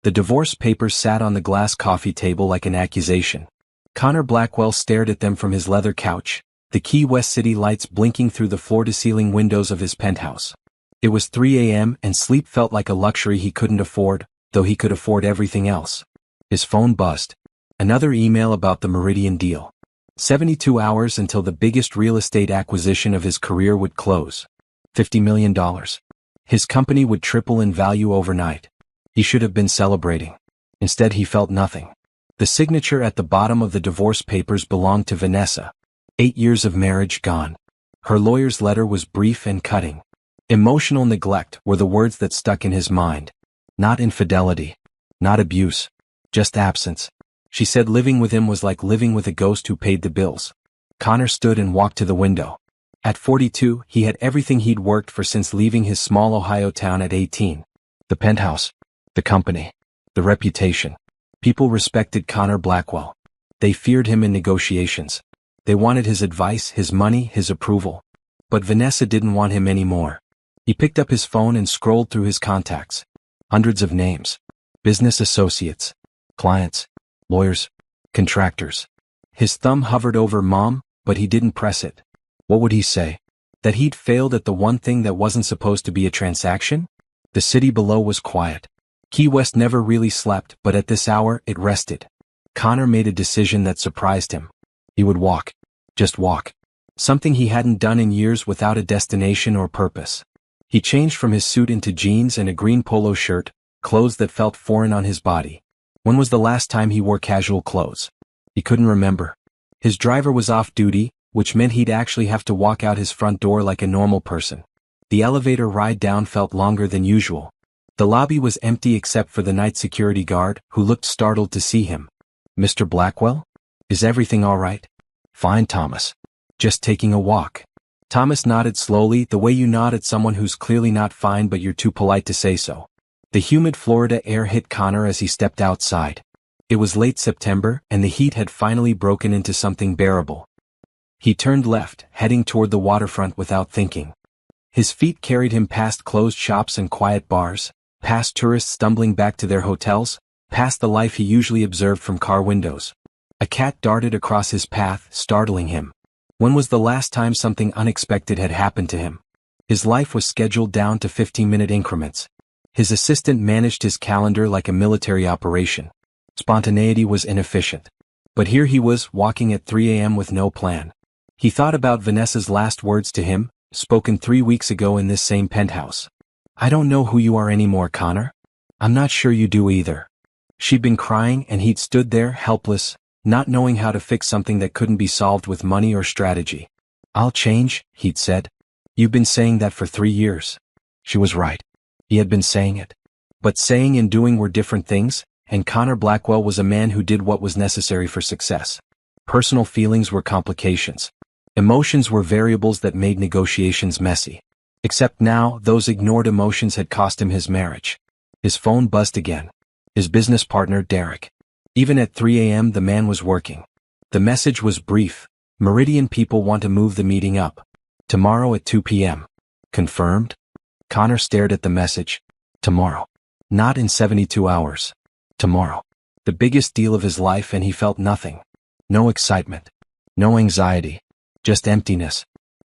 The divorce papers sat on the glass coffee table like an accusation. Connor Blackwell stared at them from his leather couch, the Key West city lights blinking through the floor-to-ceiling windows of his penthouse. It was 3 a.m. and sleep felt like a luxury he couldn't afford, though he could afford everything else. His phone buzzed. Another email about the Meridian deal. 72 hours until the biggest real estate acquisition of his career would close. $50 million. His company would triple in value overnight. He should have been celebrating. Instead he felt nothing. The signature at the bottom of the divorce papers belonged to Vanessa. 8 years of marriage gone. Her lawyer's letter was brief and cutting. Emotional neglect were the words that stuck in his mind. Not infidelity. Not abuse. Just absence. She said living with him was like living with a ghost who paid the bills. Connor stood and walked to the window. At 42, he had everything he'd worked for since leaving his small Ohio town at 18. The penthouse. The company. The reputation. People respected Connor Blackwell. They feared him in negotiations. They wanted his advice, his money, his approval. But Vanessa didn't want him anymore. He picked up his phone and scrolled through his contacts. Hundreds of names. Business associates. Clients. Lawyers. Contractors. His thumb hovered over mom, but he didn't press it. What would he say? That he'd failed at the one thing that wasn't supposed to be a transaction? The city below was quiet. Key West never really slept, but at this hour it rested. Connor made a decision that surprised him. He would walk. Just walk. Something he hadn't done in years without a destination or purpose. He changed from his suit into jeans and a green polo shirt, clothes that felt foreign on his body. When was the last time he wore casual clothes? He couldn't remember. His driver was off duty, which meant he'd actually have to walk out his front door like a normal person. The elevator ride down felt longer than usual. The lobby was empty except for the night security guard, who looked startled to see him. Mr. Blackwell? Is everything all right? Fine, Thomas. Just taking a walk. Thomas nodded slowly, the way you nod at someone who's clearly not fine but you're too polite to say so. The humid Florida air hit Connor as he stepped outside. It was late September, and the heat had finally broken into something bearable. He turned left, heading toward the waterfront without thinking. His feet carried him past closed shops and quiet bars, past tourists stumbling back to their hotels, past the life he usually observed from car windows. A cat darted across his path, startling him. When was the last time something unexpected had happened to him? His life was scheduled down to 15-minute increments. His assistant managed his calendar like a military operation. Spontaneity was inefficient. But here he was, walking at 3 a.m. with no plan. He thought about Vanessa's last words to him, spoken 3 weeks ago in this same penthouse. I don't know who you are anymore, Connor. I'm not sure you do either. She'd been crying and he'd stood there, helpless, not knowing how to fix something that couldn't be solved with money or strategy. I'll change, he'd said. You've been saying that for 3 years. She was right. He had been saying it. But saying and doing were different things, and Connor Blackwell was a man who did what was necessary for success. Personal feelings were complications. Emotions were variables that made negotiations messy. Except now, those ignored emotions had cost him his marriage. His phone buzzed again. His business partner, Derek. Even at 3 a.m. the man was working. The message was brief. Meridian people want to move the meeting up. Tomorrow at 2 p.m. Confirmed? Connor stared at the message. Tomorrow. Not in 72 hours. Tomorrow. The biggest deal of his life, and he felt nothing. No excitement. No anxiety. Just emptiness.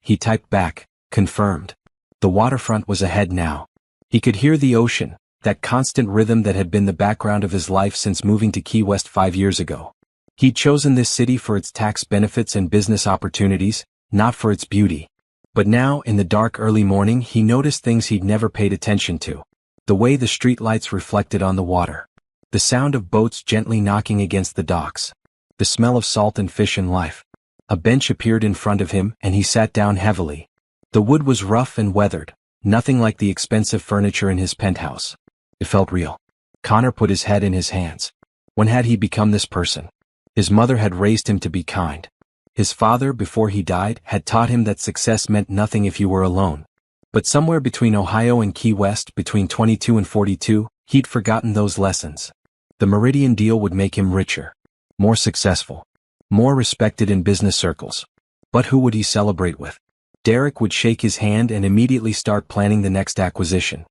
He typed back, confirmed. The waterfront was ahead now. He could hear the ocean, that constant rhythm that had been the background of his life since moving to Key West 5 years ago. He'd chosen this city for its tax benefits and business opportunities, not for its beauty. But now, in the dark early morning, he noticed things he'd never paid attention to. The way the streetlights reflected on the water. The sound of boats gently knocking against the docks. The smell of salt and fish and life. A bench appeared in front of him, and he sat down heavily. The wood was rough and weathered, nothing like the expensive furniture in his penthouse. It felt real. Connor put his head in his hands. When had he become this person? His mother had raised him to be kind. His father, before he died, had taught him that success meant nothing if you were alone. But somewhere between Ohio and Key West, between 22 and 42, he'd forgotten those lessons. The Meridian deal would make him richer. More successful. More respected in business circles. But who would he celebrate with? Derek would shake his hand and immediately start planning the next acquisition.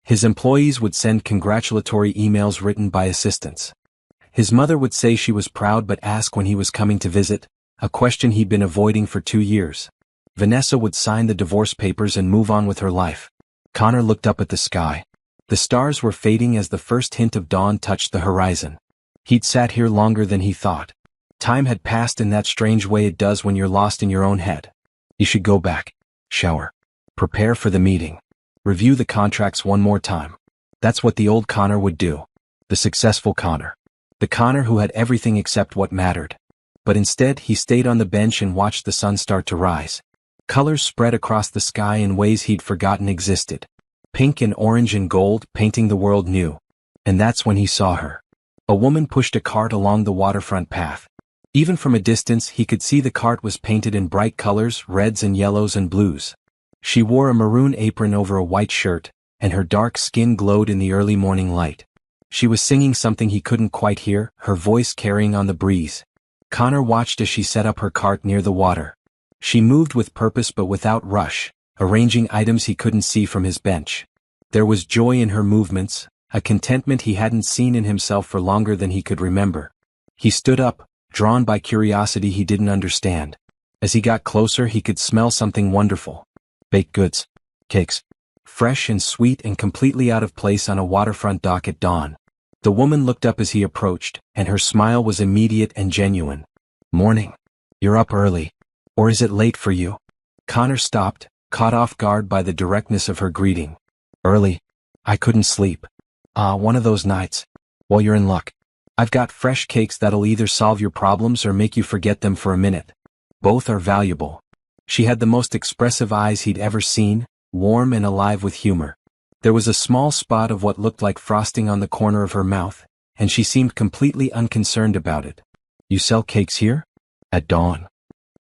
His employees would send congratulatory emails written by assistants. His mother would say she was proud but ask when he was coming to visit, a question he'd been avoiding for 2 years. Vanessa would sign the divorce papers and move on with her life. Connor looked up at the sky. The stars were fading as the first hint of dawn touched the horizon. He'd sat here longer than he thought. Time had passed in that strange way it does when you're lost in your own head. He should go back. Shower. Prepare for the meeting. Review the contracts one more time. That's what the old Connor would do. The successful Connor. The Connor who had everything except what mattered. But instead he stayed on the bench and watched the sun start to rise. Colors spread across the sky in ways he'd forgotten existed. Pink and orange and gold, painting the world new. And that's when he saw her. A woman pushed a cart along the waterfront path. Even from a distance he could see the cart was painted in bright colors, reds and yellows and blues. She wore a maroon apron over a white shirt, and her dark skin glowed in the early morning light. She was singing something he couldn't quite hear, her voice carrying on the breeze. Connor watched as she set up her cart near the water. She moved with purpose but without rush, arranging items he couldn't see from his bench. There was joy in her movements, a contentment he hadn't seen in himself for longer than he could remember. He stood up, drawn by curiosity he didn't understand. As he got closer he could smell something wonderful. Baked goods. Cakes. Fresh and sweet and completely out of place on a waterfront dock at dawn. The woman looked up as he approached, and her smile was immediate and genuine. Morning. You're up early. Or is it late for you? Connor stopped, caught off guard by the directness of her greeting. Early. I couldn't sleep. One of those nights. Well, you're in luck. I've got fresh cakes that'll either solve your problems or make you forget them for a minute. Both are valuable. She had the most expressive eyes he'd ever seen, warm and alive with humor. There was a small spot of what looked like frosting on the corner of her mouth, and she seemed completely unconcerned about it. You sell cakes here? At dawn.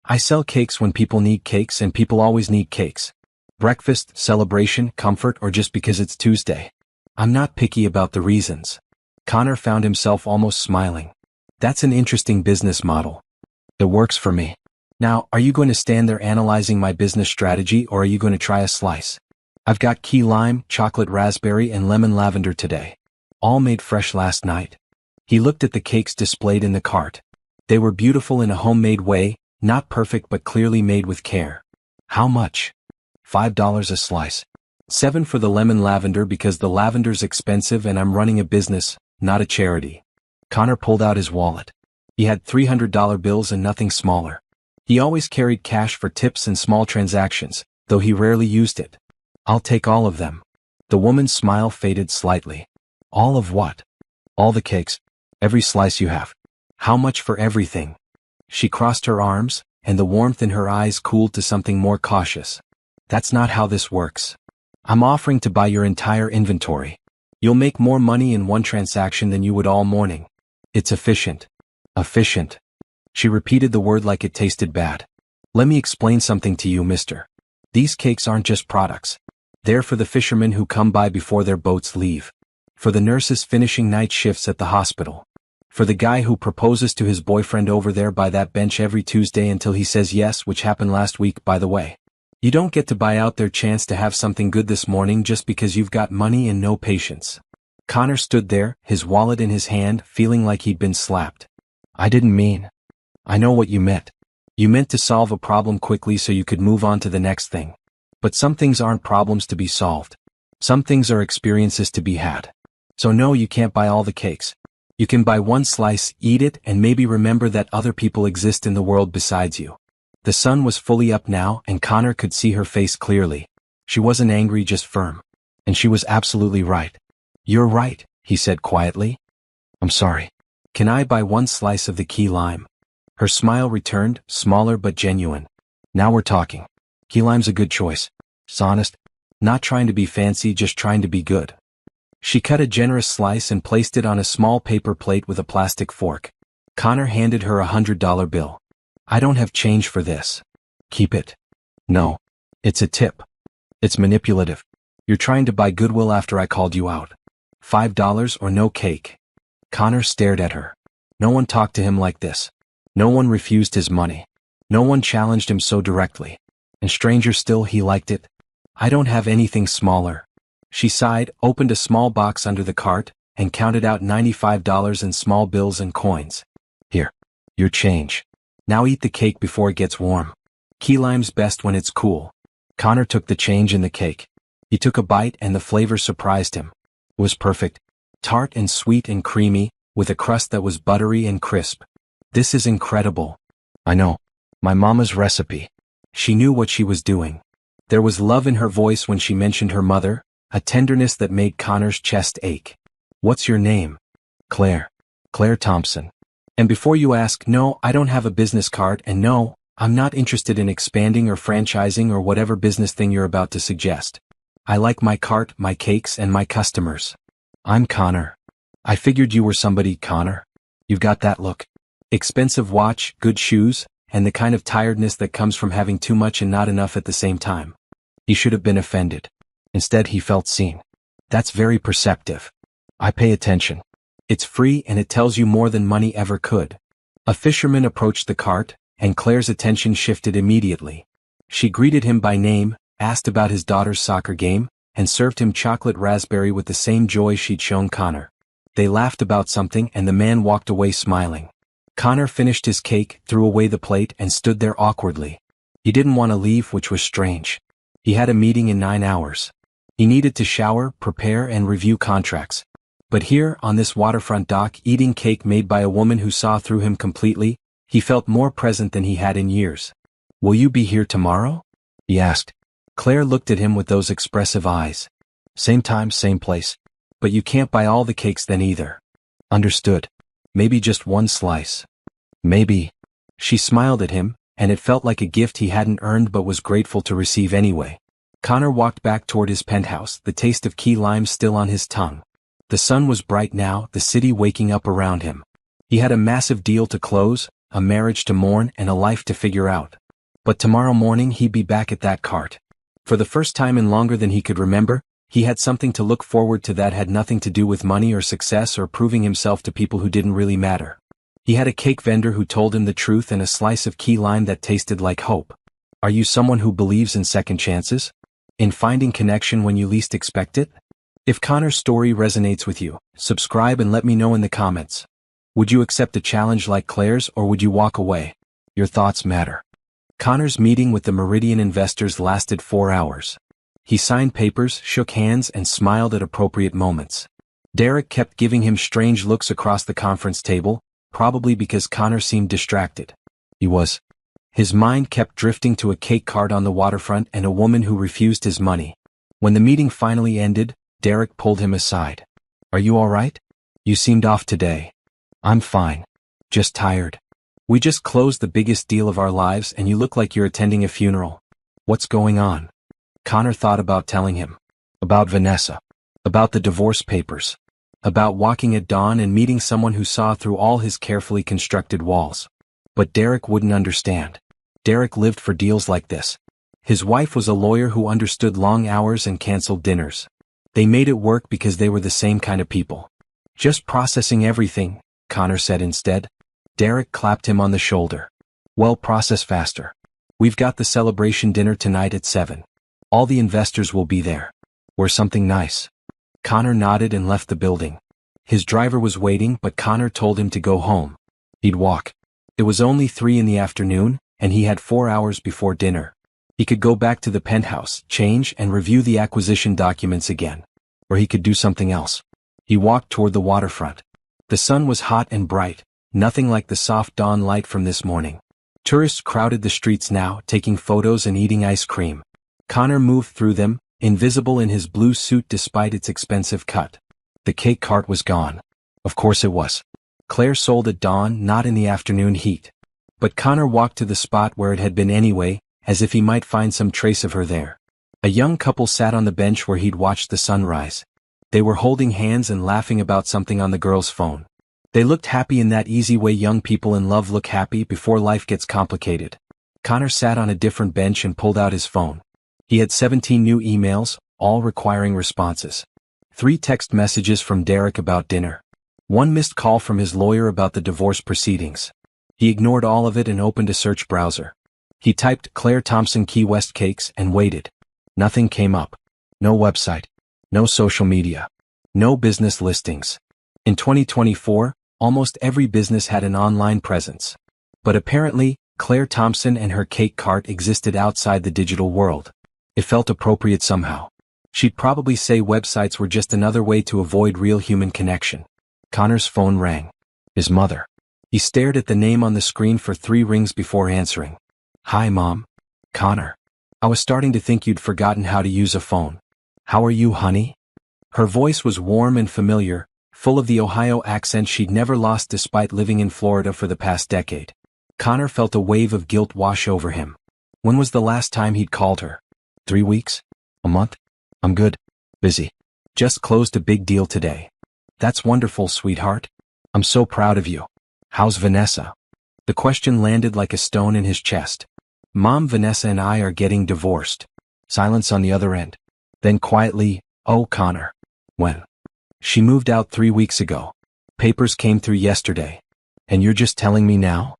I sell cakes when people need cakes, and people always need cakes. Breakfast, celebration, comfort, or just because it's Tuesday. I'm not picky about the reasons. Connor found himself almost smiling. That's an interesting business model. It works for me. Now, are you going to stand there analyzing my business strategy, or are you going to try a slice? I've got key lime, chocolate raspberry, and lemon lavender today. All made fresh last night. He looked at the cakes displayed in the cart. They were beautiful in a homemade way, not perfect but clearly made with care. How much? $5 a slice. $7 for the lemon lavender because the lavender's expensive and I'm running a business, not a charity. Connor pulled out his wallet. He had $300 bills and nothing smaller. He always carried cash for tips and small transactions, though he rarely used it. I'll take all of them. The woman's smile faded slightly. All of what? All the cakes. Every slice you have. How much for everything? She crossed her arms, and the warmth in her eyes cooled to something more cautious. That's not how this works. I'm offering to buy your entire inventory. You'll make more money in one transaction than you would all morning. It's efficient. Efficient. She repeated the word like it tasted bad. Let me explain something to you, mister. These cakes aren't just products. They're for the fishermen who come by before their boats leave. For the nurses finishing night shifts at the hospital. For the guy who proposes to his boyfriend over there by that bench every Tuesday until he says yes, which happened last week, by the way. You don't get to buy out their chance to have something good this morning just because you've got money and no patience. Connor stood there, his wallet in his hand, feeling like he'd been slapped. I didn't mean. I know what you meant. You meant to solve a problem quickly so you could move on to the next thing. But some things aren't problems to be solved. Some things are experiences to be had. So no, you can't buy all the cakes. You can buy one slice, eat it, and maybe remember that other people exist in the world besides you. The sun was fully up now, and Connor could see her face clearly. She wasn't angry, just firm. And she was absolutely right. You're right, he said quietly. I'm sorry. Can I buy one slice of the key lime? Her smile returned, smaller but genuine. Now we're talking. Key lime's a good choice. It's honest. Not trying to be fancy, just trying to be good. She cut a generous slice and placed it on a small paper plate with a plastic fork. Connor handed her $100 bill. I don't have change for this. Keep it. No. It's a tip. It's manipulative. You're trying to buy goodwill after I called you out. $5 or no cake. Connor stared at her. No one talked to him like this. No one refused his money. No one challenged him so directly. And stranger still, he liked it. I don't have anything smaller. She sighed, opened a small box under the cart, and counted out $95 in small bills and coins. Here. Your change. Now eat the cake before it gets warm. Key lime's best when it's cool. Connor took the change and the cake. He took a bite and the flavor surprised him. It was perfect. Tart and sweet and creamy, with a crust that was buttery and crisp. This is incredible. I know. My mama's recipe. She knew what she was doing. There was love in her voice when she mentioned her mother, a tenderness that made Connor's chest ache. What's your name? Claire. Claire Thompson. And before you ask, no, I don't have a business card, and no, I'm not interested in expanding or franchising or whatever business thing you're about to suggest. I like my cart, my cakes, and my customers. I'm Connor. I figured you were somebody, Connor. You've got that look. Expensive watch, good shoes, and the kind of tiredness that comes from having too much and not enough at the same time. He should have been offended. Instead, he felt seen. That's very perceptive. I pay attention. It's free and it tells you more than money ever could. A fisherman approached the cart, and Claire's attention shifted immediately. She greeted him by name, asked about his daughter's soccer game, and served him chocolate raspberry with the same joy she'd shown Connor. They laughed about something and the man walked away smiling. Connor finished his cake, threw away the plate, and stood there awkwardly. He didn't want to leave, which was strange. He had a meeting in 9 hours. He needed to shower, prepare, and review contracts. But here, on this waterfront dock, eating cake made by a woman who saw through him completely, he felt more present than he had in years. Will you be here tomorrow? He asked. Claire looked at him with those expressive eyes. Same time, same place. But you can't buy all the cakes then either. Understood. Maybe just one slice. Maybe. She smiled at him, and it felt like a gift he hadn't earned but was grateful to receive anyway. Connor walked back toward his penthouse, the taste of key lime still on his tongue. The sun was bright now, the city waking up around him. He had a massive deal to close, a marriage to mourn, and a life to figure out. But tomorrow morning he'd be back at that cart. For the first time in longer than he could remember, he had something to look forward to that had nothing to do with money or success or proving himself to people who didn't really matter. He had a cake vendor who told him the truth and a slice of key lime that tasted like hope. Are you someone who believes in second chances? In finding connection when you least expect it? If Connor's story resonates with you, subscribe and let me know in the comments. Would you accept a challenge like Claire's or would you walk away? Your thoughts matter. Connor's meeting with the Meridian investors lasted 4 hours. He signed papers, shook hands, and smiled at appropriate moments. Derek kept giving him strange looks across the conference table, probably because Connor seemed distracted. He was. His mind kept drifting to a cake cart on the waterfront and a woman who refused his money. When the meeting finally ended, Derek pulled him aside. Are you all right? You seemed off today. I'm fine. Just tired. We just closed the biggest deal of our lives and you look like you're attending a funeral. What's going on? Connor thought about telling him. About Vanessa. About the divorce papers. About walking at dawn and meeting someone who saw through all his carefully constructed walls. But Derek wouldn't understand. Derek lived for deals like this. His wife was a lawyer who understood long hours and canceled dinners. They made it work because they were the same kind of people. Just processing everything, Connor said instead. Derek clapped him on the shoulder. Well, process faster. We've got the celebration dinner tonight at 7. All the investors will be there. Or something nice. Connor nodded and left the building. His driver was waiting, but Connor told him to go home. He'd walk. It was only 3 in the afternoon, and he had 4 hours before dinner. He could go back to the penthouse, change, and review the acquisition documents again. Or he could do something else. He walked toward the waterfront. The sun was hot and bright, nothing like the soft dawn light from this morning. Tourists crowded the streets now, taking photos and eating ice cream. Connor moved through them, invisible in his blue suit despite its expensive cut. The cake cart was gone. Of course it was. Claire sold at dawn, not in the afternoon heat. But Connor walked to the spot where it had been anyway, as if he might find some trace of her there. A young couple sat on the bench where he'd watched the sunrise. They were holding hands and laughing about something on the girl's phone. They looked happy in that easy way young people in love look happy before life gets complicated. Connor sat on a different bench and pulled out his phone. He had 17 new emails, all requiring responses. 3 text messages from Derek about dinner. 1 missed call from his lawyer about the divorce proceedings. He ignored all of it and opened a search browser. He typed Claire Thompson Key West Cakes and waited. Nothing came up. No website. No social media. No business listings. In 2024, almost every business had an online presence. But apparently, Claire Thompson and her cake cart existed outside the digital world. It felt appropriate somehow. She'd probably say websites were just another way to avoid real human connection. Connor's phone rang. His mother. He stared at the name on the screen for 3 rings before answering. Hi, Mom. Connor. I was starting to think you'd forgotten how to use a phone. How are you, honey? Her voice was warm and familiar, full of the Ohio accent she'd never lost despite living in Florida for the past decade. Connor felt a wave of guilt wash over him. When was the last time he'd called her? 3 weeks? A month? I'm good. Busy. Just closed a big deal today. That's wonderful, sweetheart. I'm so proud of you. How's Vanessa? The question landed like a stone in his chest. Mom, Vanessa and I are getting divorced. Silence on the other end. Then quietly, oh, Connor. When? She moved out 3 weeks ago. Papers came through yesterday. And you're just telling me now?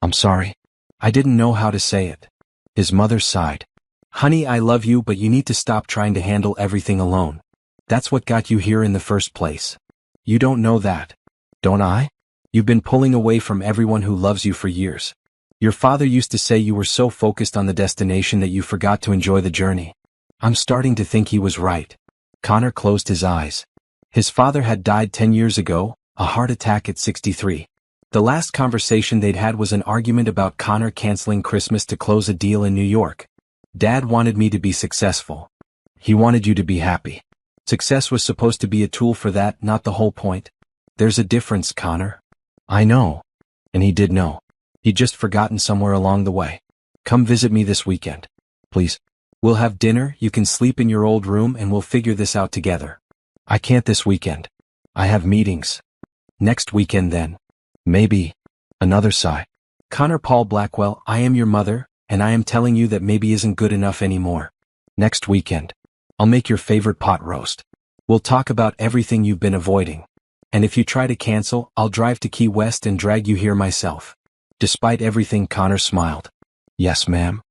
I'm sorry. I didn't know how to say it. His mother sighed. Honey, I love you, but you need to stop trying to handle everything alone. That's what got you here in the first place. You don't know that. Don't I? You've been pulling away from everyone who loves you for years. Your father used to say you were so focused on the destination that you forgot to enjoy the journey. I'm starting to think he was right. Connor closed his eyes. His father had died 10 years ago, a heart attack at 63. The last conversation they'd had was an argument about Connor canceling Christmas to close a deal in New York. Dad wanted me to be successful. He wanted you to be happy. Success was supposed to be a tool for that, not the whole point. There's a difference, Connor. I know. And he did know. He'd just forgotten somewhere along the way. Come visit me this weekend. Please. We'll have dinner, you can sleep in your old room, and we'll figure this out together. I can't this weekend. I have meetings. Next weekend then. Maybe. Another sigh. Connor Paul Blackwell, I am your mother, and I am telling you that maybe isn't good enough anymore. Next weekend. I'll make your favorite pot roast. We'll talk about everything you've been avoiding. And if you try to cancel, I'll drive to Key West and drag you here myself. Despite everything, Connor smiled. Yes, ma'am.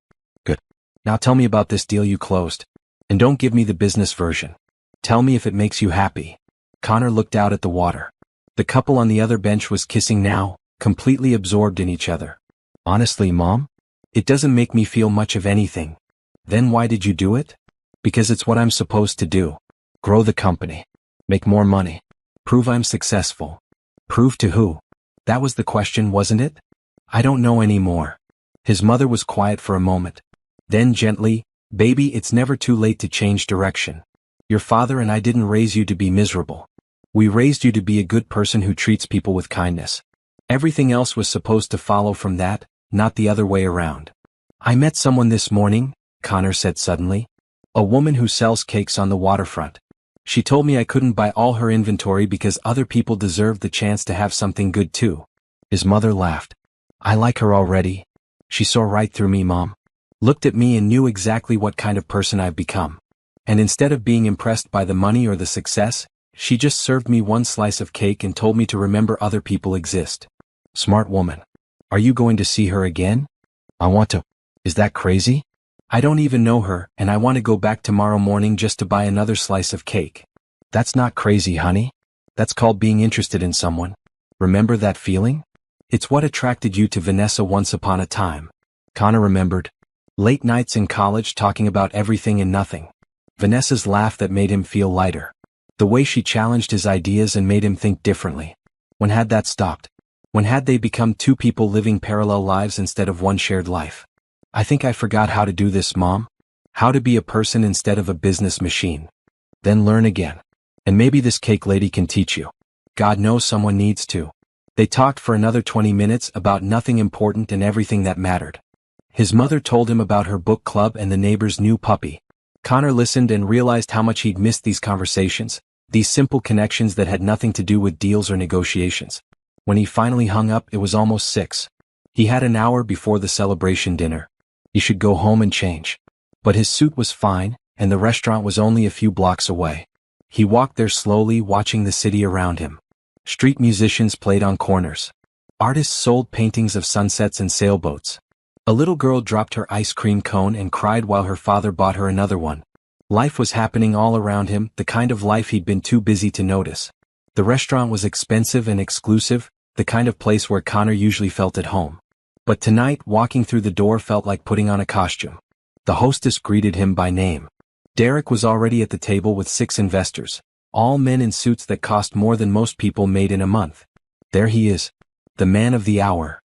Good. Now tell me about this deal you closed. And don't give me the business version. Tell me if it makes you happy. Connor looked out at the water. The couple on the other bench was kissing now, completely absorbed in each other. Honestly, Mom? It doesn't make me feel much of anything. Then why did you do it? Because it's what I'm supposed to do. Grow the company. Make more money. Prove I'm successful. Prove to who? That was the question, wasn't it? I don't know anymore. His mother was quiet for a moment. Then gently, baby, it's never too late to change direction. Your father and I didn't raise you to be miserable. We raised you to be a good person who treats people with kindness. Everything else was supposed to follow from that, not the other way around. I met someone this morning, Connor said suddenly. A woman who sells cakes on the waterfront. She told me I couldn't buy all her inventory because other people deserved the chance to have something good too. His mother laughed. I like her already. She saw right through me, Mom. Looked at me and knew exactly what kind of person I've become. And instead of being impressed by the money or the success, she just served me one slice of cake and told me to remember other people exist. Smart woman. Are you going to see her again? I want to. Is that crazy? I don't even know her, and I want to go back tomorrow morning just to buy another slice of cake. That's not crazy, honey. That's called being interested in someone. Remember that feeling? It's what attracted you to Vanessa once upon a time. Connor remembered. Late nights in college talking about everything and nothing. Vanessa's laugh that made him feel lighter. The way she challenged his ideas and made him think differently. When had that stopped? When had they become two people living parallel lives instead of one shared life? I think I forgot how to do this, Mom. How to be a person instead of a business machine. Then learn again. And maybe this cake lady can teach you. God knows someone needs to. They talked for another 20 minutes about nothing important and everything that mattered. His mother told him about her book club and the neighbor's new puppy. Connor listened and realized how much he'd missed these conversations, these simple connections that had nothing to do with deals or negotiations. When he finally hung up, it was almost 6. He had an hour before the celebration dinner. He should go home and change. But his suit was fine, and the restaurant was only a few blocks away. He walked there slowly, watching the city around him. Street musicians played on corners. Artists sold paintings of sunsets and sailboats. A little girl dropped her ice cream cone and cried while her father bought her another one. Life was happening all around him, the kind of life he'd been too busy to notice. The restaurant was expensive and exclusive, the kind of place where Connor usually felt at home. But tonight, walking through the door felt like putting on a costume. The hostess greeted him by name. Derek was already at the table with 6 investors, all men in suits that cost more than most people made in a month. There he is, the man of the hour.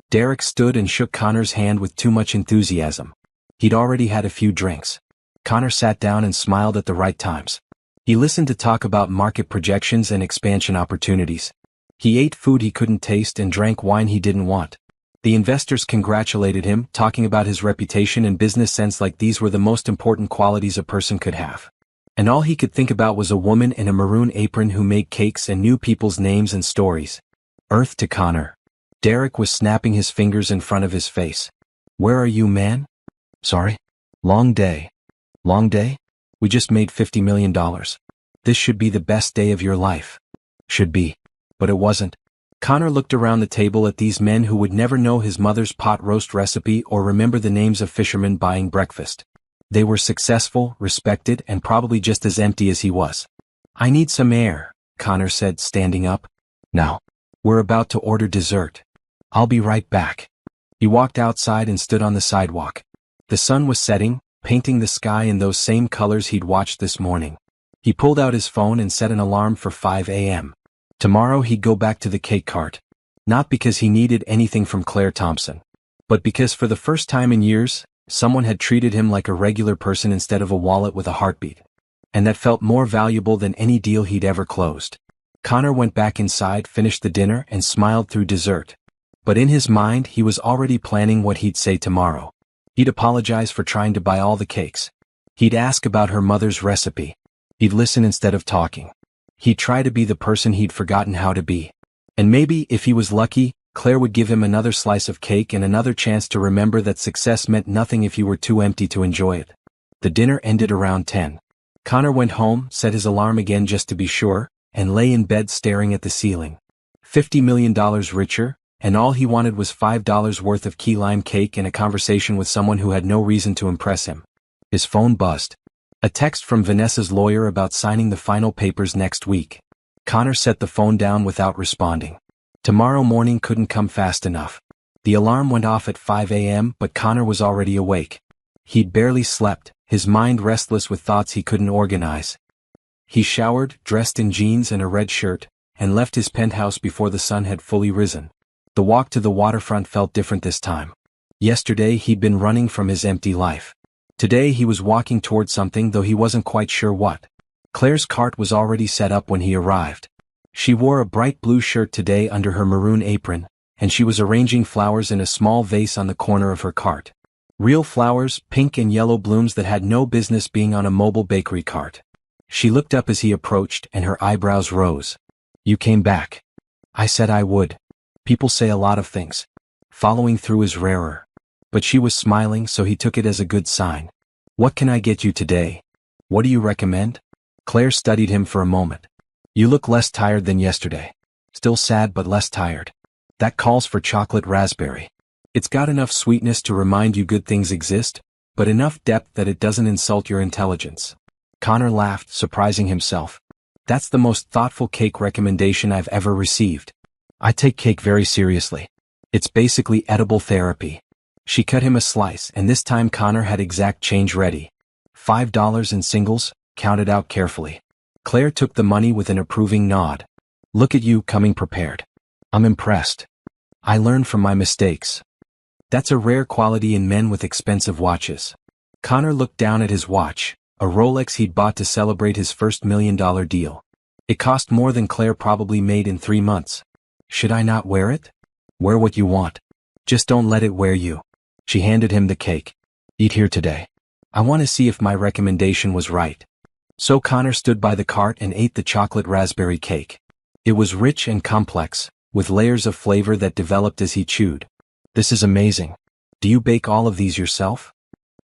Derek stood and shook Connor's hand with too much enthusiasm. He'd already had a few drinks. Connor sat down and smiled at the right times. He listened to talk about market projections and expansion opportunities. He ate food he couldn't taste and drank wine he didn't want. The investors congratulated him, talking about his reputation and business sense like these were the most important qualities a person could have. And all he could think about was a woman in a maroon apron who made cakes and knew people's names and stories. Earth to Connor. Derek was snapping his fingers in front of his face. Where are you, man? Sorry? Long day. Long day? We just made $50 million. This should be the best day of your life. Should be. But it wasn't. Connor looked around the table at these men who would never know his mother's pot roast recipe or remember the names of fishermen buying breakfast. They were successful, respected, and probably just as empty as he was. I need some air, Connor said, standing up. Now. We're about to order dessert. I'll be right back. He walked outside and stood on the sidewalk. The sun was setting, painting the sky in those same colors he'd watched this morning. He pulled out his phone and set an alarm for 5 a.m. Tomorrow he'd go back to the cake cart. Not because he needed anything from Claire Thompson, but because for the first time in years, someone had treated him like a regular person instead of a wallet with a heartbeat. And that felt more valuable than any deal he'd ever closed. Connor went back inside, finished the dinner, and smiled through dessert. But in his mind he was already planning what he'd say tomorrow. He'd apologize for trying to buy all the cakes. He'd ask about her mother's recipe. He'd listen instead of talking. He'd try to be the person he'd forgotten how to be. And maybe, if he was lucky, Claire would give him another slice of cake and another chance to remember that success meant nothing if you were too empty to enjoy it. The dinner ended around 10. Connor went home, set his alarm again just to be sure, and lay in bed staring at the ceiling. $50 million richer, and all he wanted was $5 worth of key lime cake and a conversation with someone who had no reason to impress him. His phone buzzed. A text from Vanessa's lawyer about signing the final papers next week. Connor set the phone down without responding. Tomorrow morning couldn't come fast enough. The alarm went off at 5 a.m., but Connor was already awake. He'd barely slept, his mind restless with thoughts he couldn't organize. He showered, dressed in jeans and a red shirt, and left his penthouse before the sun had fully risen. The walk to the waterfront felt different this time. Yesterday he'd been running from his empty life. Today he was walking toward something, though he wasn't quite sure what. Claire's cart was already set up when he arrived. She wore a bright blue shirt today under her maroon apron, and she was arranging flowers in a small vase on the corner of her cart. Real flowers, pink and yellow blooms that had no business being on a mobile bakery cart. She looked up as he approached, and her eyebrows rose. You came back. I said I would. People say a lot of things. Following through is rarer. But she was smiling, so he took it as a good sign. What can I get you today? What do you recommend? Claire studied him for a moment. You look less tired than yesterday. Still sad but less tired. That calls for chocolate raspberry. It's got enough sweetness to remind you good things exist, but enough depth that it doesn't insult your intelligence. Connor laughed, surprising himself. That's the most thoughtful cake recommendation I've ever received. I take cake very seriously. It's basically edible therapy. She cut him a slice, and this time Connor had exact change ready. $5 in singles, counted out carefully. Claire took the money with an approving nod. Look at you, coming prepared. I'm impressed. I learn from my mistakes. That's a rare quality in men with expensive watches. Connor looked down at his watch, a Rolex he'd bought to celebrate his first $1 million deal. It cost more than Claire probably made in 3 months. Should I not wear it? Wear what you want. Just don't let it wear you. She handed him the cake. Eat here today. I want to see if my recommendation was right. So Connor stood by the cart and ate the chocolate raspberry cake. It was rich and complex, with layers of flavor that developed as he chewed. This is amazing. Do you bake all of these yourself?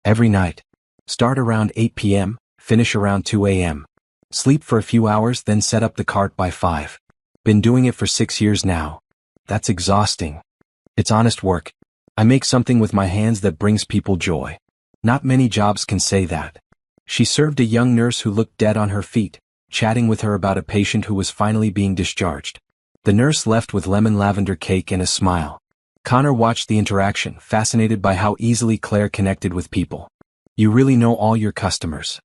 Every night. Start around 8 p.m., finish around 2 a.m. Sleep for a few hours, then set up the cart by 5. Been doing it for 6 years now. That's exhausting. It's honest work. I make something with my hands that brings people joy. Not many jobs can say that. She served a young nurse who looked dead on her feet, chatting with her about a patient who was finally being discharged. The nurse left with lemon lavender cake and a smile. Connor watched the interaction, fascinated by how easily Claire connected with people. You really know all your customers.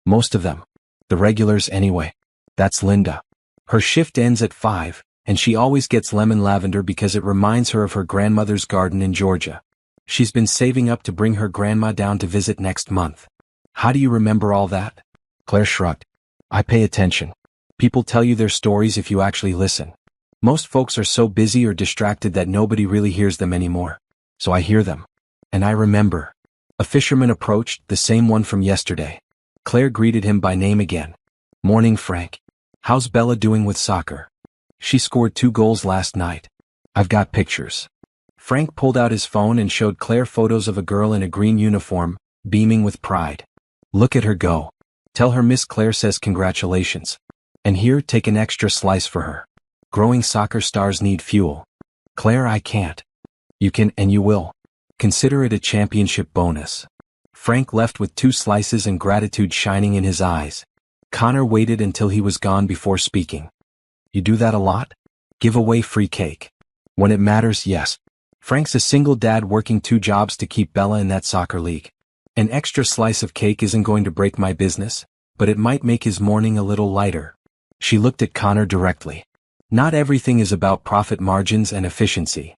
Most of them. The regulars anyway. That's Linda. Her shift ends at 5, and she always gets lemon lavender because it reminds her of her grandmother's garden in Georgia. She's been saving up to bring her grandma down to visit next month. How do you remember all that? Claire shrugged. I pay attention. People tell you their stories if you actually listen. Most folks are so busy or distracted that nobody really hears them anymore. So I hear them. And I remember. A fisherman approached, the same one from yesterday. Claire greeted him by name again. Morning, Frank. How's Bella doing with soccer? She scored 2 goals last night. I've got pictures. Frank pulled out his phone and showed Claire photos of a girl in a green uniform, beaming with pride. Look at her go. Tell her Miss Claire says congratulations. And here, take an extra slice for her. Growing soccer stars need fuel. Claire, I can't. You can and you will. Consider it a championship bonus. Frank left with 2 slices and gratitude shining in his eyes. Connor waited until he was gone before speaking. You do that a lot? Give away free cake. When it matters, yes. Frank's a single dad working 2 jobs to keep Bella in that soccer league. An extra slice of cake isn't going to break my business, but it might make his morning a little lighter. She looked at Connor directly. Not everything is about profit margins and efficiency.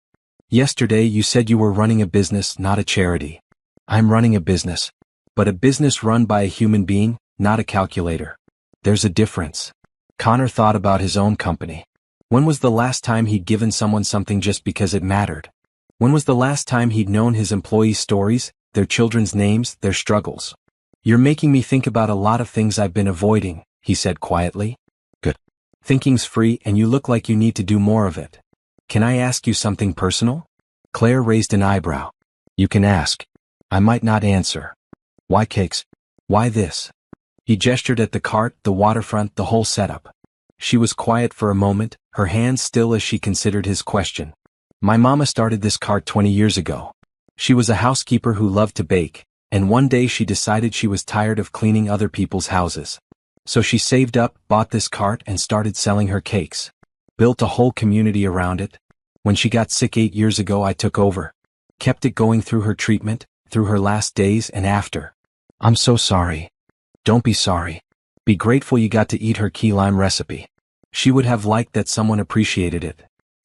Yesterday you said you were running a business, not a charity. I'm running a business. But a business run by a human being, not a calculator. There's a difference. Connor thought about his own company. When was the last time he'd given someone something just because it mattered? When was the last time he'd known his employees' stories, their children's names, their struggles? You're making me think about a lot of things I've been avoiding, he said quietly. Good. Thinking's free and you look like you need to do more of it. Can I ask you something personal? Claire raised an eyebrow. You can ask. I might not answer. Why cakes? Why this? He gestured at the cart, the waterfront, the whole setup. She was quiet for a moment, her hands still as she considered his question. My mama started this cart 20 years ago. She was a housekeeper who loved to bake, and one day she decided she was tired of cleaning other people's houses. So she saved up, bought this cart and started selling her cakes. Built a whole community around it. When she got sick 8 years ago, I took over. Kept it going through her treatment, through her last days and after. I'm so sorry. Don't be sorry. Be grateful you got to eat her key lime recipe. She would have liked that someone appreciated it.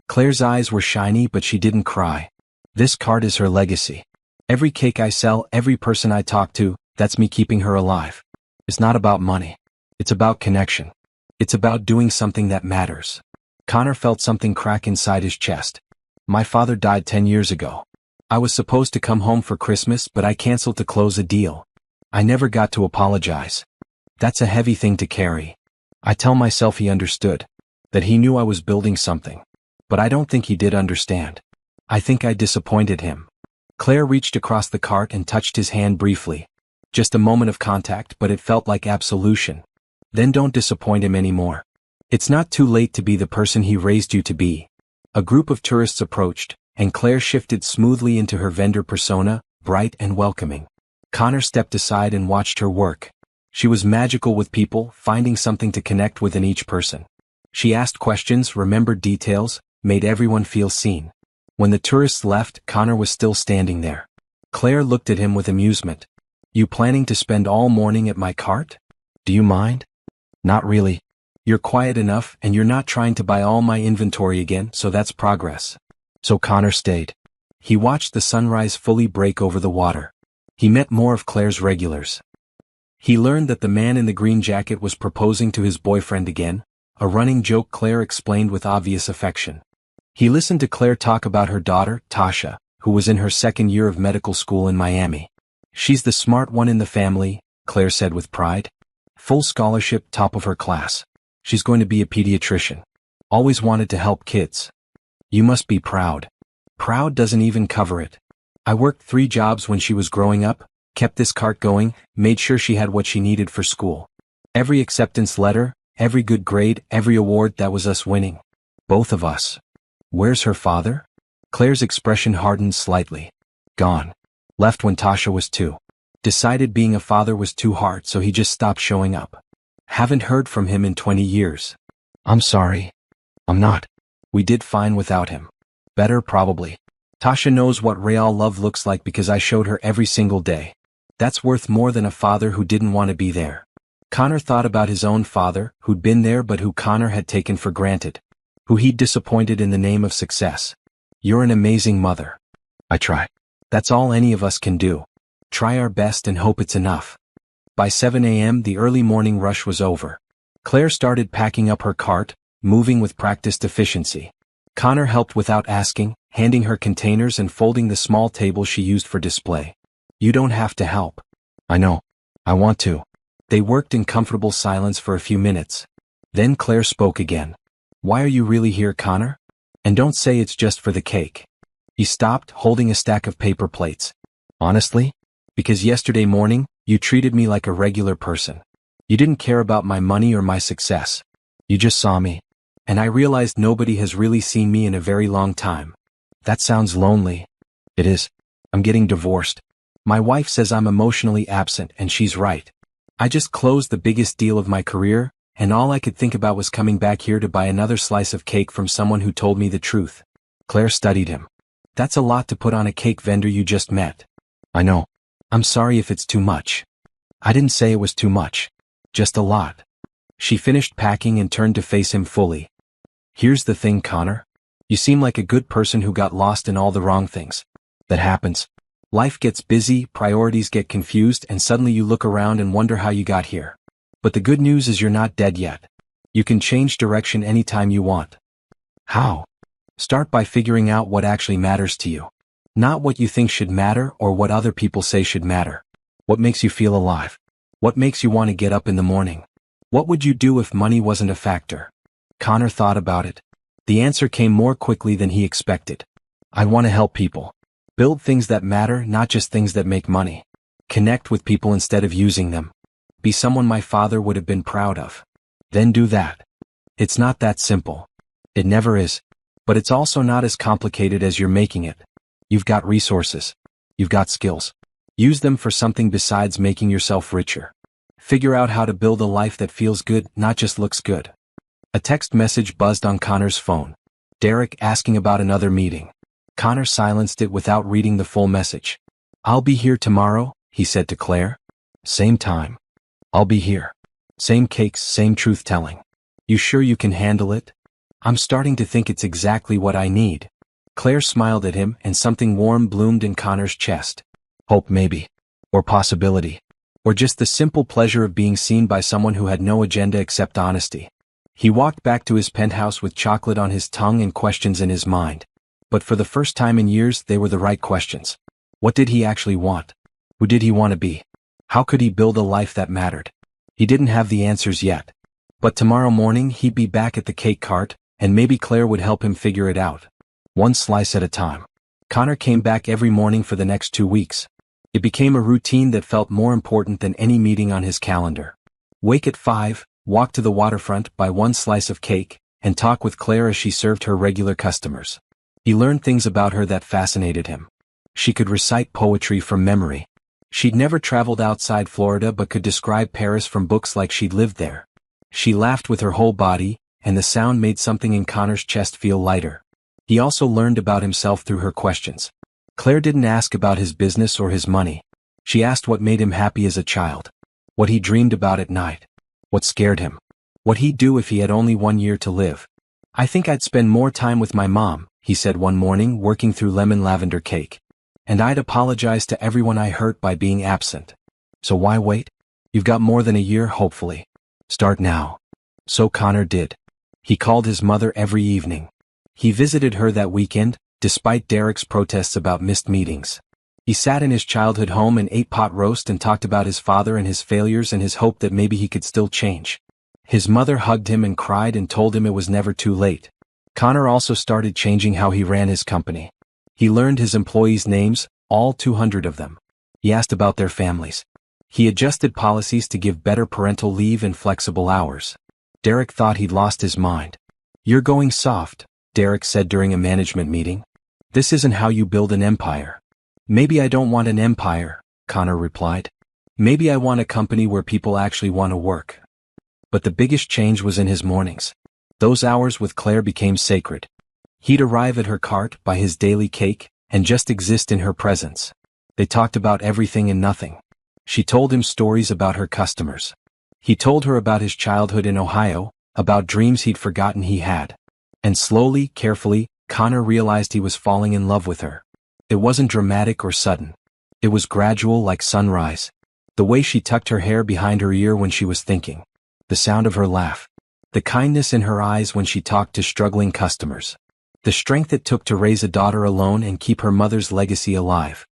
Claire's eyes were shiny but she didn't cry. This cart is her legacy. Every cake I sell, every person I talk to, that's me keeping her alive. It's not about money. It's about connection. It's about doing something that matters. Connor felt something crack inside his chest. My father died 10 years ago. I was supposed to come home for Christmas but I canceled to close a deal. I never got to apologize. That's a heavy thing to carry. I tell myself he understood. That he knew I was building something. But I don't think he did understand. I think I disappointed him. Claire reached across the cart and touched his hand briefly. Just a moment of contact, but it felt like absolution. Then don't disappoint him anymore. It's not too late to be the person he raised you to be. A group of tourists approached, and Claire shifted smoothly into her vendor persona, bright and welcoming. Connor stepped aside and watched her work. She was magical with people, finding something to connect with in each person. She asked questions, remembered details, made everyone feel seen. When the tourists left, Connor was still standing there. Claire looked at him with amusement. You planning to spend all morning at my cart? Do you mind? Not really. You're quiet enough and you're not trying to buy all my inventory again, so that's progress. So Connor stayed. He watched the sunrise fully break over the water. He met more of Claire's regulars. He learned that the man in the green jacket was proposing to his boyfriend again, a running joke Claire explained with obvious affection. He listened to Claire talk about her daughter, Tasha, who was in her 2nd year of medical school in Miami. She's the smart one in the family, Claire said with pride. Full scholarship, top of her class. She's going to be a pediatrician. Always wanted to help kids. You must be proud. Proud doesn't even cover it. I worked 3 jobs when she was growing up, kept this cart going, made sure she had what she needed for school. Every acceptance letter, every good grade, every award, that was us winning. Both of us. Where's her father? Claire's expression hardened slightly. Gone. Left when Tasha was 2. Decided being a father was too hard, so he just stopped showing up. Haven't heard from him in 20 years. I'm sorry. I'm not. We did fine without him. Better probably. Tasha knows what real love looks like because I showed her every single day. That's worth more than a father who didn't want to be there. Connor thought about his own father, who'd been there but who Connor had taken for granted. Who he'd disappointed in the name of success. You're an amazing mother. I try. That's all any of us can do. Try our best and hope it's enough. By 7 a.m. the early morning rush was over. Claire started packing up her cart, moving with practiced efficiency. Connor helped without asking, handing her containers and folding the small table she used for display. You don't have to help. I know. I want to. They worked in comfortable silence for a few minutes. Then Claire spoke again. Why are you really here, Connor? And don't say it's just for the cake. He stopped, holding a stack of paper plates. Honestly? Because yesterday morning, you treated me like a regular person. You didn't care about my money or my success. You just saw me. And I realized nobody has really seen me in a very long time. That sounds lonely. It is. I'm getting divorced. My wife says I'm emotionally absent, and she's right. I just closed the biggest deal of my career, and all I could think about was coming back here to buy another slice of cake from someone who told me the truth. Claire studied him. That's a lot to put on a cake vendor you just met. I know. I'm sorry if it's too much. I didn't say it was too much. Just a lot. She finished packing and turned to face him fully. Here's the thing, Connor. You seem like a good person who got lost in all the wrong things. That happens. Life gets busy, priorities get confused, and suddenly you look around and wonder how you got here. But the good news is you're not dead yet. You can change direction anytime you want. How? Start by figuring out what actually matters to you. Not what you think should matter or what other people say should matter. What makes you feel alive? What makes you want to get up in the morning? What would you do if money wasn't a factor? Connor thought about it. The answer came more quickly than he expected. I want to help people. Build things that matter, not just things that make money. Connect with people instead of using them. Be someone my father would have been proud of. Then do that. It's not that simple. It never is. But it's also not as complicated as you're making it. You've got resources. You've got skills. Use them for something besides making yourself richer. Figure out how to build a life that feels good, not just looks good. A text message buzzed on Connor's phone. Derek asking about another meeting. Connor silenced it without reading the full message. I'll be here tomorrow, he said to Claire. Same time. I'll be here. Same cakes, same truth-telling. You sure you can handle it? I'm starting to think it's exactly what I need. Claire smiled at him and something warm bloomed in Connor's chest. Hope maybe. Or possibility. Or just the simple pleasure of being seen by someone who had no agenda except honesty. He walked back to his penthouse with chocolate on his tongue and questions in his mind. But for the first time in years, they were the right questions. What did he actually want? Who did he want to be? How could he build a life that mattered? He didn't have the answers yet. But tomorrow morning he'd be back at the cake cart, and maybe Claire would help him figure it out. One slice at a time. Connor came back every morning for the next 2 weeks. It became a routine that felt more important than any meeting on his calendar. Wake at 5, walk to the waterfront, buy one slice of cake, and talk with Claire as she served her regular customers. He learned things about her that fascinated him. She could recite poetry from memory. She'd never traveled outside Florida but could describe Paris from books like she'd lived there. She laughed with her whole body, and the sound made something in Connor's chest feel lighter. He also learned about himself through her questions. Claire didn't ask about his business or his money. She asked what made him happy as a child. What he dreamed about at night. What scared him. What he'd do if he had only 1 year to live. I think I'd spend more time with my mom, he said one morning, working through lemon lavender cake. And I'd apologize to everyone I hurt by being absent. So why wait? You've got more than a year, hopefully. Start now. So Connor did. He called his mother every evening. He visited her that weekend, despite Derek's protests about missed meetings. He sat in his childhood home and ate pot roast and talked about his father and his failures and his hope that maybe he could still change. His mother hugged him and cried and told him it was never too late. Connor also started changing how he ran his company. He learned his employees' names, all 200 of them. He asked about their families. He adjusted policies to give better parental leave and flexible hours. Derek thought he'd lost his mind. You're going soft, Derek said during a management meeting. This isn't how you build an empire. Maybe I don't want an empire, Connor replied. Maybe I want a company where people actually want to work. But the biggest change was in his mornings. Those hours with Claire became sacred. He'd arrive at her cart, buy his daily cake, and just exist in her presence. They talked about everything and nothing. She told him stories about her customers. He told her about his childhood in Ohio, about dreams he'd forgotten he had. And slowly, carefully, Connor realized he was falling in love with her. It wasn't dramatic or sudden. It was gradual like sunrise. The way she tucked her hair behind her ear when she was thinking. The sound of her laugh. The kindness in her eyes when she talked to struggling customers. The strength it took to raise a daughter alone and keep her mother's legacy alive.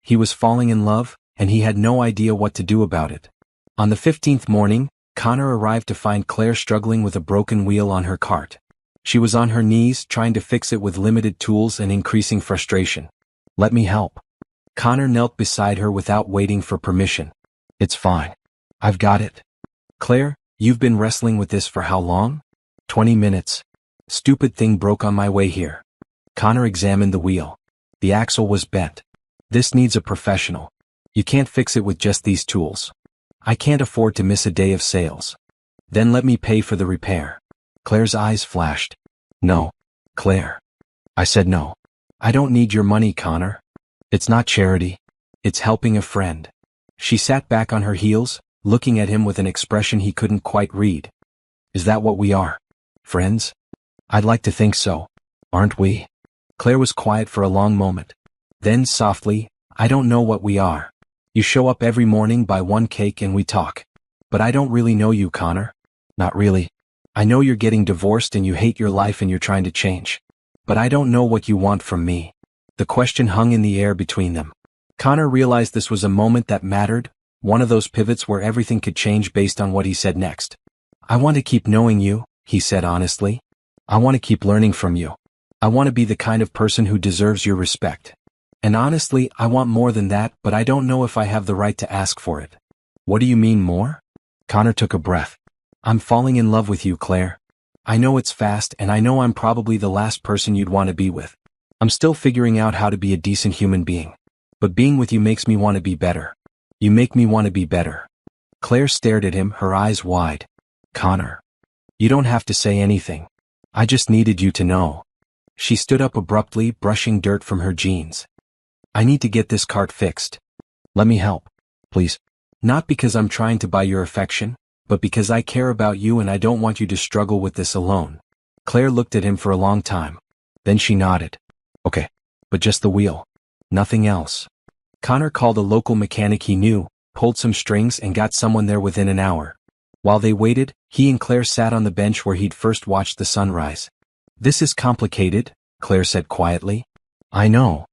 He was falling in love, and he had no idea what to do about it. On the 15th morning, Connor arrived to find Claire struggling with a broken wheel on her cart. She was on her knees trying to fix it with limited tools and increasing frustration. "Let me help." Connor knelt beside her without waiting for permission. "It's fine. I've got it." "Claire, you've been wrestling with this for how long?" 20 minutes. "Stupid thing broke on my way here." Connor examined the wheel. The axle was bent. "This needs a professional. You can't fix it with just these tools. I can't afford to miss a day of sales." "Then let me pay for the repair." Claire's eyes flashed. "No, Claire." "I said no. I don't need your money, Connor. It's not charity. It's helping a friend." She sat back on her heels, looking at him with an expression he couldn't quite read. "Is that what we are? Friends? I'd like to think so. Aren't we?" Claire was quiet for a long moment. Then softly, "I don't know what we are. You show up every morning, buy one cake, and we talk. But I don't really know you, Connor. Not really. I know you're getting divorced and you hate your life and you're trying to change. But I don't know what you want from me." The question hung in the air between them. Connor realized this was a moment that mattered, one of those pivots where everything could change based on what he said next. "I want to keep knowing you," he said honestly. "I want to keep learning from you. I want to be the kind of person who deserves your respect. And honestly, I want more than that, but I don't know if I have the right to ask for it." "What do you mean more?" Connor took a breath. "I'm falling in love with you, Claire. I know it's fast and I know I'm probably the last person you'd want to be with. I'm still figuring out how to be a decent human being. But being with you makes me want to be better. You make me want to be better." Claire stared at him, her eyes wide. "Connor. You don't have to say anything. I just needed you to know." She stood up abruptly, brushing dirt from her jeans. "I need to get this cart fixed. Let me help, please. Not because I'm trying to buy your affection, but because I care about you and I don't want you to struggle with this alone." Claire looked at him for a long time. Then she nodded. "Okay, but just the wheel. Nothing else." Connor called a local mechanic he knew, pulled some strings and got someone there within an hour. While they waited, he and Claire sat on the bench where he'd first watched the sunrise. "This is complicated," Claire said quietly. "I know.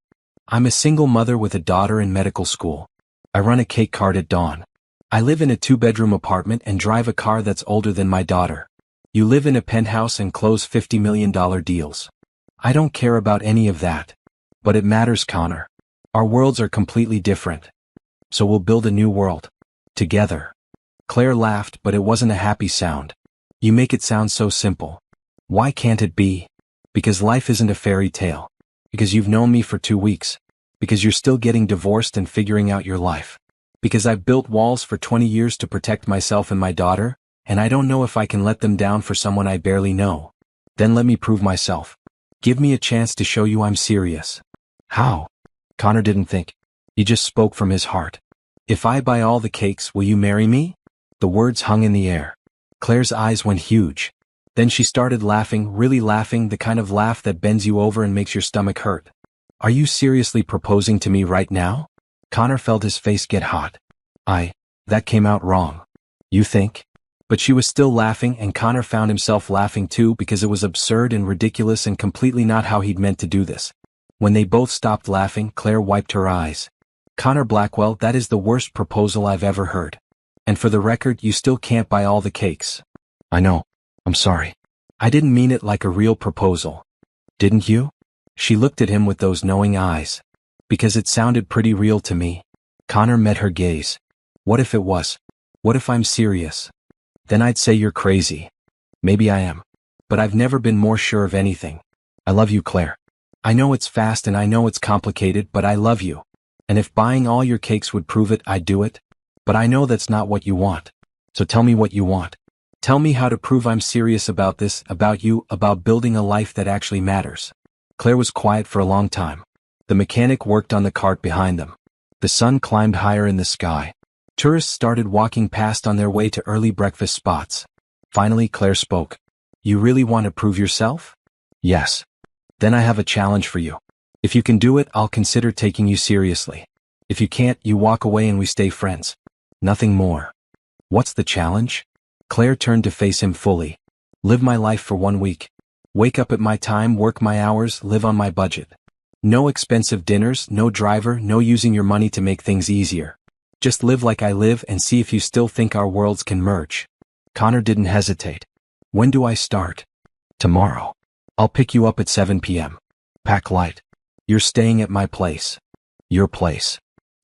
I'm a single mother with a daughter in medical school. I run a cake cart at dawn. I live in a 2-bedroom apartment and drive a car that's older than my daughter. You live in a penthouse and close $50 million deals. I don't care about any of that. But it matters, Connor. Our worlds are completely different. So we'll build a new world. Together." Claire laughed, but it wasn't a happy sound. "You make it sound so simple. Why can't it be? Because life isn't a fairy tale. Because you've known me for 2 weeks. Because you're still getting divorced and figuring out your life. Because I've built walls for 20 years to protect myself and my daughter, and I don't know if I can let them down for someone I barely know. Then let me prove myself. Give me a chance to show you I'm serious." "How?" Connor didn't think. He just spoke from his heart. "If I buy all the cakes, will you marry me?" The words hung in the air. Claire's eyes went huge. Then she started laughing, really laughing, the kind of laugh that bends you over and makes your stomach hurt. "Are you seriously proposing to me right now?" Connor felt his face get hot. That came out wrong. "You think?" But she was still laughing, and Connor found himself laughing too because it was absurd and ridiculous and completely not how he'd meant to do this. When they both stopped laughing, Claire wiped her eyes. "Connor Blackwell, that is the worst proposal I've ever heard. And for the record, you still can't buy all the cakes." "I know. I'm sorry. I didn't mean it like a real proposal." "Didn't you?" She looked at him with those knowing eyes. "Because it sounded pretty real to me." Connor met her gaze. "What if it was? What if I'm serious? Then I'd say you're crazy. Maybe I am. But I've never been more sure of anything. I love you, Claire. I know it's fast and I know it's complicated, but I love you. And if buying all your cakes would prove it, I'd do it. But I know that's not what you want. So tell me what you want. Tell me how to prove I'm serious about this, about you, about building a life that actually matters. Claire was quiet for a long time. The mechanic worked on the cart behind them. The sun climbed higher in the sky. Tourists started walking past on their way to early breakfast spots. Finally, Claire spoke. You really want to prove yourself? Yes. Then I have a challenge for you. If you can do it, I'll consider taking you seriously. If you can't, you walk away and we stay friends. Nothing more. What's the challenge? Claire turned to face him fully. Live my life for 1 week. Wake up at my time, work my hours, live on my budget. No expensive dinners, no driver, no using your money to make things easier. Just live like I live and see if you still think our worlds can merge. Connor didn't hesitate. When do I start? Tomorrow. I'll pick you up at 7 p.m. Pack light. You're staying at my place. Your place.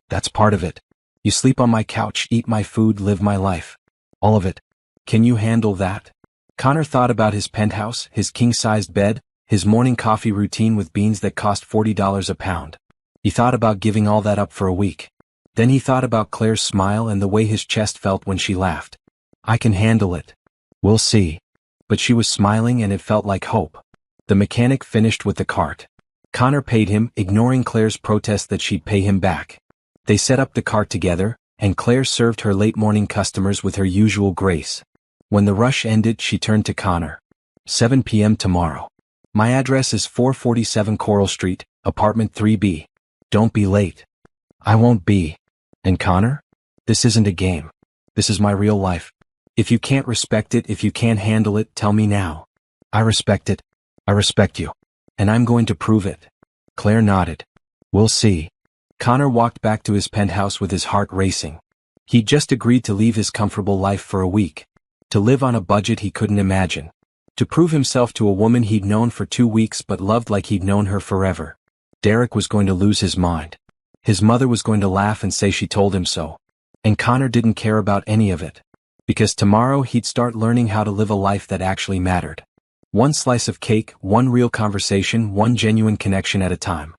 That's part of it. You sleep on my couch, eat my food, live my life. All of it. Can you handle that? Connor thought about his penthouse, his king-sized bed, his morning coffee routine with beans that cost $40 a pound. He thought about giving all that up for a week. Then he thought about Claire's smile and the way his chest felt when she laughed. I can handle it. We'll see. But she was smiling and it felt like hope. The mechanic finished with the cart. Connor paid him, ignoring Claire's protest that she'd pay him back. They set up the cart together, and Claire served her late morning customers with her usual grace. When the rush ended, she turned to Connor. 7 p.m. tomorrow. My address is 447 Coral Street, apartment 3B. Don't be late. I won't be. And Connor? This isn't a game. This is my real life. If you can't respect it, if you can't handle it, tell me now. I respect it. I respect you. And I'm going to prove it. Claire nodded. We'll see. Connor walked back to his penthouse with his heart racing. He'd just agreed to leave his comfortable life for a week. To live on a budget he couldn't imagine. To prove himself to a woman he'd known for 2 weeks but loved like he'd known her forever. Derek was going to lose his mind. His mother was going to laugh and say she told him so. And Connor didn't care about any of it. Because tomorrow he'd start learning how to live a life that actually mattered. One slice of cake, one real conversation, one genuine connection at a time.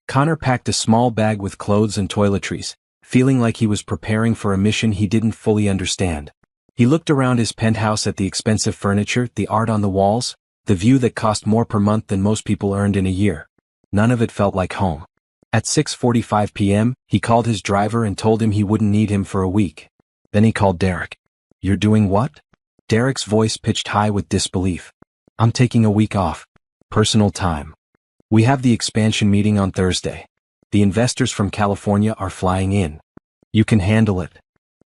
Connor packed a small bag with clothes and toiletries, feeling like he was preparing for a mission he didn't fully understand. He looked around his penthouse at the expensive furniture, the art on the walls, the view that cost more per month than most people earned in a year. None of it felt like home. At 6:45 p.m., he called his driver and told him he wouldn't need him for a week. Then he called Derek. You're doing what? Derek's voice pitched high with disbelief. I'm taking a week off. Personal time. We have the expansion meeting on Thursday. The investors from California are flying in. You can handle it.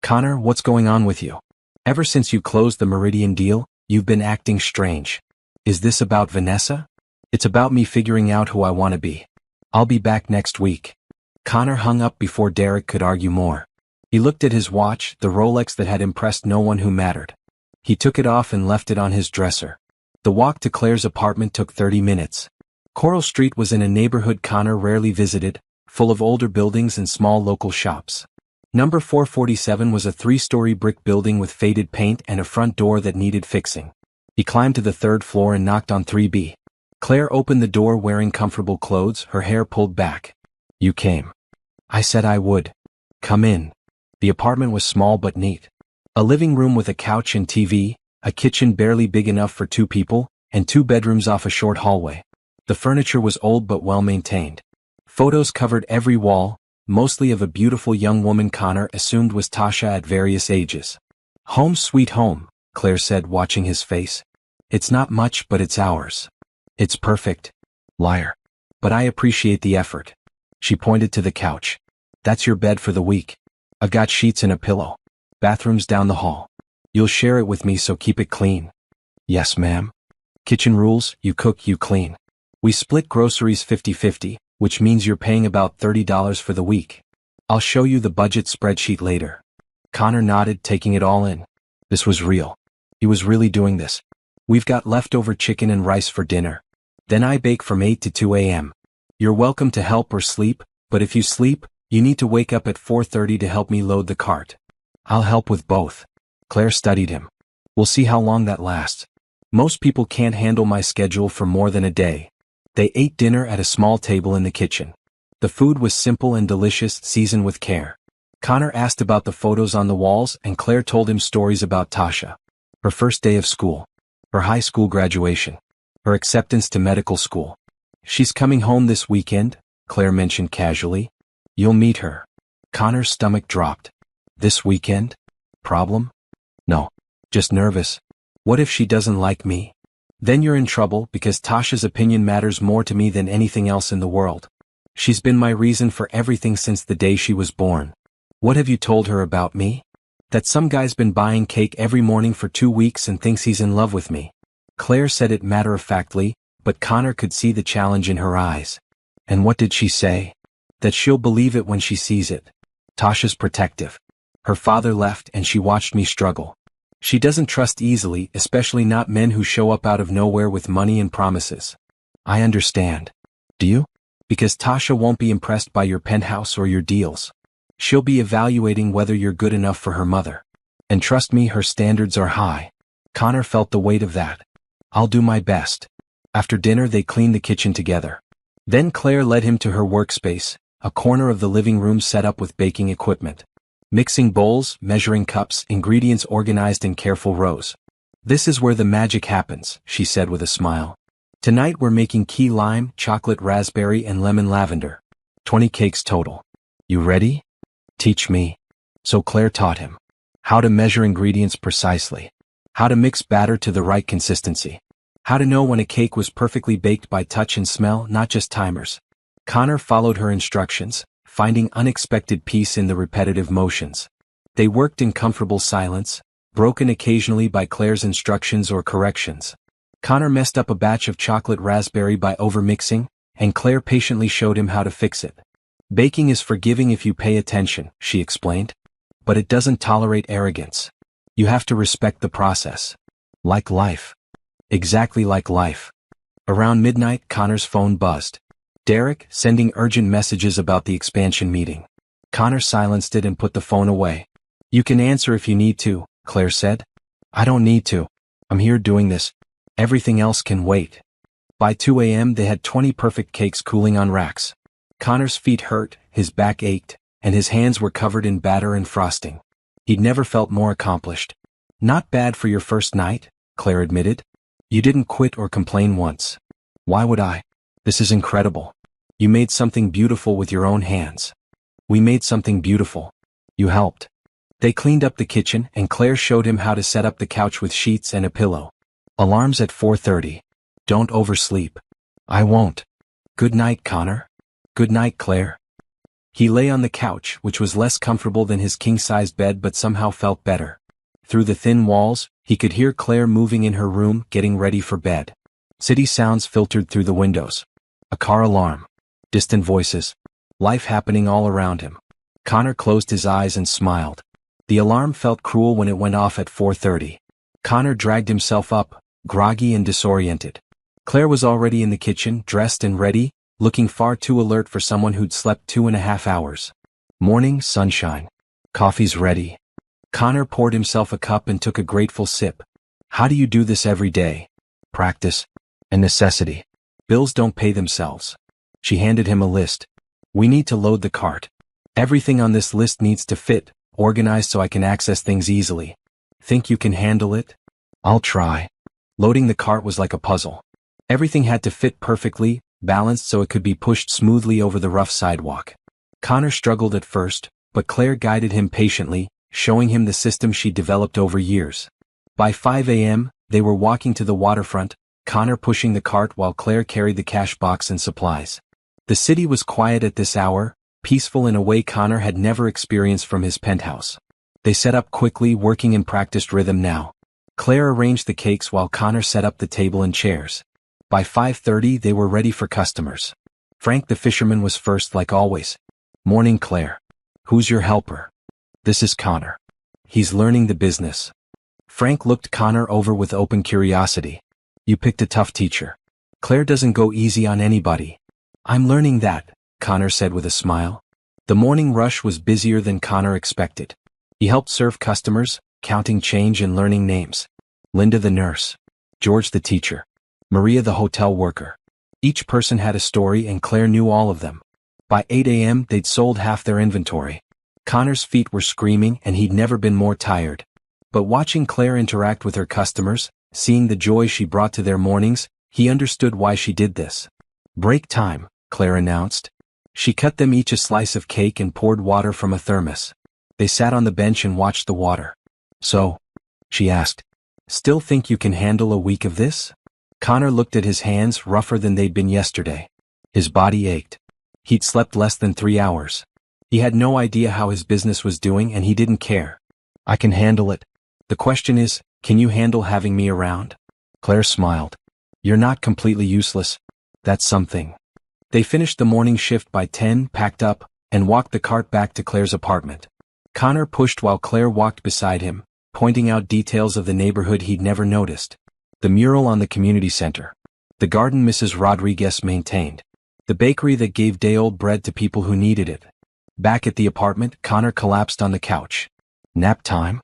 Connor, what's going on with you? Ever since you closed the Meridian deal, you've been acting strange. Is this about Vanessa? It's about me figuring out who I want to be. I'll be back next week. Connor hung up before Derek could argue more. He looked at his watch, the Rolex that had impressed no one who mattered. He took it off and left it on his dresser. The walk to Claire's apartment took 30 minutes. Coral Street was in a neighborhood Connor rarely visited, full of older buildings and small local shops. Number 447 was a 3-story brick building with faded paint and a front door that needed fixing. He climbed to the 3rd floor and knocked on 3B. Claire opened the door wearing comfortable clothes, her hair pulled back. You came. I said I would. Come in. The apartment was small but neat. A living room with a couch and TV, a kitchen barely big enough for 2 people, and 2 bedrooms off a short hallway. The furniture was old but well maintained. Photos covered every wall, mostly of a beautiful young woman Connor assumed was Tasha at various ages. Home sweet home, Claire said, watching his face. It's not much, but it's ours. It's perfect. Liar. But I appreciate the effort. She pointed to the couch. That's your bed for the week. I've got sheets and a pillow. Bathroom's down the hall. You'll share it with me, so keep it clean. Yes, ma'am. Kitchen rules, you cook, you clean. We split groceries 50-50, which means you're paying about $30 for the week. I'll show you the budget spreadsheet later. Connor nodded, taking it all in. This was real. He was really doing this. We've got leftover chicken and rice for dinner. Then I bake from 8 to 2 a.m. You're welcome to help or sleep, but if you sleep, you need to wake up at 4:30 to help me load the cart. I'll help with both. Claire studied him. We'll see how long that lasts. Most people can't handle my schedule for more than a day. They ate dinner at a small table in the kitchen. The food was simple and delicious, seasoned with care. Connor asked about the photos on the walls and Claire told him stories about Tasha. Her first day of school. Her high school graduation. Her acceptance to medical school. She's coming home this weekend, Claire mentioned casually. You'll meet her. Connor's stomach dropped. This weekend? Problem? No. Just nervous. What if she doesn't like me? Then you're in trouble because Tasha's opinion matters more to me than anything else in the world. She's been my reason for everything since the day she was born. What have you told her about me? That some guy's been buying cake every morning for 2 weeks and thinks he's in love with me. Claire said it matter-of-factly, but Connor could see the challenge in her eyes. And what did she say? That she'll believe it when she sees it. Tasha's protective. Her father left and she watched me struggle. She doesn't trust easily, especially not men who show up out of nowhere with money and promises. I understand. Do you? Because Tasha won't be impressed by your penthouse or your deals. She'll be evaluating whether you're good enough for her mother. And trust me, her standards are high. Connor felt the weight of that. I'll do my best. After dinner they cleaned the kitchen together. Then Claire led him to her workspace, a corner of the living room set up with baking equipment. Mixing bowls, measuring cups, ingredients organized in careful rows. This is where the magic happens, she said with a smile. Tonight we're making key lime, chocolate raspberry and lemon lavender. 20 cakes total. You ready? Teach me. So Claire taught him. How to measure ingredients precisely. How to mix batter to the right consistency. How to know when a cake was perfectly baked by touch and smell, not just timers. Connor followed her instructions, finding unexpected peace in the repetitive motions. They worked in comfortable silence, broken occasionally by Claire's instructions or corrections. Connor messed up a batch of chocolate raspberry by overmixing, and Claire patiently showed him how to fix it. Baking is forgiving if you pay attention, she explained. But it doesn't tolerate arrogance. You have to respect the process. Like life. Exactly like life. Around midnight, Connor's phone buzzed. Derek, sending urgent messages about the expansion meeting. Connor silenced it and put the phone away. You can answer if you need to, Claire said. I don't need to. I'm here doing this. Everything else can wait. By 2 a.m. they had 20 perfect cakes cooling on racks. Connor's feet hurt, his back ached, and his hands were covered in batter and frosting. He'd never felt more accomplished. Not bad for your first night, Claire admitted. You didn't quit or complain once. Why would I? This is incredible. You made something beautiful with your own hands. We made something beautiful. You helped. They cleaned up the kitchen and Claire showed him how to set up the couch with sheets and a pillow. Alarms at 4:30. Don't oversleep. I won't. Good night, Connor. Good night, Claire. He lay on the couch, which was less comfortable than his king-sized bed but somehow felt better. Through the thin walls, he could hear Claire moving in her room, getting ready for bed. City sounds filtered through the windows. A car alarm. Distant voices. Life happening all around him. Connor closed his eyes and smiled. The alarm felt cruel when it went off at 4:30. Connor dragged himself up, groggy and disoriented. Claire was already in the kitchen, dressed and ready, looking far too alert for someone who'd slept 2.5 hours. Morning, sunshine. Coffee's ready. Connor poured himself a cup and took a grateful sip. How do you do this every day? Practice. And necessity. Bills don't pay themselves. She handed him a list. We need to load the cart. Everything on this list needs to fit, organized so I can access things easily. Think you can handle it? I'll try. Loading the cart was like a puzzle. Everything had to fit perfectly, balanced so it could be pushed smoothly over the rough sidewalk. Connor struggled at first, but Claire guided him patiently, showing him the system she'd developed over years. By 5 a.m., they were walking to the waterfront, Connor pushing the cart while Claire carried the cash box and supplies. The city was quiet at this hour, peaceful in a way Connor had never experienced from his penthouse. They set up quickly, working in practiced rhythm now. Claire arranged the cakes while Connor set up the table and chairs. By 5:30 they were ready for customers. Frank the fisherman was first like always. Morning, Claire. Who's your helper? This is Connor. He's learning the business. Frank looked Connor over with open curiosity. You picked a tough teacher. Claire doesn't go easy on anybody. I'm learning that, Connor said with a smile. The morning rush was busier than Connor expected. He helped serve customers, counting change and learning names. Linda the nurse. George the teacher. Maria the hotel worker. Each person had a story and Claire knew all of them. By 8 a.m. they'd sold half their inventory. Connor's feet were screaming and he'd never been more tired. But watching Claire interact with her customers, seeing the joy she brought to their mornings, he understood why she did this. "Break time," Claire announced. She cut them each a slice of cake and poured water from a thermos. They sat on the bench and watched the water. "So?" she asked. "Still think you can handle a week of this?" Connor looked at his hands, rougher than they'd been yesterday. His body ached. He'd slept less than 3 hours. He had no idea how his business was doing and he didn't care. "I can handle it. The question is, can you handle having me around?" Claire smiled. "You're not completely useless. That's something." They finished the morning shift by 10, packed up, and walked the cart back to Claire's apartment. Connor pushed while Claire walked beside him, pointing out details of the neighborhood he'd never noticed. The mural on the community center. The garden Mrs. Rodriguez maintained. The bakery that gave day-old bread to people who needed it. Back at the apartment, Connor collapsed on the couch. "Nap time?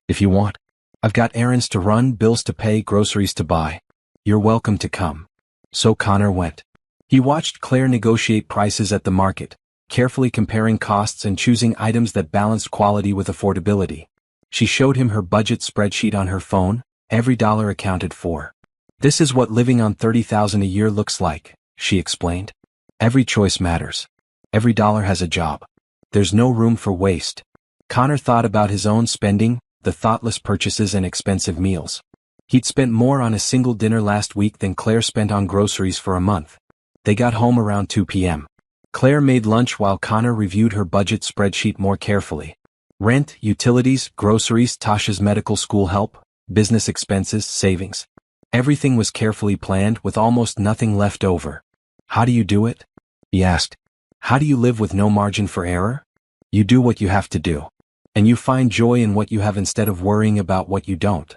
If you want. I've got errands to run, bills to pay, groceries to buy. You're welcome to come." So Connor went. He watched Claire negotiate prices at the market, carefully comparing costs and choosing items that balanced quality with affordability. She showed him her budget spreadsheet on her phone, every dollar accounted for. "This is what living on $30,000 a year looks like," she explained. "Every choice matters. Every dollar has a job. There's no room for waste." Connor thought about his own spending, the thoughtless purchases and expensive meals. He'd spent more on a single dinner last week than Claire spent on groceries for a month. They got home around 2 p.m. Claire made lunch while Connor reviewed her budget spreadsheet more carefully. Rent, utilities, groceries, Tasha's medical school help, business expenses, savings. Everything was carefully planned with almost nothing left over. "How do you do it?" he asked. "How do you live with no margin for error?" "You do what you have to do. And you find joy in what you have instead of worrying about what you don't."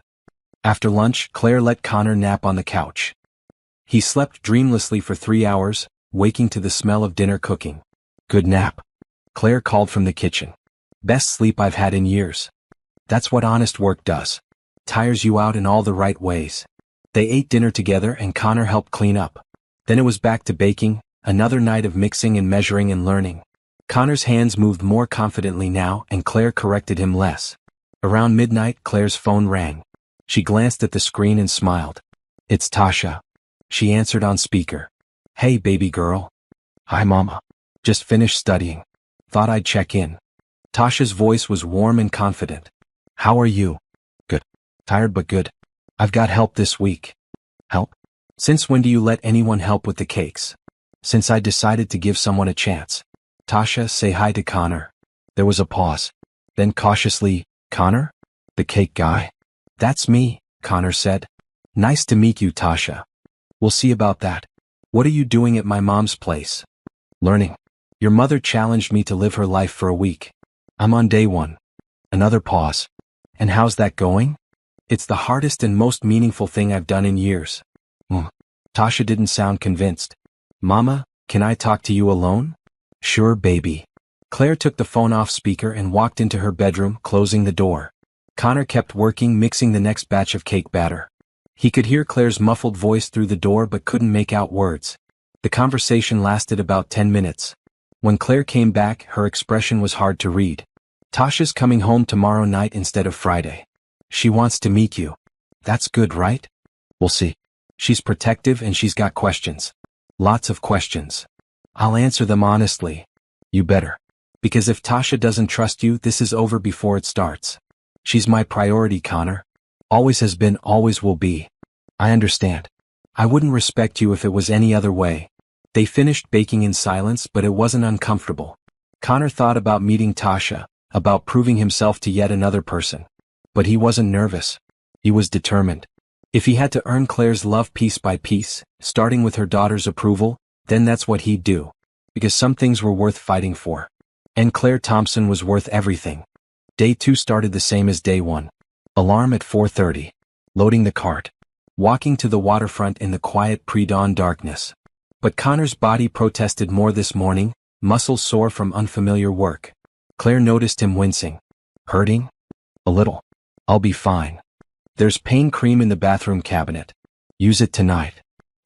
After lunch, Claire let Connor nap on the couch. He slept dreamlessly for 3 hours, waking to the smell of dinner cooking. "Good nap," Claire called from the kitchen. "Best sleep I've had in years." That's what honest work does. Tires you out in all the right ways. They ate dinner together and Connor helped clean up. Then it was back to baking, another night of mixing and measuring and learning. Connor's hands moved more confidently now and Claire corrected him less. Around midnight, Claire's phone rang. She glanced at the screen and smiled. "It's Tasha." She answered on speaker. "Hey, baby girl." "Hi, Mama. Just finished studying. Thought I'd check in." Tasha's voice was warm and confident. "How are you?" "Good. Tired but good. I've got help this week." "Help? Since when do you let anyone help with the cakes?" "Since I decided to give someone a chance." "Tasha, say hi to Connor." There was a pause. Then cautiously, "Connor? The cake guy?" "That's me," Connor said. "Nice to meet you, Tasha." "We'll see about that. What are you doing at my mom's place?" "Learning. Your mother challenged me to live her life for a week. I'm on day 1. Another pause. "And how's that going?" "It's the hardest and most meaningful thing I've done in years." Tasha didn't sound convinced. "Mama, can I talk to you alone?" "Sure, baby." Claire took the phone off speaker and walked into her bedroom, closing the door. Connor kept working, mixing the next batch of cake batter. He could hear Claire's muffled voice through the door but couldn't make out words. The conversation lasted about 10 minutes. When Claire came back, her expression was hard to read. "Tasha's coming home tomorrow night instead of Friday. She wants to meet you." "That's good, right?" "We'll see. She's protective and she's got questions. Lots of questions. I'll answer them honestly." "You better. Because if Tasha doesn't trust you, this is over before it starts." "She's my priority, Connor. Always has been, always will be." "I understand. I wouldn't respect you if it was any other way." They finished baking in silence, but it wasn't uncomfortable. Connor thought about meeting Tasha, about proving himself to yet another person. But he wasn't nervous. He was determined. If he had to earn Claire's love piece by piece, starting with her daughter's approval, then that's what he'd do. Because some things were worth fighting for. And Claire Thompson was worth everything. Day 2 started the same as day 1. Alarm at 4:30. Loading the cart. Walking to the waterfront in the quiet pre-dawn darkness. But Connor's body protested more this morning, muscles sore from unfamiliar work. Claire noticed him wincing. "Hurting?" "A little. I'll be fine. There's pain cream in the bathroom cabinet. Use it tonight."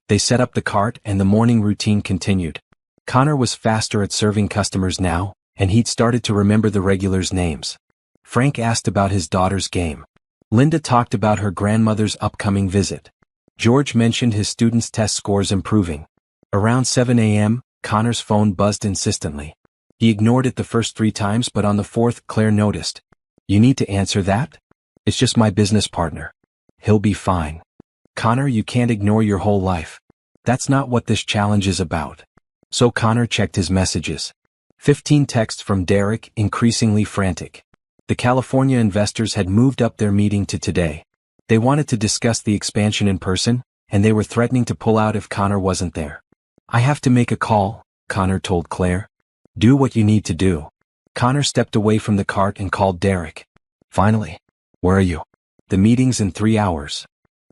They set up the cart and the morning routine continued. Connor was faster at serving customers now, and he'd started to remember the regulars' names. Frank asked about his daughter's game. Linda talked about her grandmother's upcoming visit. George mentioned his students' test scores improving. Around 7 a.m., Connor's phone buzzed insistently. He ignored it the first 3 times, but on the 4th, Claire noticed. "You need to answer that? It's just my business partner. He'll be fine." "Connor, you can't ignore your whole life. That's not what this challenge is about." So Connor checked his messages. 15 texts from Derek, increasingly frantic. The California investors had moved up their meeting to today. They wanted to discuss the expansion in person, and they were threatening to pull out if Connor wasn't there. "I have to make a call," Connor told Claire. "Do what you need to do." Connor stepped away from the cart and called Derek. "Finally. Where are you?" "The meeting's in 3 hours.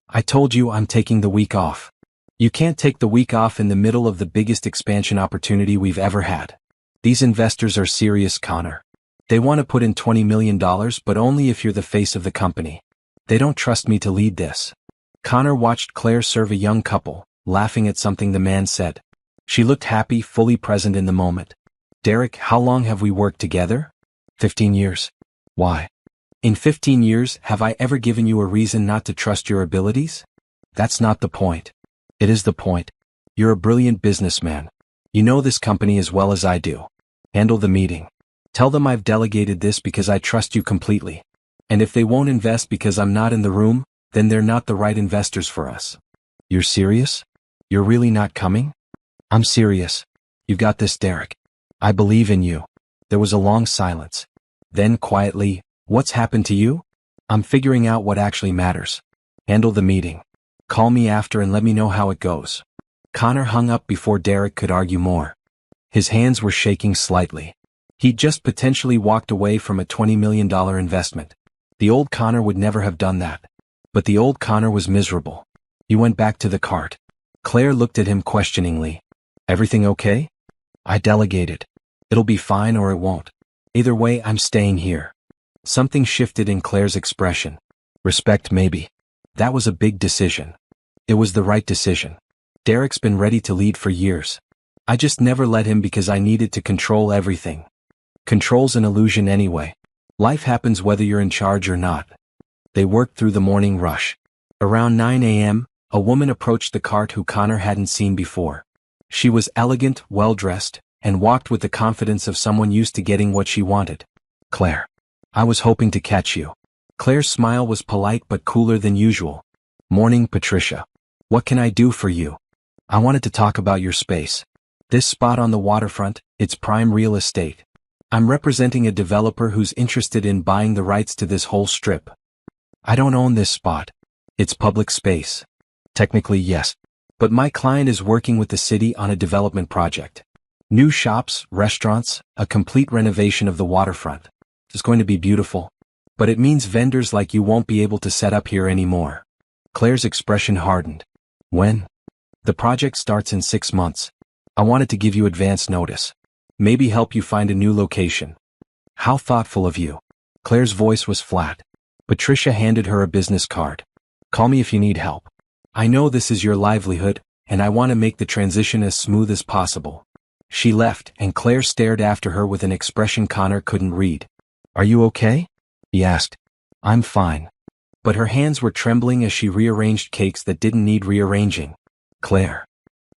I told you I'm taking the week off." "You can't take the week off in the middle of the biggest expansion opportunity we've ever had. These investors are serious, Connor. They want to put in $20 million, but only if you're the face of the company. They don't trust me to lead this." Connor watched Claire serve a young couple, laughing at something the man said. She looked happy, fully present in the moment. "Derek, how long have we worked together?" 15 years. "Why? In 15 years, have I ever given you a reason not to trust your abilities?" "That's not the point." "It is the point. You're a brilliant businessman. You know this company as well as I do. Handle the meeting. Tell them I've delegated this because I trust you completely. And if they won't invest because I'm not in the room, then they're not the right investors for us." "You're serious? You're really not coming?" "I'm serious. You've got this, Derek. I believe in you." There was a long silence. Then quietly, "What's happened to you?" "I'm figuring out what actually matters. Handle the meeting. Call me after and let me know how it goes." Connor hung up before Derek could argue more. His hands were shaking slightly. He'd just potentially walked away from a $20 million investment. The old Connor would never have done that. But the old Connor was miserable. He went back to the cart. Claire looked at him questioningly. "Everything okay?" "I delegated. It'll be fine or it won't. Either way, I'm staying here." Something shifted in Claire's expression. "Respect, maybe." That was a big decision. It was the right decision. Derek's been ready to lead for years. I just never let him because I needed to control everything. Control's an illusion anyway. Life happens whether you're in charge or not. They worked through the morning rush. Around 9 a.m., a woman approached the cart who Connor hadn't seen before. She was elegant, well-dressed, and walked with the confidence of someone used to getting what she wanted. "Claire. I was hoping to catch you." Claire's smile was polite but cooler than usual. "Morning, Patricia. What can I do for you?" "I wanted to talk about your space. This spot on the waterfront, it's prime real estate. I'm representing a developer who's interested in buying the rights to this whole strip." "I don't own this spot. It's public space." "Technically, yes. But my client is working with the city on a development project. New shops, restaurants, a complete renovation of the waterfront. It's going to be beautiful. But it means vendors like you won't be able to set up here anymore." Claire's expression hardened. "When?" "The project starts in 6 months. I wanted to give you advance notice. Maybe help you find a new location." "How thoughtful of you." Claire's voice was flat. Patricia handed her a business card. "Call me if you need help. I know this is your livelihood, and I want to make the transition as smooth as possible." She left, and Claire stared after her with an expression Connor couldn't read. "Are you okay?" he asked. "I'm fine." But her hands were trembling as she rearranged cakes that didn't need rearranging. "Claire."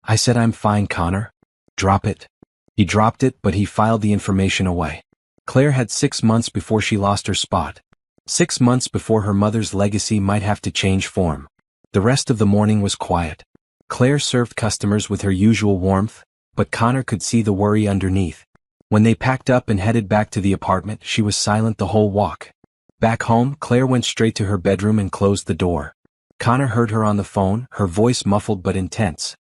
"I said I'm fine, Connor. Drop it." He dropped it, but he filed the information away. Claire had 6 months before she lost her spot. 6 months before her mother's legacy might have to change form. The rest of the morning was quiet. Claire served customers with her usual warmth, but Connor could see the worry underneath. When they packed up and headed back to the apartment, she was silent the whole walk. Back home, Claire went straight to her bedroom and closed the door. Connor heard her on the phone, her voice muffled but intense.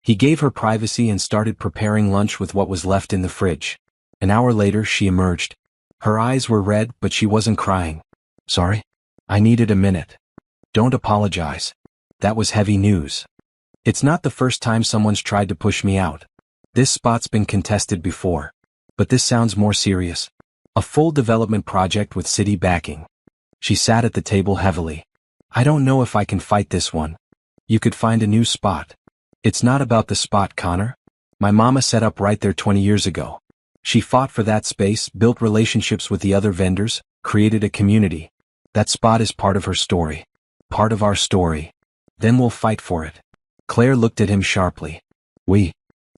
He gave her privacy and started preparing lunch with what was left in the fridge. An hour later, she emerged. Her eyes were red, but she wasn't crying. "Sorry? I needed a minute." "Don't apologize. That was heavy news. It's not the first time someone's tried to push me out. This spot's been contested before. But this sounds more serious. A full development project with city backing." She sat at the table heavily. "I don't know if I can fight this one. You could find a new spot." "It's not about the spot, Connor. My mama set up right there 20 years ago. She fought for that space, built relationships with the other vendors, created a community. That spot is part of her story. Part of our story. Then we'll fight for it. Claire looked at him sharply.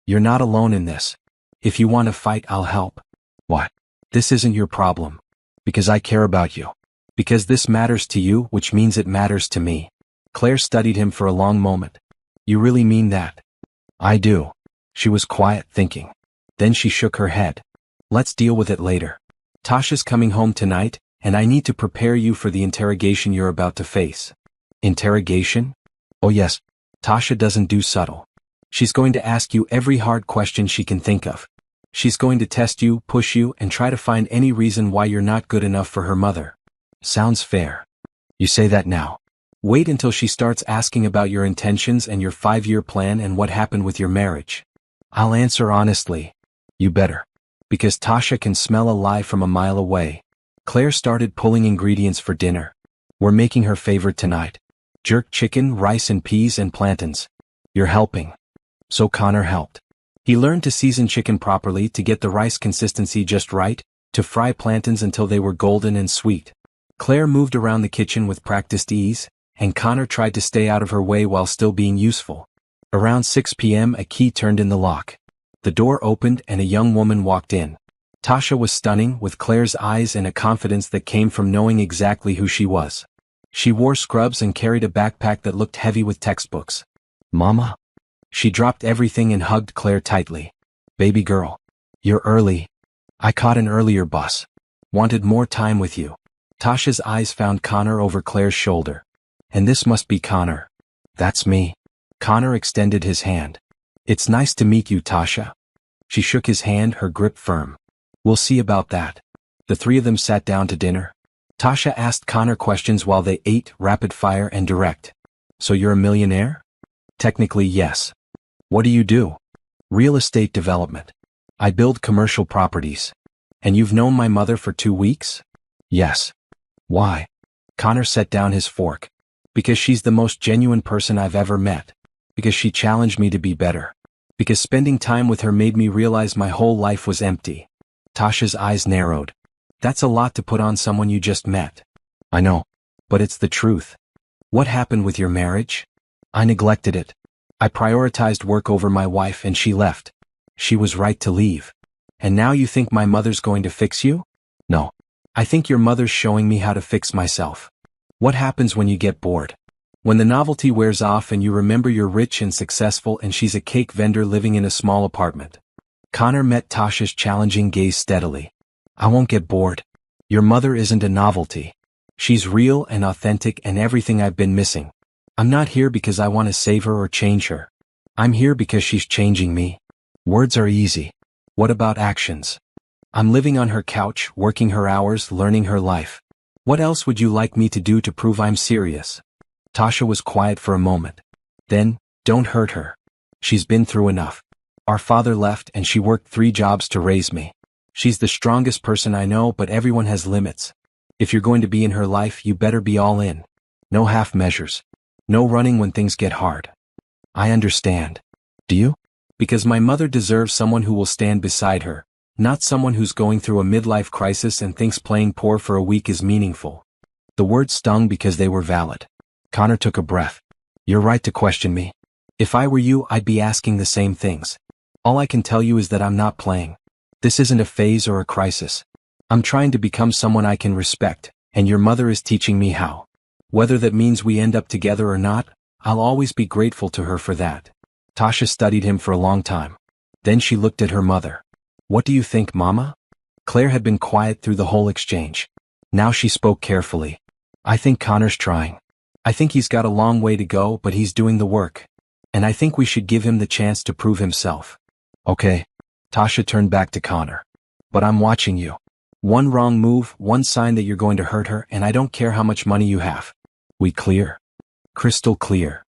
You're not alone in this. If you want to fight, I'll help. What? This isn't your problem. Because I care about you. Because this matters to you, which means it matters to me. Claire studied him for a long moment. You really mean that? I do. She was quiet, thinking. Then she shook her head. Let's deal with it later. Tasha's coming home tonight, and I need to prepare you for the interrogation you're about to face. Interrogation? Oh yes. Tasha doesn't do subtle. She's going to ask you every hard question she can think of. She's going to test you, push you, and try to find any reason why you're not good enough for her mother. Sounds fair. You say that now. Wait until she starts asking about your intentions and your 5-year plan and what happened with your marriage. I'll answer honestly. You better. Because Tasha can smell a lie from a mile away. Claire started pulling ingredients for dinner. We're making her favorite tonight. Jerk chicken, rice and peas and plantains. You're helping. So Connor helped. He learned to season chicken properly, to get the rice consistency just right, to fry plantains until they were golden and sweet. Claire moved around the kitchen with practiced ease, and Connor tried to stay out of her way while still being useful. Around 6 p.m. a key turned in the lock. The door opened and a young woman walked in. Tasha was stunning, with Claire's eyes and a confidence that came from knowing exactly who she was. She wore scrubs and carried a backpack that looked heavy with textbooks. Mama? She dropped everything and hugged Claire tightly. Baby girl. You're early. I caught an earlier bus. Wanted more time with you. Tasha's eyes found Connor over Claire's shoulder. And this must be Connor. That's me. Connor extended his hand. It's nice to meet you, Tasha. She shook his hand, her grip firm. We'll see about that. The three of them sat down to dinner. Tasha asked Connor questions while they ate, rapid fire and direct. So you're a millionaire? Technically, yes. What do you do? Real estate development. I build commercial properties. And you've known my mother for 2 weeks? Yes. Why? Connor set down his fork. Because she's the most genuine person I've ever met. Because she challenged me to be better. Because spending time with her made me realize my whole life was empty. Tasha's eyes narrowed. That's a lot to put on someone you just met. I know. But it's the truth. What happened with your marriage? I neglected it. I prioritized work over my wife and she left. She was right to leave. And now you think my mother's going to fix you? No. I think your mother's showing me how to fix myself. What happens when you get bored? When the novelty wears off and you remember you're rich and successful and she's a cake vendor living in a small apartment. Connor met Tasha's challenging gaze steadily. I won't get bored. Your mother isn't a novelty. She's real and authentic and everything I've been missing. I'm not here because I want to save her or change her. I'm here because she's changing me. Words are easy. What about actions? I'm living on her couch, working her hours, learning her life. What else would you like me to do to prove I'm serious? Tasha was quiet for a moment. Then, don't hurt her. She's been through enough. Our father left and she worked 3 jobs to raise me. She's the strongest person I know, but everyone has limits. If you're going to be in her life, you better be all in. No half measures. No running when things get hard. I understand. Do you? Because my mother deserves someone who will stand beside her, not someone who's going through a midlife crisis and thinks playing poor for a week is meaningful. The words stung because they were valid. Connor took a breath. You're right to question me. If I were you, I'd be asking the same things. All I can tell you is that I'm not playing. This isn't a phase or a crisis. I'm trying to become someone I can respect, and your mother is teaching me how. Whether that means we end up together or not, I'll always be grateful to her for that. Tasha studied him for a long time. Then she looked at her mother. What do you think, Mama? Claire had been quiet through the whole exchange. Now she spoke carefully. I think Connor's trying. I think he's got a long way to go, but he's doing the work. And I think we should give him the chance to prove himself. Okay. Tasha turned back to Connor. But I'm watching you. One wrong move, one sign that you're going to hurt her, and I don't care how much money you have. We clear? Crystal clear.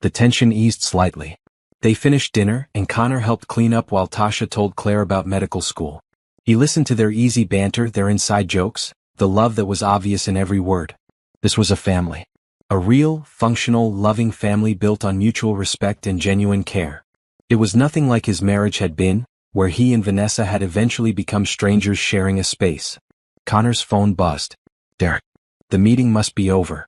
The tension eased slightly. They finished dinner, and Connor helped clean up while Tasha told Claire about medical school. He listened to their easy banter, their inside jokes, the love that was obvious in every word. This was a family. A real, functional, loving family built on mutual respect and genuine care. It was nothing like his marriage had been, where he and Vanessa had eventually become strangers sharing a space. Connor's phone buzzed. Derek. The meeting must be over.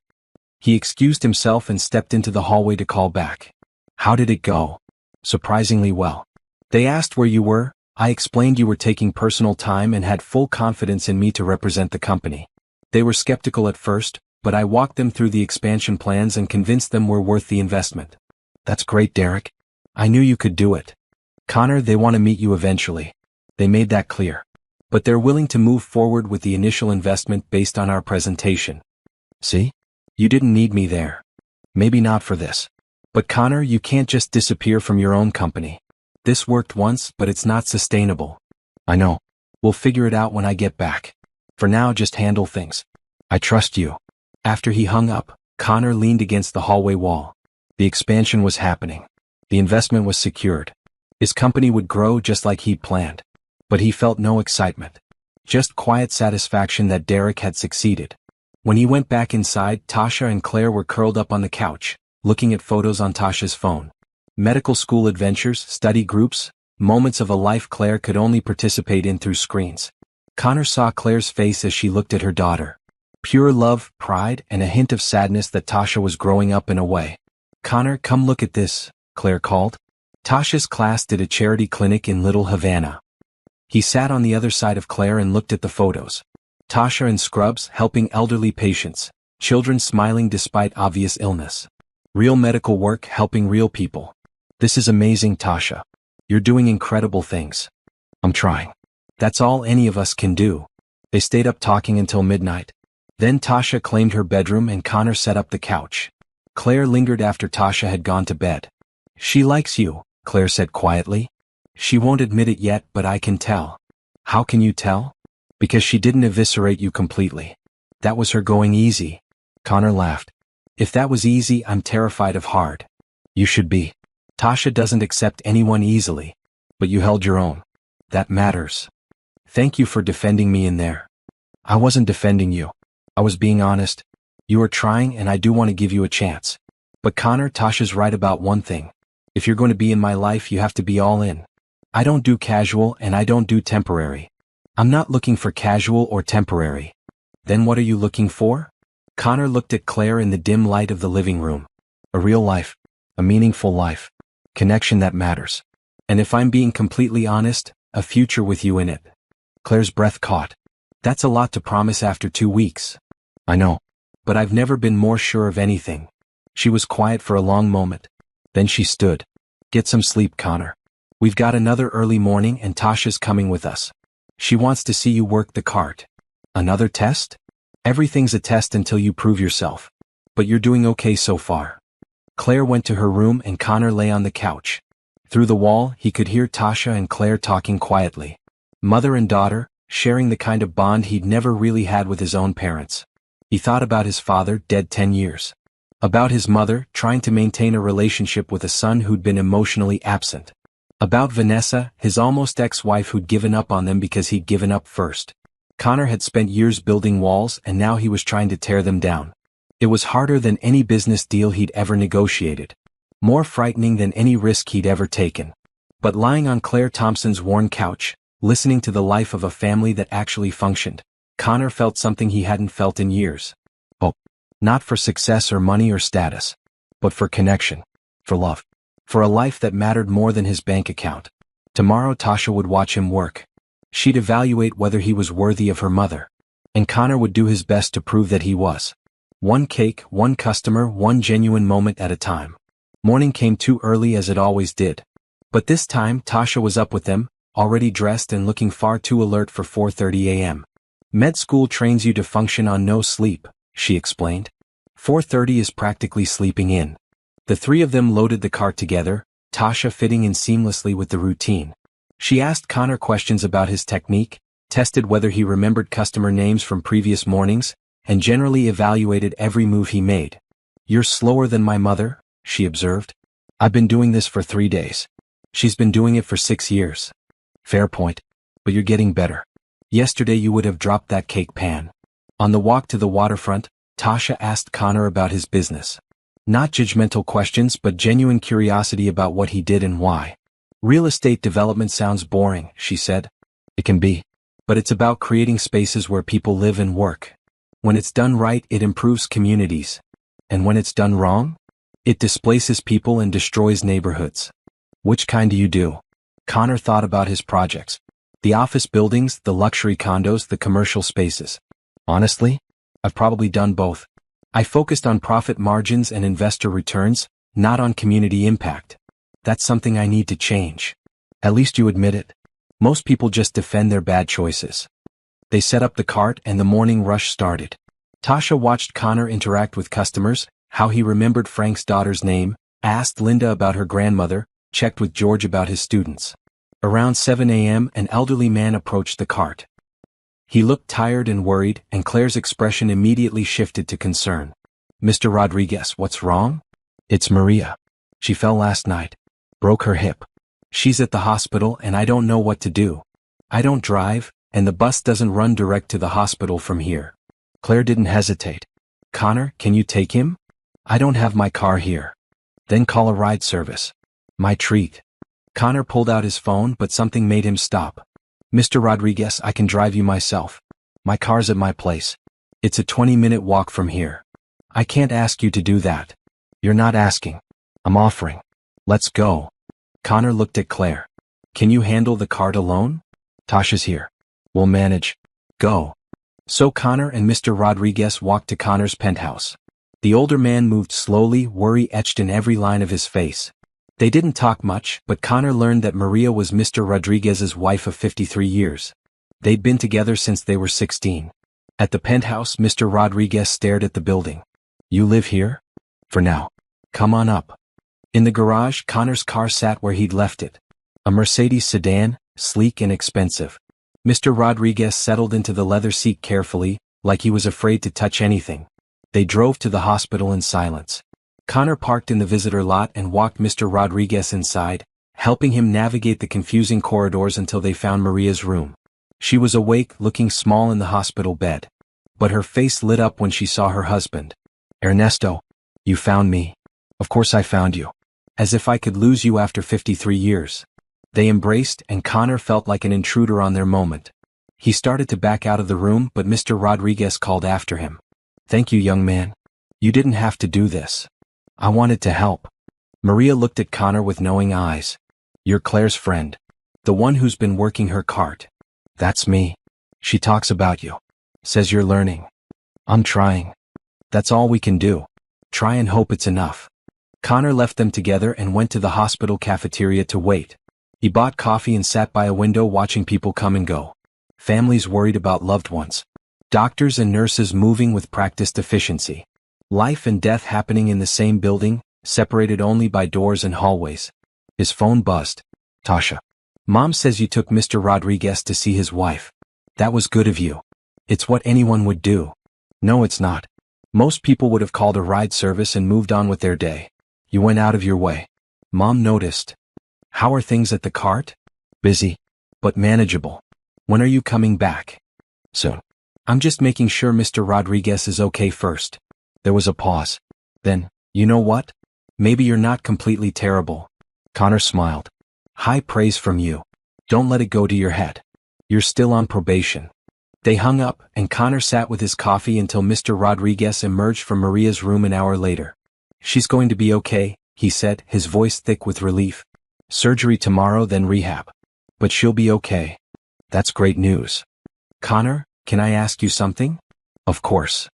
He excused himself and stepped into the hallway to call back. How did it go? Surprisingly well. They asked where you were. I explained you were taking personal time and had full confidence in me to represent the company. They were skeptical at first, but I walked them through the expansion plans and convinced them we're worth the investment. That's great, Derek. I knew you could do it. Connor, they want to meet you eventually. They made that clear. But they're willing to move forward with the initial investment based on our presentation. See? You didn't need me there. Maybe not for this. But Connor, you can't just disappear from your own company. This worked once, but it's not sustainable. I know. We'll figure it out when I get back. For now, just handle things. I trust you. After he hung up, Connor leaned against the hallway wall. The expansion was happening. The investment was secured. His company would grow just like he'd planned. But he felt no excitement. Just quiet satisfaction that Derek had succeeded. When he went back inside, Tasha and Claire were curled up on the couch, looking at photos on Tasha's phone. Medical school adventures, study groups, moments of a life Claire could only participate in through screens. Connor saw Claire's face as she looked at her daughter. Pure love, pride, and a hint of sadness that Tasha was growing up in a way. Connor, come look at this, Claire called. Tasha's class did a charity clinic in Little Havana. He sat on the other side of Claire and looked at the photos. Tasha in scrubs helping elderly patients, children smiling despite obvious illness. Real medical work helping real people. This is amazing, Tasha. You're doing incredible things. I'm trying. That's all any of us can do. They stayed up talking until midnight. Then Tasha claimed her bedroom and Connor set up the couch. Claire lingered after Tasha had gone to bed. She likes you, Claire said quietly. She won't admit it yet, but I can tell. How can you tell? Because she didn't eviscerate you completely. That was her going easy. Connor laughed. If that was easy, I'm terrified of hard. You should be. Tasha doesn't accept anyone easily. But you held your own. That matters. Thank you for defending me in there. I wasn't defending you. I was being honest. You are trying and I do want to give you a chance. But Connor, Tasha's right about one thing. If you're going to be in my life, you have to be all in. I don't do casual and I don't do temporary. I'm not looking for casual or temporary. Then what are you looking for? Connor looked at Claire in the dim light of the living room. A real life. A meaningful life. Connection that matters. And if I'm being completely honest, a future with you in it. Claire's breath caught. That's a lot to promise after 2 weeks. I know. But I've never been more sure of anything. She was quiet for a long moment. Then she stood. Get some sleep, Connor. We've got another early morning and Tasha's coming with us. She wants to see you work the cart. Another test? Everything's a test until you prove yourself. But you're doing okay so far. Claire went to her room and Connor lay on the couch. Through the wall, he could hear Tasha and Claire talking quietly. Mother and daughter, sharing the kind of bond he'd never really had with his own parents. He thought about his father, dead 10 years. About his mother, trying to maintain a relationship with a son who'd been emotionally absent. About Vanessa, his almost ex-wife who'd given up on them because he'd given up first. Connor had spent years building walls and now he was trying to tear them down. It was harder than any business deal he'd ever negotiated. More frightening than any risk he'd ever taken. But lying on Claire Thompson's worn couch, listening to the life of a family that actually functioned, Connor felt something he hadn't felt in years. Hope. Not for success or money or status. But for connection. For love. For a life that mattered more than his bank account. Tomorrow Tasha would watch him work. She'd evaluate whether he was worthy of her mother. And Connor would do his best to prove that he was. One cake, one customer, one genuine moment at a time. Morning came too early as it always did. But this time Tasha was up with them, already dressed and looking far too alert for 4:30 a.m. Med school trains you to function on no sleep, she explained. 4:30 is practically sleeping in. The three of them loaded the cart together, Tasha fitting in seamlessly with the routine. She asked Connor questions about his technique, tested whether he remembered customer names from previous mornings, and generally evaluated every move he made. You're slower than my mother, she observed. I've been doing this for 3 days. She's been doing it for 6 years. Fair point. But you're getting better. Yesterday you would have dropped that cake pan. On the walk to the waterfront, Tasha asked Connor about his business. Not judgmental questions but genuine curiosity about what he did and why. Real estate development sounds boring, she said. It can be. But it's about creating spaces where people live and work. When it's done right, it improves communities. And when it's done wrong, it displaces people and destroys neighborhoods. Which kind do you do? Connor thought about his projects. The office buildings, the luxury condos, the commercial spaces. Honestly, I've probably done both. I focused on profit margins and investor returns, not on community impact. That's something I need to change. At least you admit it. Most people just defend their bad choices. They set up the cart and the morning rush started. Tasha watched Connor interact with customers, how he remembered Frank's daughter's name, asked Linda about her grandmother, checked with George about his students. Around 7 a.m., an elderly man approached the cart. He looked tired and worried, and Claire's expression immediately shifted to concern. Mr. Rodriguez, what's wrong? It's Maria. She fell last night. Broke her hip. She's at the hospital and I don't know what to do. I don't drive, and the bus doesn't run direct to the hospital from here. Claire didn't hesitate. Connor, can you take him? I don't have my car here. Then call a ride service. My treat. Connor pulled out his phone, but something made him stop. Mr. Rodriguez, I can drive you myself. My car's at my place. It's a 20-minute walk from here. I can't ask you to do that. You're not asking. I'm offering. Let's go. Connor looked at Claire. Can you handle the cart alone? Tasha's here. We'll manage. Go. So Connor and Mr. Rodriguez walked to Connor's penthouse. The older man moved slowly, worry etched in every line of his face. They didn't talk much, but Connor learned that Maria was Mr. Rodriguez's wife of 53 years. They'd been together since they were 16. At the penthouse, Mr. Rodriguez stared at the building. You live here? For now. Come on up. In the garage, Connor's car sat where he'd left it. A Mercedes sedan, sleek and expensive. Mr. Rodriguez settled into the leather seat carefully, like he was afraid to touch anything. They drove to the hospital in silence. Connor parked in the visitor lot and walked Mr. Rodriguez inside, helping him navigate the confusing corridors until they found Maria's room. She was awake, looking small in the hospital bed. But her face lit up when she saw her husband. Ernesto, you found me. Of course I found you. As if I could lose you after 53 years. They embraced, and Connor felt like an intruder on their moment. He started to back out of the room, but Mr. Rodriguez called after him. Thank you, young man. You didn't have to do this. I wanted to help. Maria looked at Connor with knowing eyes. You're Claire's friend. The one who's been working her cart. That's me. She talks about you. Says you're learning. I'm trying. That's all we can do. Try and hope it's enough. Connor left them together and went to the hospital cafeteria to wait. He bought coffee and sat by a window watching people come and go. Families worried about loved ones. Doctors and nurses moving with practiced efficiency. Life and death happening in the same building, separated only by doors and hallways. His phone buzzed. Tasha. Mom says you took Mr. Rodriguez to see his wife. That was good of you. It's what anyone would do. No, it's not. Most people would have called a ride service and moved on with their day. You went out of your way. Mom noticed. How are things at the cart? Busy. But manageable. When are you coming back? Soon. I'm just making sure Mr. Rodriguez is okay first. There was a pause. Then, you know what? Maybe you're not completely terrible. Connor smiled. High praise from you. Don't let it go to your head. You're still on probation. They hung up, and Connor sat with his coffee until Mr. Rodriguez emerged from Maria's room an hour later. She's going to be okay, he said, his voice thick with relief. Surgery tomorrow, then rehab. But she'll be okay. That's great news. Connor, can I ask you something? Of course.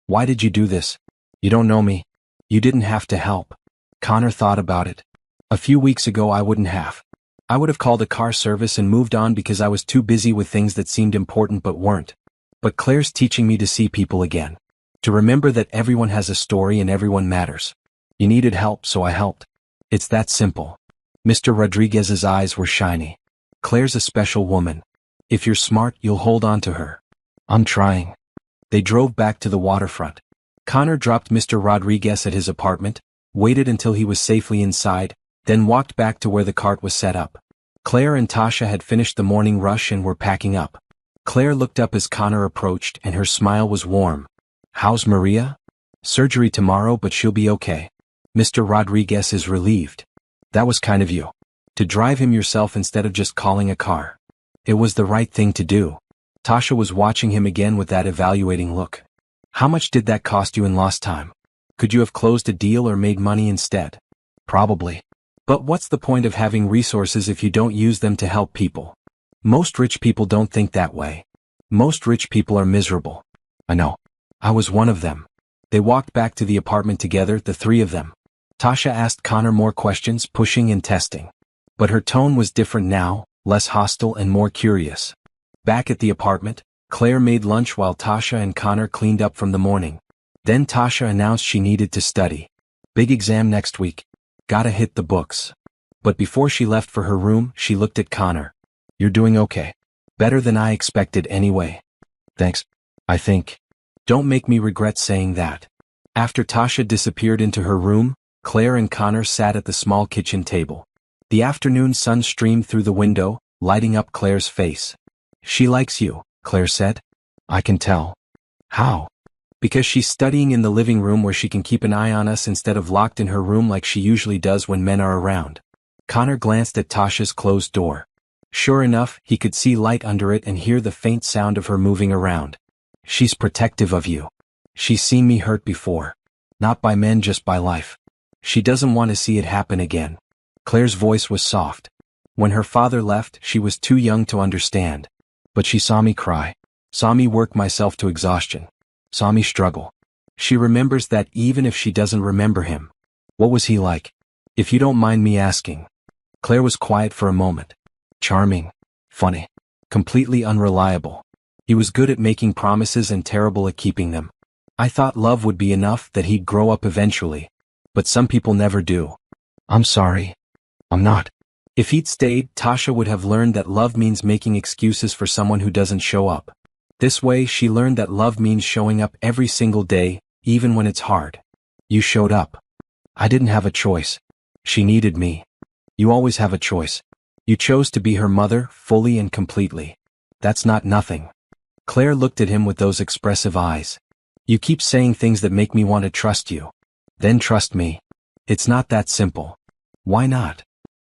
Why did you do this? You don't know me. You didn't have to help. Connor thought about it. A few weeks ago I wouldn't have. I would have called a car service and moved on because I was too busy with things that seemed important but weren't. But Claire's teaching me to see people again. To remember that everyone has a story and everyone matters. You needed help, so I helped. It's that simple. Mr. Rodriguez's eyes were shiny. Claire's a special woman. If you're smart, you'll hold on to her. I'm trying. They drove back to the waterfront. Connor dropped Mr. Rodriguez at his apartment, waited until he was safely inside, then walked back to where the cart was set up. Claire and Tasha had finished the morning rush and were packing up. Claire looked up as Connor approached, and her smile was warm. How's Maria? Surgery tomorrow, but she'll be okay. Mr. Rodriguez is relieved. That was kind of you. To drive him yourself instead of just calling a car. It was the right thing to do. Tasha was watching him again with that evaluating look. How much did that cost you in lost time? Could you have closed a deal or made money instead? Probably. But what's the point of having resources if you don't use them to help people? Most rich people don't think that way. Most rich people are miserable. I know. I was one of them. They walked back to the apartment together, the three of them. Tasha asked Connor more questions, pushing and testing. But her tone was different now, less hostile and more curious. Back at the apartment, Claire made lunch while Tasha and Connor cleaned up from the morning. Then Tasha announced she needed to study. Big exam next week. Gotta hit the books. But before she left for her room, she looked at Connor. You're doing okay. Better than I expected anyway. Thanks. I think. Don't make me regret saying that. After Tasha disappeared into her room, Claire and Connor sat at the small kitchen table. The afternoon sun streamed through the window, lighting up Claire's face. She likes you, Claire said. I can tell. How? Because she's studying in the living room where she can keep an eye on us instead of locked in her room like she usually does when men are around. Connor glanced at Tasha's closed door. Sure enough, he could see light under it and hear the faint sound of her moving around. She's protective of you. She's seen me hurt before. Not by men, just by life. She doesn't want to see it happen again. Claire's voice was soft. When her father left, she was too young to understand. But she saw me cry. Saw me work myself to exhaustion. Saw me struggle. She remembers that even if she doesn't remember him. What was he like? If you don't mind me asking. Claire was quiet for a moment. Charming. Funny. Completely unreliable. He was good at making promises and terrible at keeping them. I thought love would be enough, that he'd grow up eventually. But some people never do. I'm sorry. I'm not. If he'd stayed, Tasha would have learned that love means making excuses for someone who doesn't show up. This way, she learned that love means showing up every single day, even when it's hard. You showed up. I didn't have a choice. She needed me. You always have a choice. You chose to be her mother, fully and completely. That's not nothing. Claire looked at him with those expressive eyes. You keep saying things that make me want to trust you. Then trust me. It's not that simple. Why not?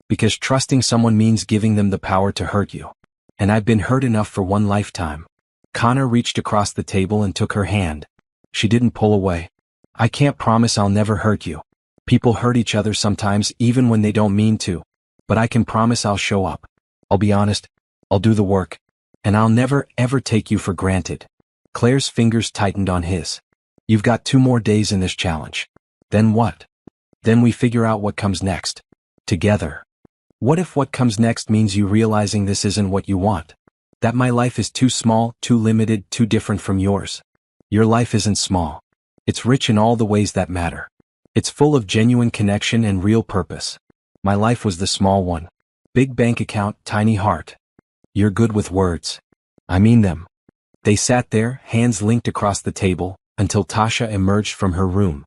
Because trusting someone means giving them the power to hurt you. And I've been hurt enough for one lifetime. Connor reached across the table and took her hand. She didn't pull away. I can't promise I'll never hurt you. People hurt each other sometimes even when they don't mean to. But I can promise I'll show up. I'll be honest. I'll do the work. And I'll never ever take you for granted. Claire's fingers tightened on his. You've got 2 more days in this challenge. Then what? Then we figure out what comes next. Together. What if what comes next means you realizing this isn't what you want? That my life is too small, too limited, too different from yours. Your life isn't small. It's rich in all the ways that matter. It's full of genuine connection and real purpose. My life was the small one. Big bank account, tiny heart. You're good with words. I mean them. They sat there, hands linked across the table, until Tasha emerged from her room.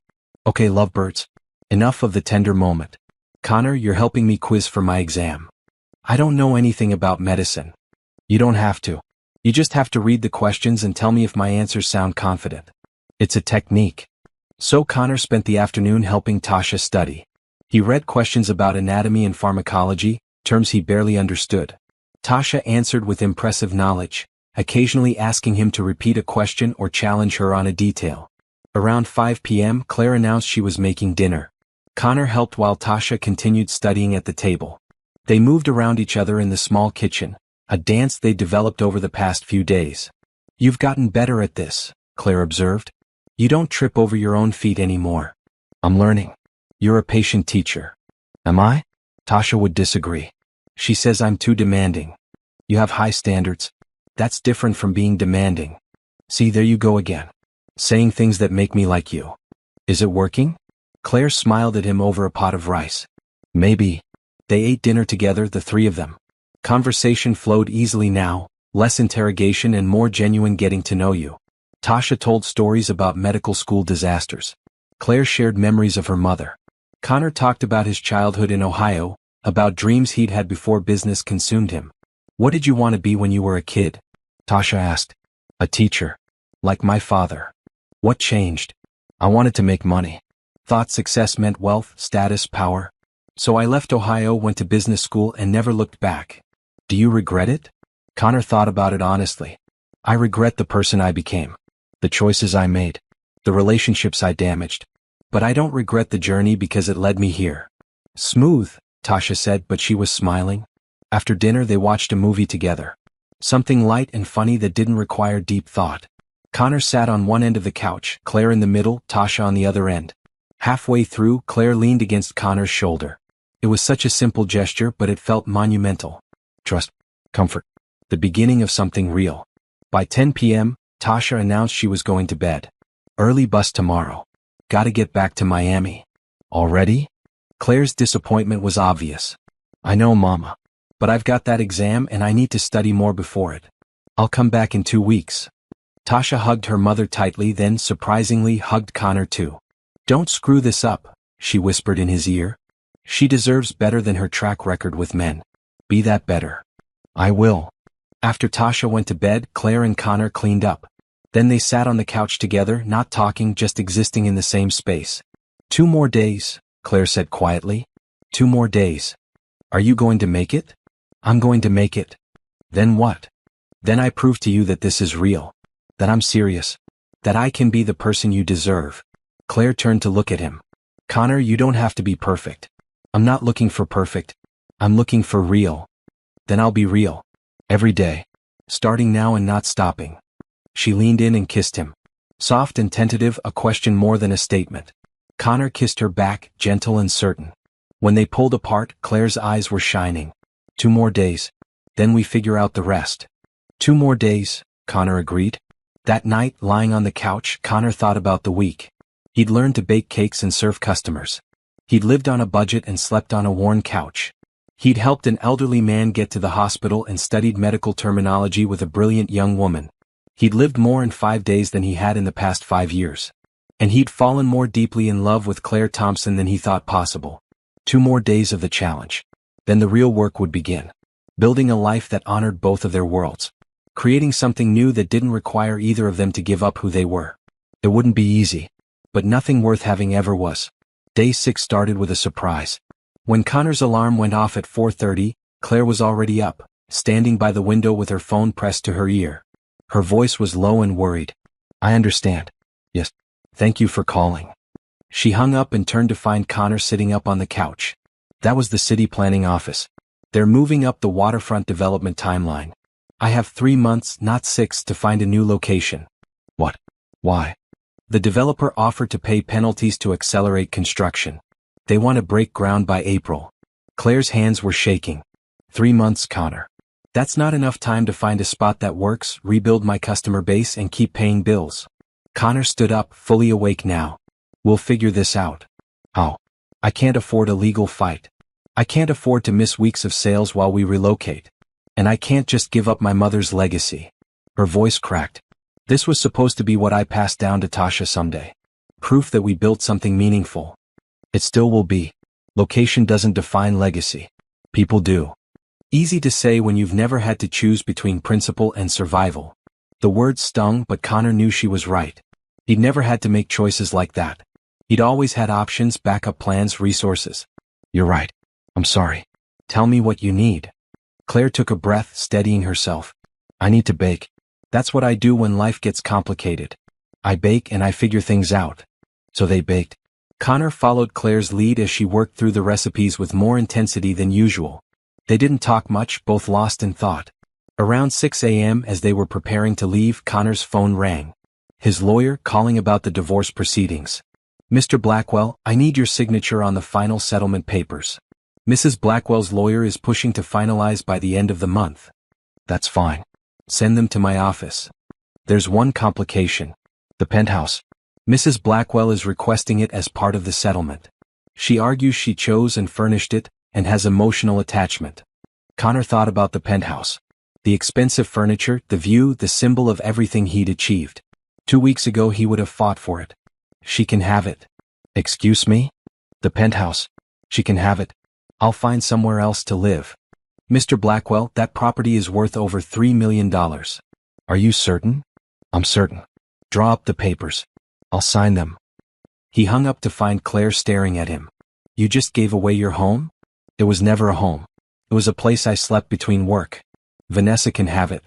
Okay, lovebirds. Enough of the tender moment. Connor, you're helping me quiz for my exam. I don't know anything about medicine. You don't have to. You just have to read the questions and tell me if my answers sound confident. It's a technique. So Connor spent the afternoon helping Tasha study. He read questions about anatomy and pharmacology, terms he barely understood. Tasha answered with impressive knowledge, occasionally asking him to repeat a question or challenge her on a detail. Around 5 p.m., Claire announced she was making dinner. Connor helped while Tasha continued studying at the table. They moved around each other in the small kitchen, a dance they developed over the past few days. You've gotten better at this, Claire observed. You don't trip over your own feet anymore. I'm learning. You're a patient teacher. Am I? Tasha would disagree. She says I'm too demanding. You have high standards. That's different from being demanding. See, there you go again. Saying things that make me like you. Is it working? Claire smiled at him over a pot of rice. Maybe. They ate dinner together, the three of them. Conversation flowed easily now, less interrogation and more genuine getting to know you. Tasha told stories about medical school disasters. Claire shared memories of her mother. Connor talked about his childhood in Ohio, about dreams he'd had before business consumed him. What did you want to be when you were a kid? Tasha asked. A teacher. Like my father. What changed? I wanted to make money. Thought success meant wealth, status, power. So I left Ohio, went to business school, and never looked back. Do you regret it? Connor thought about it honestly. I regret the person I became. The choices I made. The relationships I damaged. But I don't regret the journey because it led me here. Smooth, Tasha said, but she was smiling. After dinner they watched a movie together. Something light and funny that didn't require deep thought. Connor sat on one end of the couch, Claire in the middle, Tasha on the other end. Halfway through, Claire leaned against Connor's shoulder. It was such a simple gesture, but it felt monumental. Trust. Comfort. The beginning of something real. By 10 p.m., Tasha announced she was going to bed. Early bus tomorrow. Gotta get back to Miami. Already? Claire's disappointment was obvious. I know, Mama. But I've got that exam and I need to study more before it. I'll come back in 2 weeks. Tasha hugged her mother tightly, then surprisingly hugged Connor too. Don't screw this up, she whispered in his ear. She deserves better than her track record with men. Be that better. I will. After Tasha went to bed, Claire and Connor cleaned up. Then they sat on the couch together, not talking, just existing in the same space. 2 more days, Claire said quietly. 2 more days. Are you going to make it? I'm going to make it. Then what? Then I prove to you that this is real. That I'm serious. That I can be the person you deserve. Claire turned to look at him. Connor, you don't have to be perfect. I'm not looking for perfect. I'm looking for real. Then I'll be real. Every day. Starting now and not stopping. She leaned in and kissed him. Soft and tentative, a question more than a statement. Connor kissed her back, gentle and certain. When they pulled apart, Claire's eyes were shining. 2 more days. Then we figure out the rest. 2 more days, Connor agreed. That night, lying on the couch, Connor thought about the week. He'd learned to bake cakes and serve customers. He'd lived on a budget and slept on a worn couch. He'd helped an elderly man get to the hospital and studied medical terminology with a brilliant young woman. He'd lived more in 5 days than he had in the past 5 years. And he'd fallen more deeply in love with Claire Thompson than he thought possible. 2 more days of the challenge. Then the real work would begin. Building a life that honored both of their worlds. Creating something new that didn't require either of them to give up who they were. It wouldn't be easy. But nothing worth having ever was. Day 6 started with a surprise. When Connor's alarm went off at 4:30, Claire was already up, standing by the window with her phone pressed to her ear. Her voice was low and worried. I understand. Yes. Thank you for calling. She hung up and turned to find Connor sitting up on the couch. That was the city planning office. They're moving up the waterfront development timeline. I have 3 months, not 6, to find a new location. What? Why? The developer offered to pay penalties to accelerate construction. They want to break ground by April. Claire's hands were shaking. 3 months, Connor. That's not enough time to find a spot that works, rebuild my customer base, and keep paying bills. Connor stood up, fully awake now. We'll figure this out. How? I can't afford a legal fight. I can't afford to miss weeks of sales while we relocate. And I can't just give up my mother's legacy. Her voice cracked. This was supposed to be what I passed down to Tasha someday. Proof that we built something meaningful. It still will be. Location doesn't define legacy. People do. Easy to say when you've never had to choose between principle and survival. The words stung, but Connor knew she was right. He'd never had to make choices like that. He'd always had options, backup plans, resources. You're right. I'm sorry. Tell me what you need. Claire took a breath, steadying herself. I need to bake. That's what I do when life gets complicated. I bake and I figure things out. So they baked. Connor followed Claire's lead as she worked through the recipes with more intensity than usual. They didn't talk much, both lost in thought. Around 6 a.m. as they were preparing to leave, Connor's phone rang. His lawyer calling about the divorce proceedings. Mr. Blackwell, I need your signature on the final settlement papers. Mrs. Blackwell's lawyer is pushing to finalize by the end of the month. That's fine. Send them to my office. There's one complication. The penthouse. Mrs. Blackwell is requesting it as part of the settlement. She argues she chose and furnished it, and has emotional attachment. Connor thought about the penthouse. The expensive furniture, the view, the symbol of everything he'd achieved. 2 weeks ago he would have fought for it. She can have it. Excuse me? The penthouse. She can have it. I'll find somewhere else to live. Mr. Blackwell, that property is worth over $3 million. Are you certain? I'm certain. Draw up the papers. I'll sign them. He hung up to find Claire staring at him. You just gave away your home? It was never a home. It was a place I slept between work. Vanessa can have it.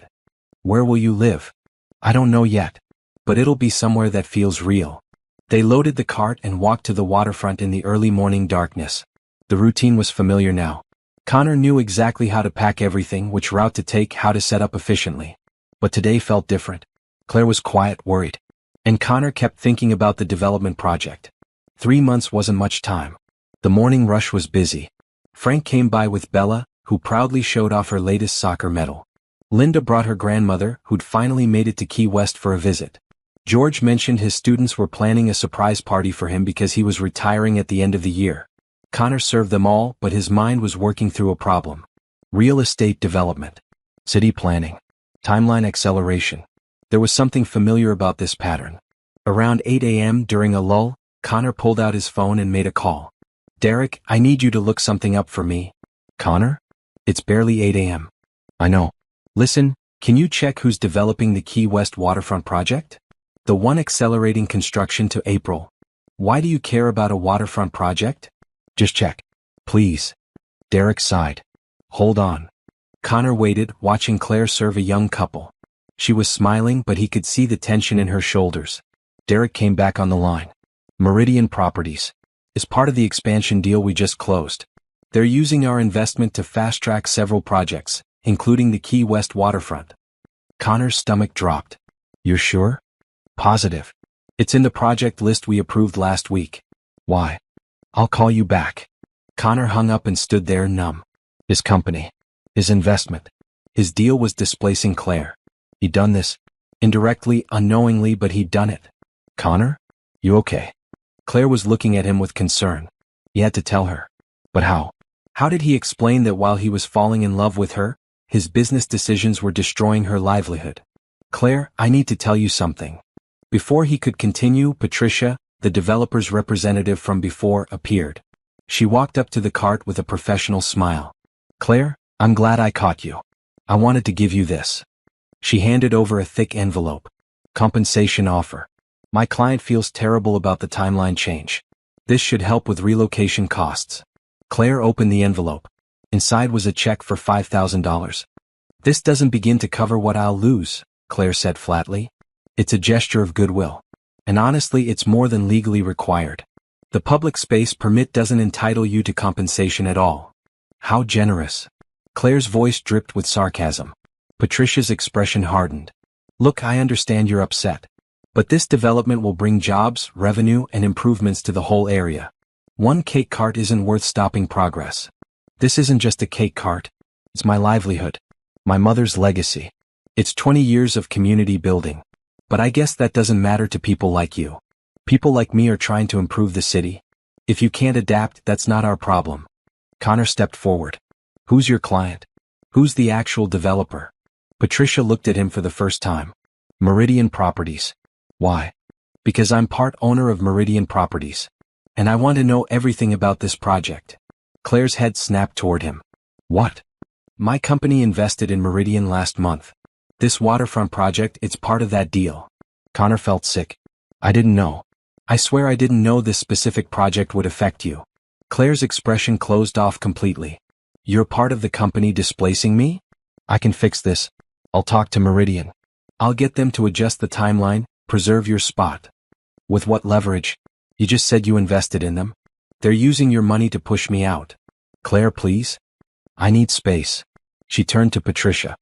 Where will you live? I don't know yet. But it'll be somewhere that feels real. They loaded the cart and walked to the waterfront in the early morning darkness. The routine was familiar now. Connor knew exactly how to pack everything, which route to take, how to set up efficiently. But today felt different. Claire was quiet, worried. And Connor kept thinking about the development project. 3 months wasn't much time. The morning rush was busy. Frank came by with Bella, who proudly showed off her latest soccer medal. Linda brought her grandmother, who'd finally made it to Key West for a visit. George mentioned his students were planning a surprise party for him because he was retiring at the end of the year. Connor served them all, but his mind was working through a problem. Real estate development. City planning. Timeline acceleration. There was something familiar about this pattern. Around 8 a.m. during a lull, Connor pulled out his phone and made a call. Derek, I need you to look something up for me. Connor? It's barely 8 a.m. I know. Listen, can you check who's developing the Key West waterfront project? The one accelerating construction to April. Why do you care about a waterfront project? Just check. Please. Derek sighed. Hold on. Connor waited, watching Claire serve a young couple. She was smiling, but he could see the tension in her shoulders. Derek came back on the line. Meridian Properties. Is part of the expansion deal we just closed. They're using our investment to fast-track several projects, including the Key West waterfront. Connor's stomach dropped. You're sure? Positive. It's in the project list we approved last week. Why? I'll call you back. Connor hung up and stood there numb. His company. His investment. His deal was displacing Claire. He'd done this. Indirectly, unknowingly, but he'd done it. Connor? You okay? Claire was looking at him with concern. He had to tell her. But how? How did he explain that while he was falling in love with her, his business decisions were destroying her livelihood? Claire, I need to tell you something. Before he could continue, Patricia, the developer's representative from before, appeared. She walked up to the cart with a professional smile. Claire, I'm glad I caught you. I wanted to give you this. She handed over a thick envelope. Compensation offer. My client feels terrible about the timeline change. This should help with relocation costs. Claire opened the envelope. Inside was a check for $5,000. This doesn't begin to cover what I'll lose, Claire said flatly. It's a gesture of goodwill. And honestly, it's more than legally required. The public space permit doesn't entitle you to compensation at all. How generous. Claire's voice dripped with sarcasm. Patricia's expression hardened. Look, I understand you're upset. But this development will bring jobs, revenue, and improvements to the whole area. One cake cart isn't worth stopping progress. This isn't just a cake cart. It's my livelihood. My mother's legacy. It's 20 years of community building. But I guess that doesn't matter to people like you. People like me are trying to improve the city. If you can't adapt, that's not our problem. Connor stepped forward. Who's your client? Who's the actual developer? Patricia looked at him for the first time. Meridian Properties. Why? Because I'm part owner of Meridian Properties. And I want to know everything about this project. Claire's head snapped toward him. What? My company invested in Meridian last month. This waterfront project, it's part of that deal. Connor felt sick. I didn't know. I swear I didn't know this specific project would affect you. Claire's expression closed off completely. You're part of the company displacing me? I can fix this. I'll talk to Meridian. I'll get them to adjust the timeline, preserve your spot. With what leverage? You just said you invested in them. They're using your money to push me out. Claire, please? I need space. She turned to Patricia.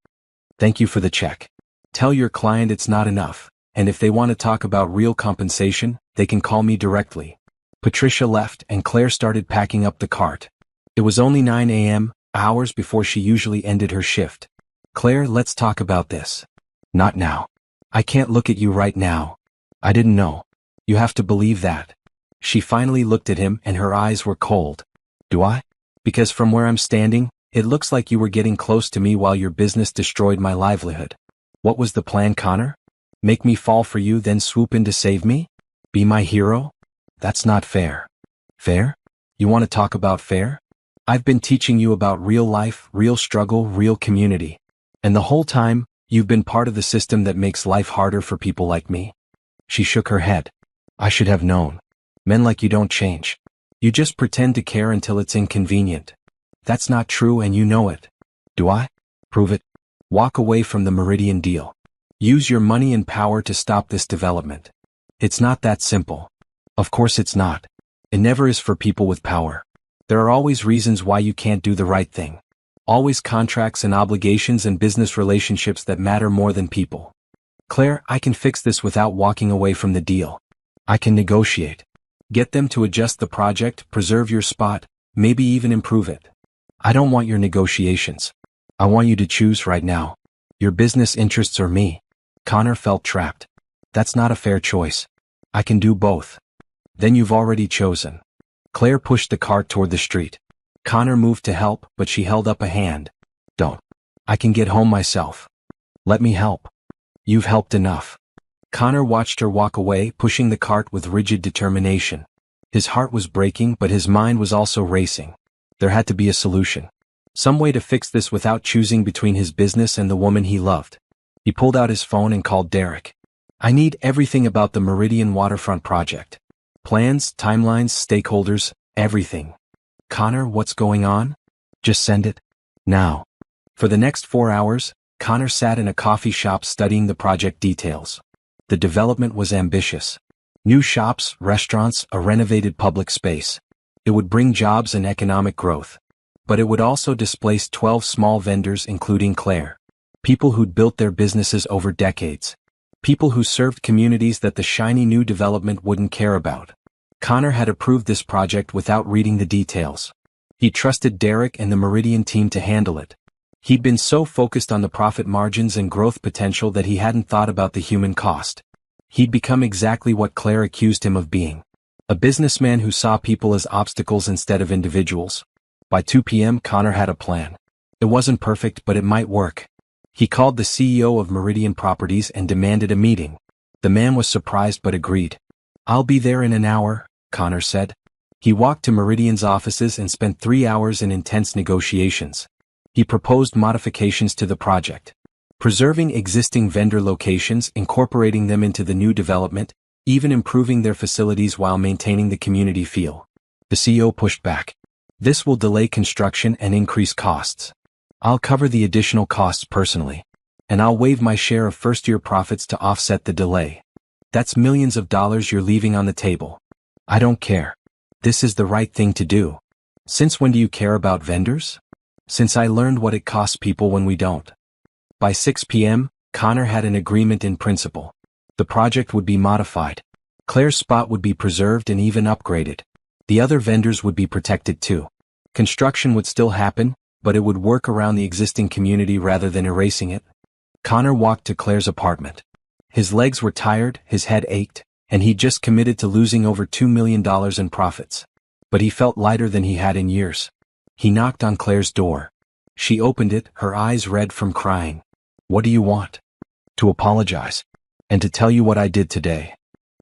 Thank you for the check. Tell your client it's not enough, and if they want to talk about real compensation, they can call me directly. Patricia left and Claire started packing up the cart. It was only 9 a.m., hours before she usually ended her shift. Claire, let's talk about this. Not now. I can't look at you right now. I didn't know. You have to believe that. She finally looked at him and her eyes were cold. Do I? Because from where I'm standing, it looks like you were getting close to me while your business destroyed my livelihood. What was the plan, Connor? Make me fall for you, then swoop in to save me? Be my hero? That's not fair. Fair? You want to talk about fair? I've been teaching you about real life, real struggle, real community. And the whole time, you've been part of the system that makes life harder for people like me. She shook her head. I should have known. Men like you don't change. You just pretend to care until it's inconvenient. That's not true and you know it. Do I? Prove it. Walk away from the Meridian deal. Use your money and power to stop this development. It's not that simple. Of course it's not. It never is for people with power. There are always reasons why you can't do the right thing. Always contracts and obligations and business relationships that matter more than people. Claire, I can fix this without walking away from the deal. I can negotiate. Get them to adjust the project, preserve your spot, maybe even improve it. I don't want your negotiations. I want you to choose right now. Your business interests or me. Connor felt trapped. That's not a fair choice. I can do both. Then you've already chosen. Claire pushed the cart toward the street. Connor moved to help, but she held up a hand. Don't. I can get home myself. Let me help. You've helped enough. Connor watched her walk away, pushing the cart with rigid determination. His heart was breaking, but his mind was also racing. There had to be a solution. Some way to fix this without choosing between his business and the woman he loved. He pulled out his phone and called Derek. I need everything about the Meridian waterfront project. Plans, timelines, stakeholders, everything. Connor, what's going on? Just send it. Now. For the next 4 hours, Connor sat in a coffee shop studying the project details. The development was ambitious. New shops, restaurants, a renovated public space. It would bring jobs and economic growth. But it would also displace 12 small vendors including Claire. People who'd built their businesses over decades. People who served communities that the shiny new development wouldn't care about. Connor had approved this project without reading the details. He trusted Derek and the Meridian team to handle it. He'd been so focused on the profit margins and growth potential that he hadn't thought about the human cost. He'd become exactly what Claire accused him of being. A businessman who saw people as obstacles instead of individuals. By 2 p.m. Connor had a plan. It wasn't perfect, but it might work. He called the CEO of Meridian Properties and demanded a meeting. The man was surprised but agreed. I'll be there in an hour, Connor said. He walked to Meridian's offices and spent 3 hours in intense negotiations. He proposed modifications to the project. Preserving existing vendor locations, incorporating them into the new development, even improving their facilities while maintaining the community feel. The CEO pushed back. This will delay construction and increase costs. I'll cover the additional costs personally. And I'll waive my share of first-year profits to offset the delay. That's millions of dollars you're leaving on the table. I don't care. This is the right thing to do. Since when do you care about vendors? Since I learned what it costs people when we don't. By 6 p.m., Connor had an agreement in principle. The project would be modified. Claire's spot would be preserved and even upgraded. The other vendors would be protected too. Construction would still happen, but it would work around the existing community rather than erasing it. Connor walked to Claire's apartment. His legs were tired, his head ached, and he'd just committed to losing over $2 million in profits. But he felt lighter than he had in years. He knocked on Claire's door. She opened it, her eyes red from crying. What do you want? To apologize. And to tell you what I did today.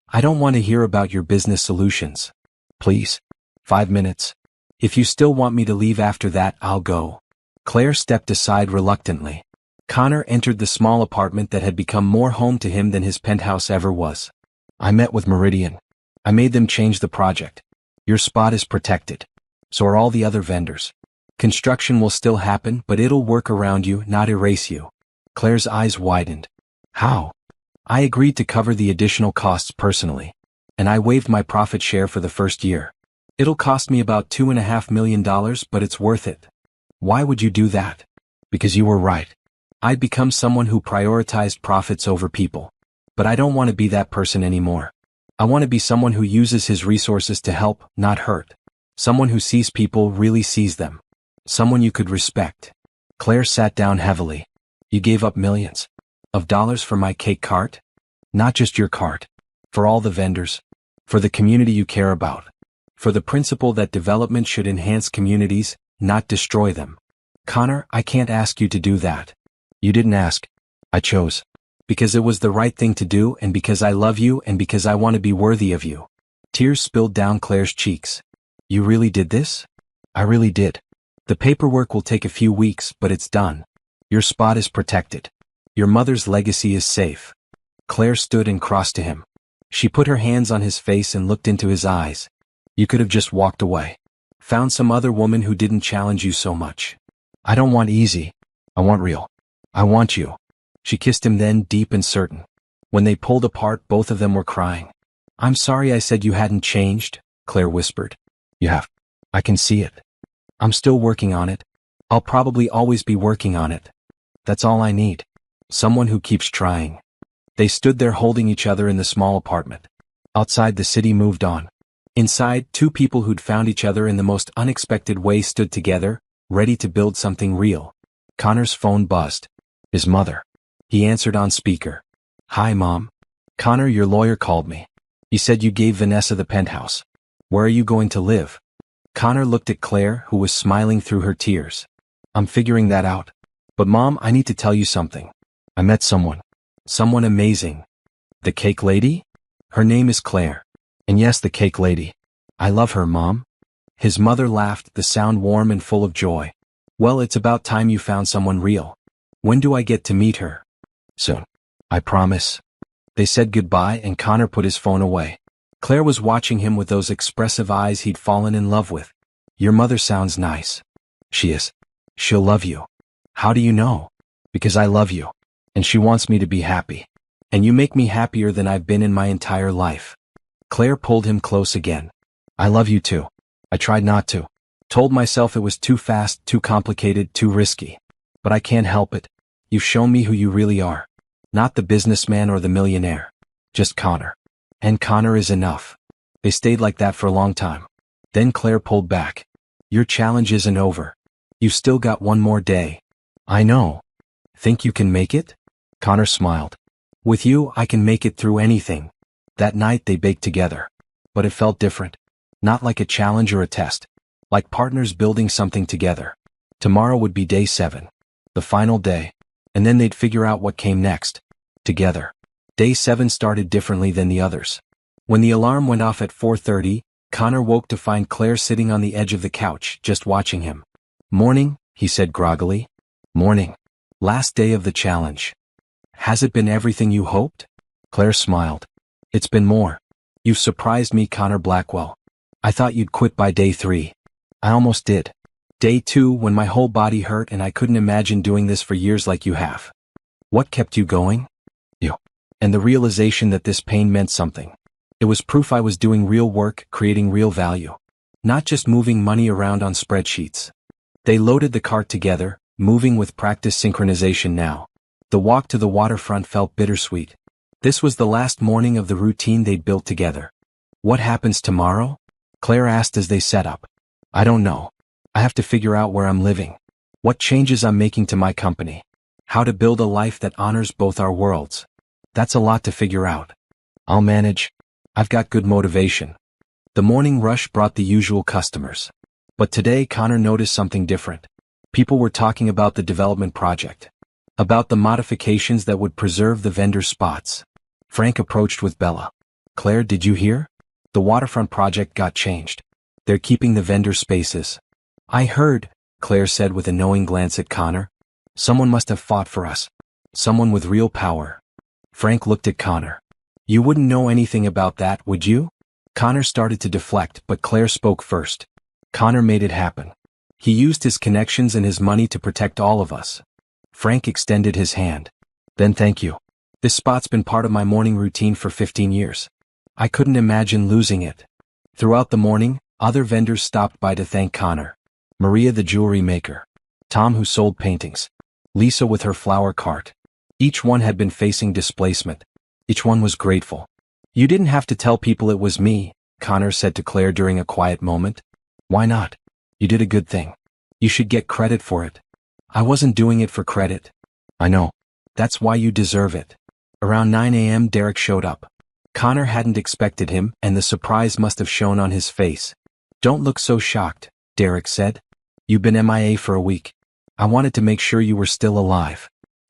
I don't want to hear about your business solutions. Please. 5 minutes. If you still want me to leave after that, I'll go. Claire stepped aside reluctantly. Connor entered the small apartment that had become more home to him than his penthouse ever was. I met with Meridian. I made them change the project. Your spot is protected. So are all the other vendors. Construction will still happen, but it'll work around you, not erase you. Claire's eyes widened. How? I agreed to cover the additional costs personally. And I waived my profit share for the first year. It'll cost me about $2.5 million, but it's worth it. Why would you do that? Because you were right. I'd become someone who prioritized profits over people. But I don't want to be that person anymore. I want to be someone who uses his resources to help, not hurt. Someone who sees people really sees them. Someone you could respect. Claire sat down heavily. You gave up millions of dollars for my cake cart? Not just your cart. For all the vendors. For the community you care about. For the principle that development should enhance communities, not destroy them. Connor, I can't ask you to do that. You didn't ask. I chose. Because it was the right thing to do and because I love you and because I want to be worthy of you. Tears spilled down Claire's cheeks. You really did this? I really did. The paperwork will take a few weeks, but it's done. Your spot is protected. Your mother's legacy is safe. Claire stood and crossed to him. She put her hands on his face and looked into his eyes. You could have just walked away. Found some other woman who didn't challenge you so much. I don't want easy. I want real. I want you. She kissed him then, deep and certain. When they pulled apart, both of them were crying. I'm sorry I said you hadn't changed, Claire whispered. You have. I can see it. I'm still working on it. I'll probably always be working on it. That's all I need. Someone who keeps trying. They stood there holding each other in the small apartment. Outside, the city moved on. Inside, two people who'd found each other in the most unexpected way stood together, ready to build something real. Connor's phone buzzed. His mother. He answered on speaker. Hi, Mom. Connor, your lawyer called me. He said you gave Vanessa the penthouse. Where are you going to live? Connor looked at Claire, who was smiling through her tears. I'm figuring that out. But Mom, I need to tell you something. I met someone. Someone amazing. The cake lady? Her name is Claire. And yes, the cake lady. I love her, Mom. His mother laughed, the sound warm and full of joy. Well, it's about time you found someone real. When do I get to meet her? Soon. I promise. They said goodbye and Connor put his phone away. Claire was watching him with those expressive eyes he'd fallen in love with. Your mother sounds nice. She is. She'll love you. How do you know? Because I love you. And she wants me to be happy. And you make me happier than I've been in my entire life. Claire pulled him close again. I love you too. I tried not to. Told myself it was too fast, too complicated, too risky. But I can't help it. You've shown me who you really are. Not the businessman or the millionaire. Just Connor. And Connor is enough. They stayed like that for a long time. Then Claire pulled back. Your challenge isn't over. You've still got one more day. I know. Think you can make it? Connor smiled. With you, I can make it through anything. That night they baked together. But it felt different. Not like a challenge or a test. Like partners building something together. Tomorrow would be day 7. The final day. And then they'd figure out what came next. Together. Day 7 started differently than the others. When the alarm went off at 4:30, Connor woke to find Claire sitting on the edge of the couch, just watching him. Morning, he said groggily. Morning. Last day of the challenge. Has it been everything you hoped? Claire smiled. It's been more. You've surprised me, Connor Blackwell. I thought you'd quit by day 3. I almost did. Day 2, when my whole body hurt and I couldn't imagine doing this for years like you have. What kept you going? You. And the realization that this pain meant something. It was proof I was doing real work, creating real value. Not just moving money around on spreadsheets. They loaded the cart together, moving with practice synchronization now. The walk to the waterfront felt bittersweet. This was the last morning of the routine they'd built together. What happens tomorrow? Claire asked as they set up. I don't know. I have to figure out where I'm living. What changes I'm making to my company. How to build a life that honors both our worlds. That's a lot to figure out. I'll manage. I've got good motivation. The morning rush brought the usual customers. But today Connor noticed something different. People were talking about the development project. About the modifications that would preserve the vendor spots. Frank approached with Bella. Claire, did you hear? The waterfront project got changed. They're keeping the vendor spaces. I heard, Claire said with a knowing glance at Connor. Someone must have fought for us. Someone with real power. Frank looked at Connor. You wouldn't know anything about that, would you? Connor started to deflect, but Claire spoke first. Connor made it happen. He used his connections and his money to protect all of us. Frank extended his hand. Then thank you. This spot's been part of my morning routine for 15 years. I couldn't imagine losing it. Throughout the morning, other vendors stopped by to thank Connor. Maria the jewelry maker. Tom who sold paintings. Lisa with her flower cart. Each one had been facing displacement. Each one was grateful. You didn't have to tell people it was me, Connor said to Claire during a quiet moment. Why not? You did a good thing. You should get credit for it. I wasn't doing it for credit. I know. That's why you deserve it. Around 9 a.m. Derek showed up. Connor hadn't expected him, and the surprise must have shown on his face. Don't look so shocked, Derek said. You've been MIA for a week. I wanted to make sure you were still alive.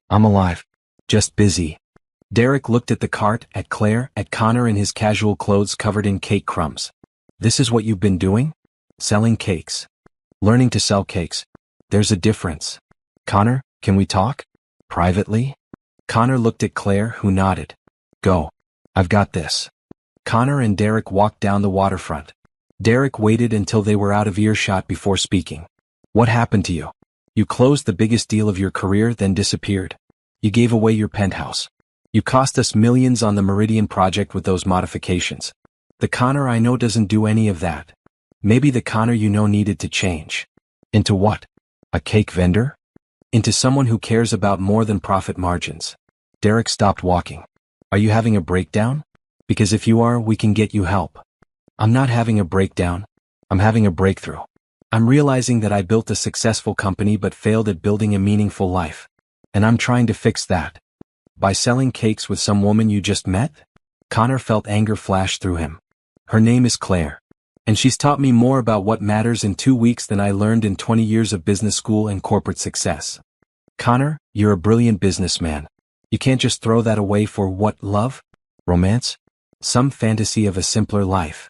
I'm alive. Just busy. Derek looked at the cart, at Claire, at Connor in his casual clothes covered in cake crumbs. This is what you've been doing? Selling cakes. Learning to sell cakes. There's a difference. Connor, can we talk? Privately? Connor looked at Claire, who nodded. Go. I've got this. Connor and Derek walked down the waterfront. Derek waited until they were out of earshot before speaking. What happened to you? You closed the biggest deal of your career, then disappeared. You gave away your penthouse. You cost us millions on the Meridian project with those modifications. The Connor I know doesn't do any of that. Maybe the Connor you know needed to change. Into what? A cake vendor? Into someone who cares about more than profit margins. Derek stopped walking. Are you having a breakdown? Because if you are, we can get you help. I'm not having a breakdown. I'm having a breakthrough. I'm realizing that I built a successful company but failed at building a meaningful life. And I'm trying to fix that. By selling cakes with some woman you just met? Connor felt anger flash through him. Her name is Claire. And she's taught me more about what matters in 2 weeks than I learned in 20 years of business school and corporate success. Connor, you're a brilliant businessman. You can't just throw that away for what, love? Romance? Some fantasy of a simpler life.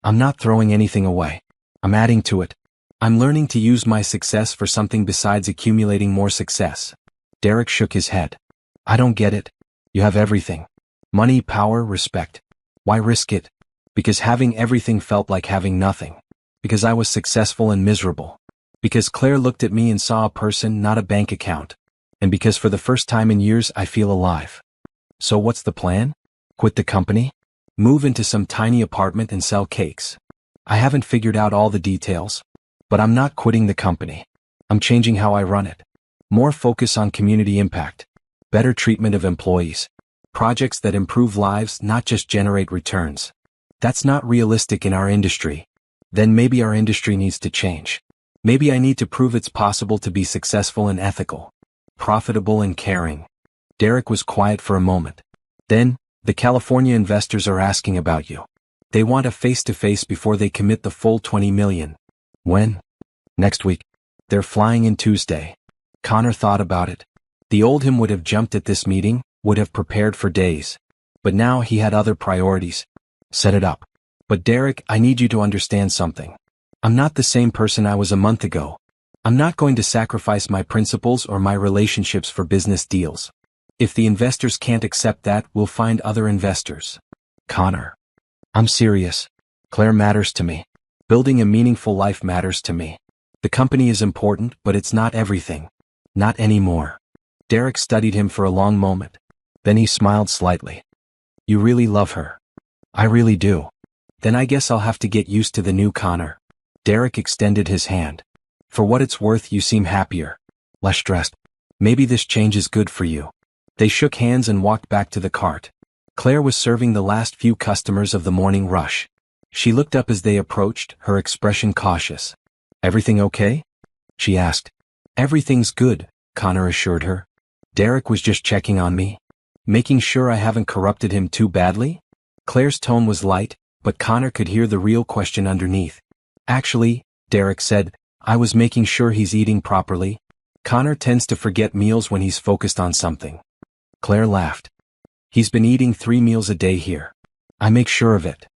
I'm not throwing anything away. I'm adding to it. I'm learning to use my success for something besides accumulating more success. Derek shook his head. I don't get it. You have everything. Money, power, respect. Why risk it? Because having everything felt like having nothing. Because I was successful and miserable. Because Claire looked at me and saw a person, not a bank account. And because for the first time in years I feel alive. So what's the plan? Quit the company? Move into some tiny apartment and sell cakes. I haven't figured out all the details. But I'm not quitting the company. I'm changing how I run it. More focus on community impact. Better treatment of employees. Projects that improve lives, not just generate returns. That's not realistic in our industry. Then maybe our industry needs to change. Maybe I need to prove it's possible to be successful and ethical. Profitable and caring. Derek was quiet for a moment. Then, the California investors are asking about you. They want a face-to-face before they commit the full $20 million. When? Next week. They're flying in Tuesday. Connor thought about it. The old him would have jumped at this meeting, would have prepared for days. But now he had other priorities. Set it up. But Derek, I need you to understand something. I'm not the same person I was a month ago. I'm not going to sacrifice my principles or my relationships for business deals. If the investors can't accept that, we'll find other investors. Connor. I'm serious. Claire matters to me. Building a meaningful life matters to me. The company is important, but it's not everything. Not anymore. Derek studied him for a long moment. Then he smiled slightly. You really love her. I really do. Then I guess I'll have to get used to the new Connor. Derek extended his hand. For what it's worth, you seem happier. Less stressed. Maybe this change is good for you. They shook hands and walked back to the cart. Claire was serving the last few customers of the morning rush. She looked up as they approached, her expression cautious. Everything okay? She asked. Everything's good, Connor assured her. Derek was just checking on me. Making sure I haven't corrupted him too badly? Claire's tone was light, but Connor could hear the real question underneath. Actually, Derek said, I was making sure he's eating properly. Connor tends to forget meals when he's focused on something. Claire laughed. He's been eating 3 meals a day here. I make sure of it.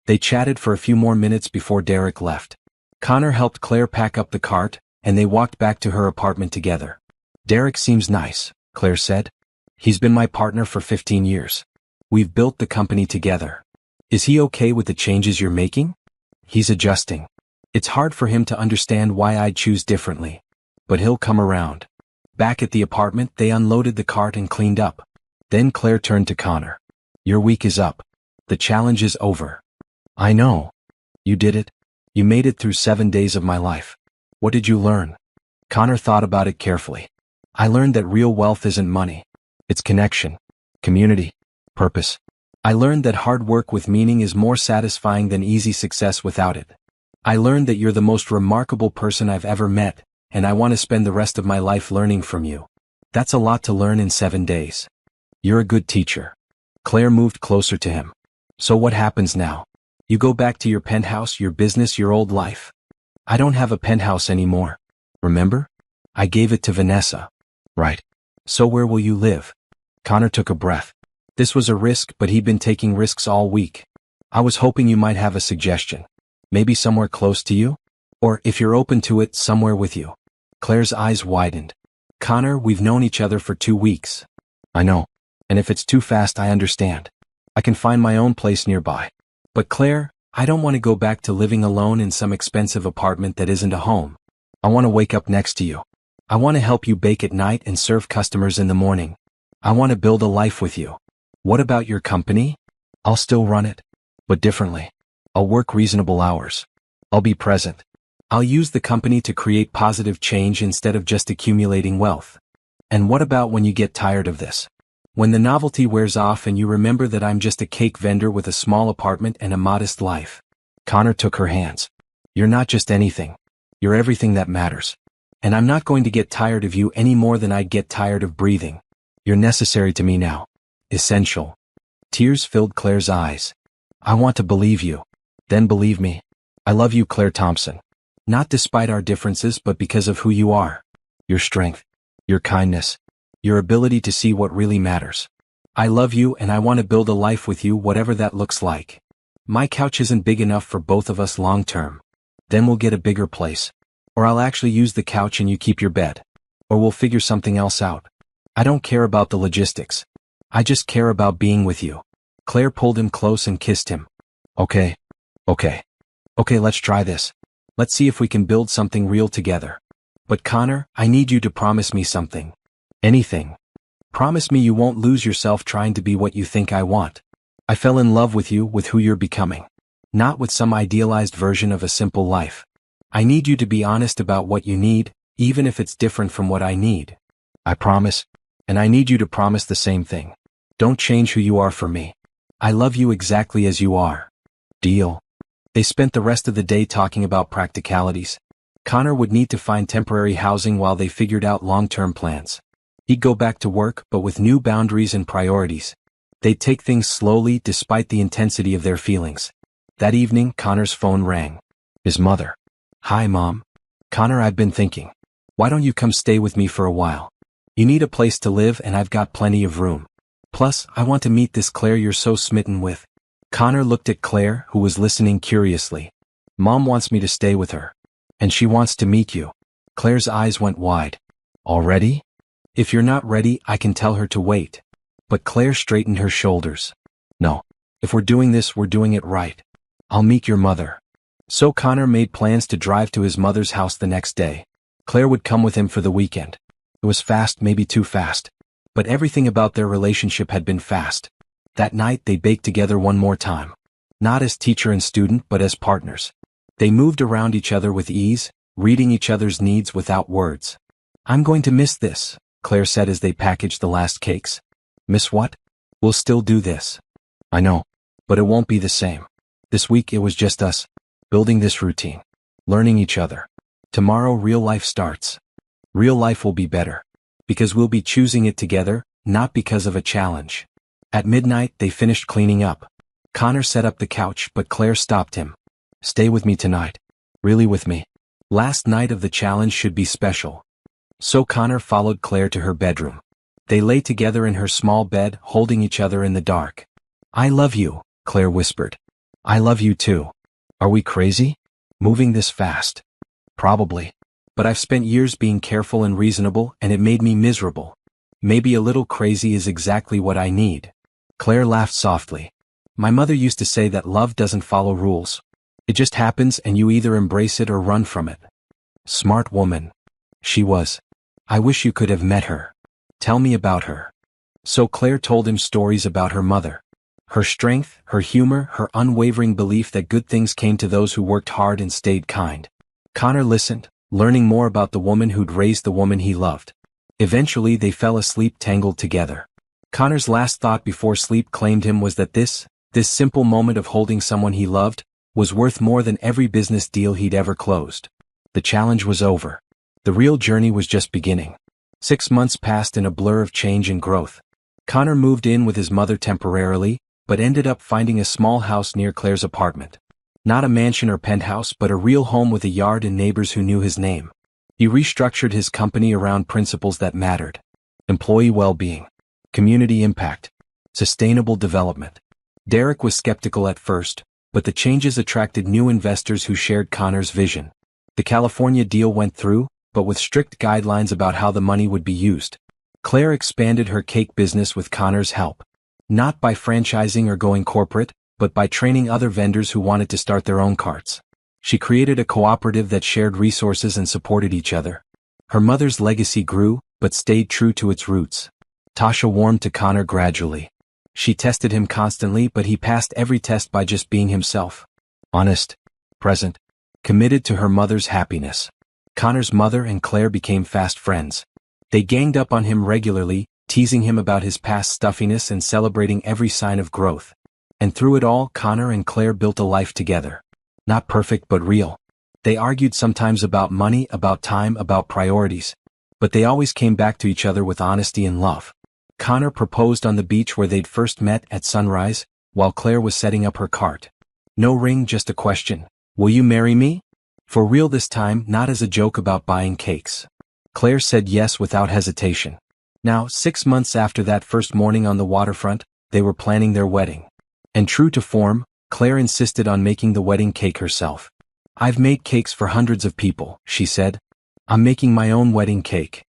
They chatted for a few more minutes before Derek left. Connor helped Claire pack up the cart, and they walked back to her apartment together. Derek seems nice, Claire said. He's been my partner for 15 years. We've built the company together. Is he okay with the changes you're making? He's adjusting. It's hard for him to understand why I'd choose differently. But he'll come around. Back at the apartment, they unloaded the cart and cleaned up. Then Claire turned to Connor. Your week is up. The challenge is over. I know. You did it. You made it through 7 days of my life. What did you learn? Connor thought about it carefully. I learned that real wealth isn't money. It's connection, community, purpose. I learned that hard work with meaning is more satisfying than easy success without it. I learned that you're the most remarkable person I've ever met, and I want to spend the rest of my life learning from you. That's a lot to learn in 7 days. You're a good teacher. Claire moved closer to him. So what happens now? You go back to your penthouse, your business, your old life? I don't have a penthouse anymore. Remember? I gave it to Vanessa. Right. So where will you live? Connor took a breath. This was a risk, but he'd been taking risks all week. I was hoping you might have a suggestion. Maybe somewhere close to you? Or, if you're open to it, somewhere with you. Claire's eyes widened. Connor, we've known each other for 2 weeks. I know. And if it's too fast, I understand. I can find my own place nearby. But Claire, I don't want to go back to living alone in some expensive apartment that isn't a home. I want to wake up next to you. I want to help you bake at night and serve customers in the morning. I want to build a life with you. What about your company? I'll still run it, but differently. I'll work reasonable hours. I'll be present. I'll use the company to create positive change instead of just accumulating wealth. And what about when you get tired of this? When the novelty wears off and you remember that I'm just a cake vendor with a small apartment and a modest life? Connor took her hands. You're not just anything. You're everything that matters. And I'm not going to get tired of you any more than I'd get tired of breathing. You're necessary to me now. Essential. Tears filled Claire's eyes. I want to believe you. Then believe me. I love you, Claire Thompson. Not despite our differences, but because of who you are. Your strength. Your kindness. Your ability to see what really matters. I love you and I want to build a life with you, whatever that looks like. My couch isn't big enough for both of us long term. Then we'll get a bigger place. Or I'll actually use the couch and you keep your bed. Or we'll figure something else out. I don't care about the logistics. I just care about being with you. Claire pulled him close and kissed him. Okay. Let's try this. Let's see if we can build something real together. But Connor, I need you to promise me something. Anything. Promise me you won't lose yourself trying to be what you think I want. I fell in love with you, with who you're becoming. Not with some idealized version of a simple life. I need you to be honest about what you need, even if it's different from what I need. I promise. And I need you to promise the same thing. Don't change who you are for me. I love you exactly as you are. Deal. They spent the rest of the day talking about practicalities. Connor would need to find temporary housing while they figured out long-term plans. He'd go back to work, but with new boundaries and priorities. They'd take things slowly despite the intensity of their feelings. That evening, Connor's phone rang. His mother. Hi, Mom. Connor, I've been thinking. Why don't you come stay with me for a while? You need a place to live and I've got plenty of room. Plus, I want to meet this Claire you're so smitten with. Connor looked at Claire, who was listening curiously. Mom wants me to stay with her. And she wants to meet you. Claire's eyes went wide. Already? If you're not ready, I can tell her to wait. But Claire straightened her shoulders. No. If we're doing this, we're doing it right. I'll meet your mother. So Connor made plans to drive to his mother's house the next day. Claire would come with him for the weekend. It was fast, maybe too fast. But everything about their relationship had been fast. That night they baked together one more time. Not as teacher and student, but as partners. They moved around each other with ease, reading each other's needs without words. I'm going to miss this, Claire said as they packaged the last cakes. Miss what? We'll still do this. I know. But it won't be the same. This week it was just us. Building this routine. Learning each other. Tomorrow real life starts. Real life will be better. Because we'll be choosing it together, not because of a challenge. At midnight they finished cleaning up. Connor set up the couch, but Claire stopped him. Stay with me tonight. Really with me. Last night of the challenge should be special. So Connor followed Claire to her bedroom. They lay together in her small bed, holding each other in the dark. I love you, Claire whispered. I love you too. Are we crazy? Moving this fast? Probably. But I've spent years being careful and reasonable, and it made me miserable. Maybe a little crazy is exactly what I need. Claire laughed softly. My mother used to say that love doesn't follow rules. It just happens and you either embrace it or run from it. Smart woman. She was. I wish you could have met her. Tell me about her. So Claire told him stories about her mother. Her strength, her humor, her unwavering belief that good things came to those who worked hard and stayed kind. Connor listened, learning more about the woman who'd raised the woman he loved. Eventually they fell asleep tangled together. Connor's last thought before sleep claimed him was that this simple moment of holding someone he loved, was worth more than every business deal he'd ever closed. The challenge was over. The real journey was just beginning. 6 months passed in a blur of change and growth. Connor moved in with his mother temporarily, but ended up finding a small house near Claire's apartment. Not a mansion or penthouse, but a real home with a yard and neighbors who knew his name. He restructured his company around principles that mattered. Employee well-being. Community impact. Sustainable development. Derek was skeptical at first, but the changes attracted new investors who shared Connor's vision. The California deal went through, but with strict guidelines about how the money would be used. Claire expanded her cake business with Connor's help. Not by franchising or going corporate, but by training other vendors who wanted to start their own carts. She created a cooperative that shared resources and supported each other. Her mother's legacy grew, but stayed true to its roots. Tasha warmed to Connor gradually. She tested him constantly, but he passed every test by just being himself. Honest, present, committed to her mother's happiness. Connor's mother and Claire became fast friends. They ganged up on him regularly, teasing him about his past stuffiness and celebrating every sign of growth. And through it all, Connor and Claire built a life together. Not perfect but real. They argued sometimes about money, about time, about priorities. But they always came back to each other with honesty and love. Connor proposed on the beach where they'd first met at sunrise, while Claire was setting up her cart. No ring, just a question. Will you marry me? For real this time, not as a joke about buying cakes. Claire said yes without hesitation. Now, 6 months after that first morning on the waterfront, they were planning their wedding. And true to form, Claire insisted on making the wedding cake herself. I've made cakes for hundreds of people, she said. I'm making my own wedding cake.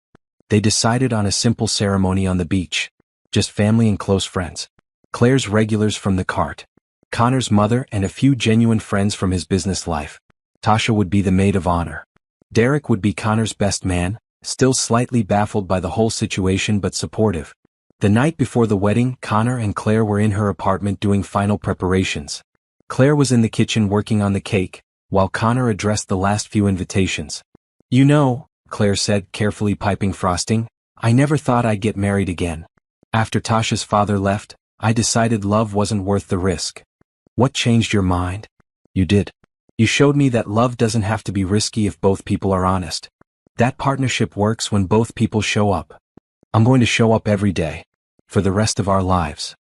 They decided on a simple ceremony on the beach. Just family and close friends. Claire's regulars from the cart. Connor's mother and a few genuine friends from his business life. Tasha would be the maid of honor. Derek would be Connor's best man, still slightly baffled by the whole situation but supportive. The night before the wedding, Connor and Claire were in her apartment doing final preparations. Claire was in the kitchen working on the cake, while Connor addressed the last few invitations. You know, Claire said, carefully piping frosting, I never thought I'd get married again. After Tasha's father left, I decided love wasn't worth the risk. What changed your mind? You did. You showed me that love doesn't have to be risky if both people are honest. That partnership works when both people show up. I'm going to show up every day. For the rest of our lives.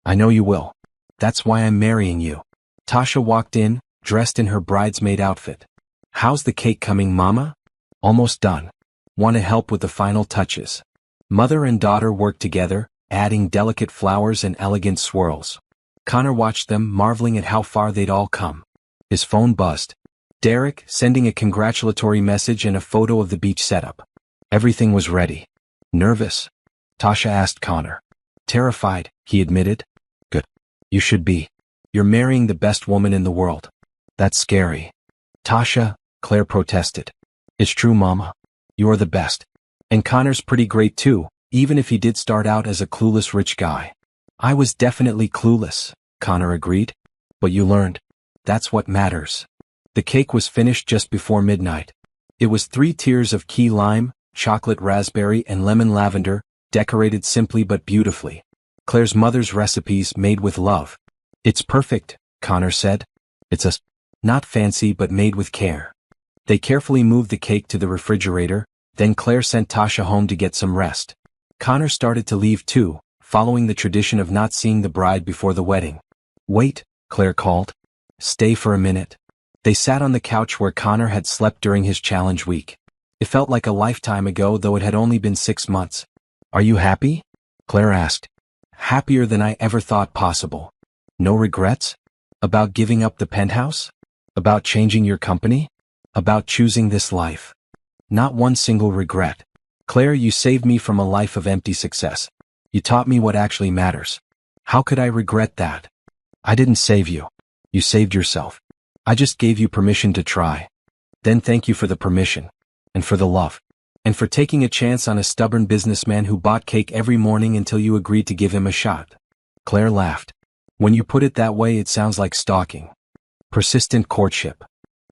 I know you will. That's why I'm marrying you. Tasha walked in, dressed in her bridesmaid outfit. How's the cake coming, Mama? Almost done. Want to help with the final touches. Mother and daughter worked together, adding delicate flowers and elegant swirls. Connor watched them, marveling at how far they'd all come. His phone buzzed. Derek, sending a congratulatory message and a photo of the beach setup. Everything was ready. Nervous? Tasha asked Connor. Terrified, he admitted. Good. You should be. You're marrying the best woman in the world. That's scary. Tasha, Claire protested. It's true, Mama. You're the best. And Connor's pretty great too, even if he did start out as a clueless rich guy. I was definitely clueless, Connor agreed. But you learned. That's what matters. The cake was finished just before midnight. It was 3 tiers of key lime, chocolate raspberry and lemon lavender, decorated simply but beautifully. Claire's mother's recipes made with love. It's perfect, Connor said. It's not fancy but made with care. They carefully moved the cake to the refrigerator, then Claire sent Tasha home to get some rest. Connor started to leave too, following the tradition of not seeing the bride before the wedding. Wait, Claire called. Stay for a minute. They sat on the couch where Connor had slept during his challenge week. It felt like a lifetime ago, though it had only been 6 months. Are you happy? Claire asked. Happier than I ever thought possible. No regrets? About giving up the penthouse? About changing your company? About choosing this life? Not one single regret. Claire, you saved me from a life of empty success. You taught me what actually matters. How could I regret that? I didn't save you. You saved yourself. I just gave you permission to try. Then thank you for the permission. And for the love. And for taking a chance on a stubborn businessman who bought cake every morning until you agreed to give him a shot. Claire laughed. When you put it that way, it sounds like stalking. Persistent courtship.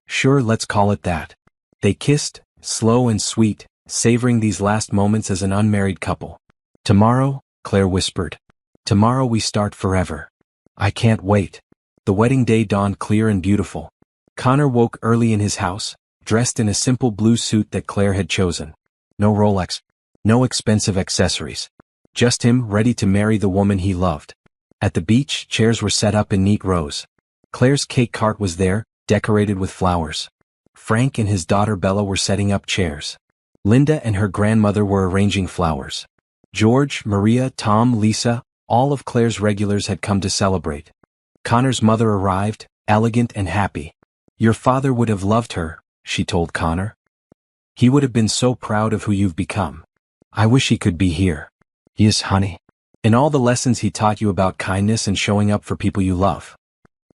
Sure, let's call it that. They kissed, slow and sweet, savoring these last moments as an unmarried couple. Tomorrow, Claire whispered. Tomorrow we start forever. I can't wait. The wedding day dawned clear and beautiful. Connor woke early in his house, dressed in a simple blue suit that Claire had chosen. No Rolex. No expensive accessories. Just him, ready to marry the woman he loved. At the beach, chairs were set up in neat rows. Claire's cake cart was there, decorated with flowers. Frank and his daughter Bella were setting up chairs. Linda and her grandmother were arranging flowers. George, Maria, Tom, Lisa, all of Claire's regulars had come to celebrate. Connor's mother arrived, elegant and happy. Your father would have loved her, she told Connor. He would have been so proud of who you've become. I wish he could be here. He is, honey. And all the lessons he taught you about kindness and showing up for people you love.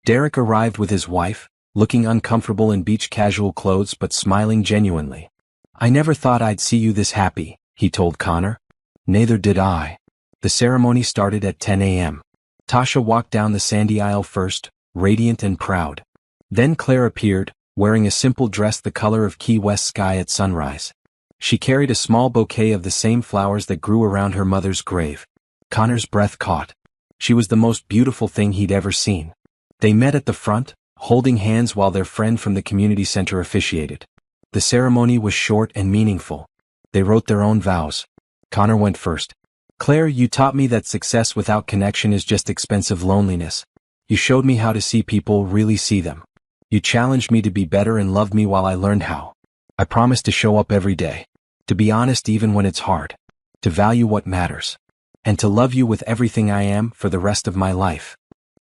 Derek arrived with his wife, looking uncomfortable in beach casual clothes but smiling genuinely. "I never thought I'd see you this happy," he told Connor. "Neither did I." The ceremony started at 10 a.m. Tasha walked down the sandy aisle first, radiant and proud. Then Claire appeared, wearing a simple dress the color of Key West sky at sunrise. She carried a small bouquet of the same flowers that grew around her mother's grave. Connor's breath caught. She was the most beautiful thing he'd ever seen. They met at the front, holding hands while their friend from the community center officiated. The ceremony was short and meaningful. They wrote their own vows. Connor went first. "Claire, you taught me that success without connection is just expensive loneliness. You showed me how to see people really see them. You challenged me to be better and loved me while I learned how. I promise to show up every day. To be honest even when it's hard. To value what matters. And to love you with everything I am for the rest of my life."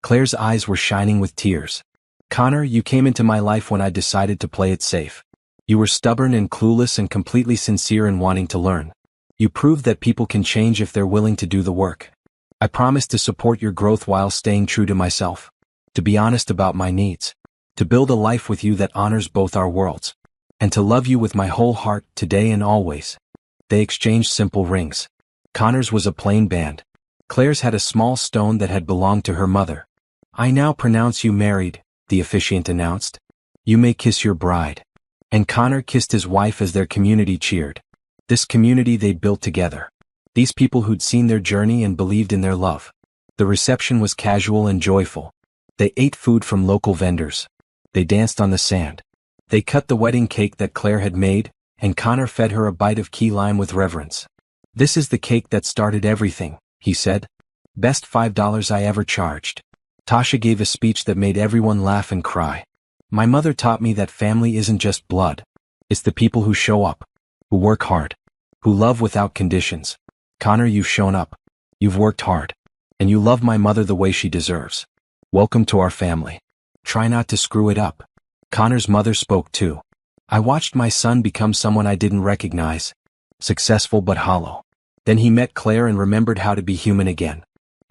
Claire's eyes were shining with tears. "Connor, you came into my life when I decided to play it safe. You were stubborn and clueless and completely sincere in wanting to learn. You proved that people can change if they're willing to do the work. I promise to support your growth while staying true to myself. To be honest about my needs. To build a life with you that honors both our worlds. And to love you with my whole heart, today and always." They exchanged simple rings. Connor's was a plain band. Claire's had a small stone that had belonged to her mother. "I now pronounce you married," the officiant announced. "You may kiss your bride." And Connor kissed his wife as their community cheered. This community they'd built together. These people who'd seen their journey and believed in their love. The reception was casual and joyful. They ate food from local vendors. They danced on the sand. They cut the wedding cake that Claire had made, and Connor fed her a bite of key lime with reverence. "This is the cake that started everything," he said. "Best $5 I ever charged." Tasha gave a speech that made everyone laugh and cry. "My mother taught me that family isn't just blood. It's the people who show up, who work hard, who love without conditions. Connor, you've shown up. You've worked hard. And you love my mother the way she deserves. Welcome to our family. Try not to screw it up." Connor's mother spoke too. "I watched my son become someone I didn't recognize. Successful but hollow. Then he met Claire and remembered how to be human again.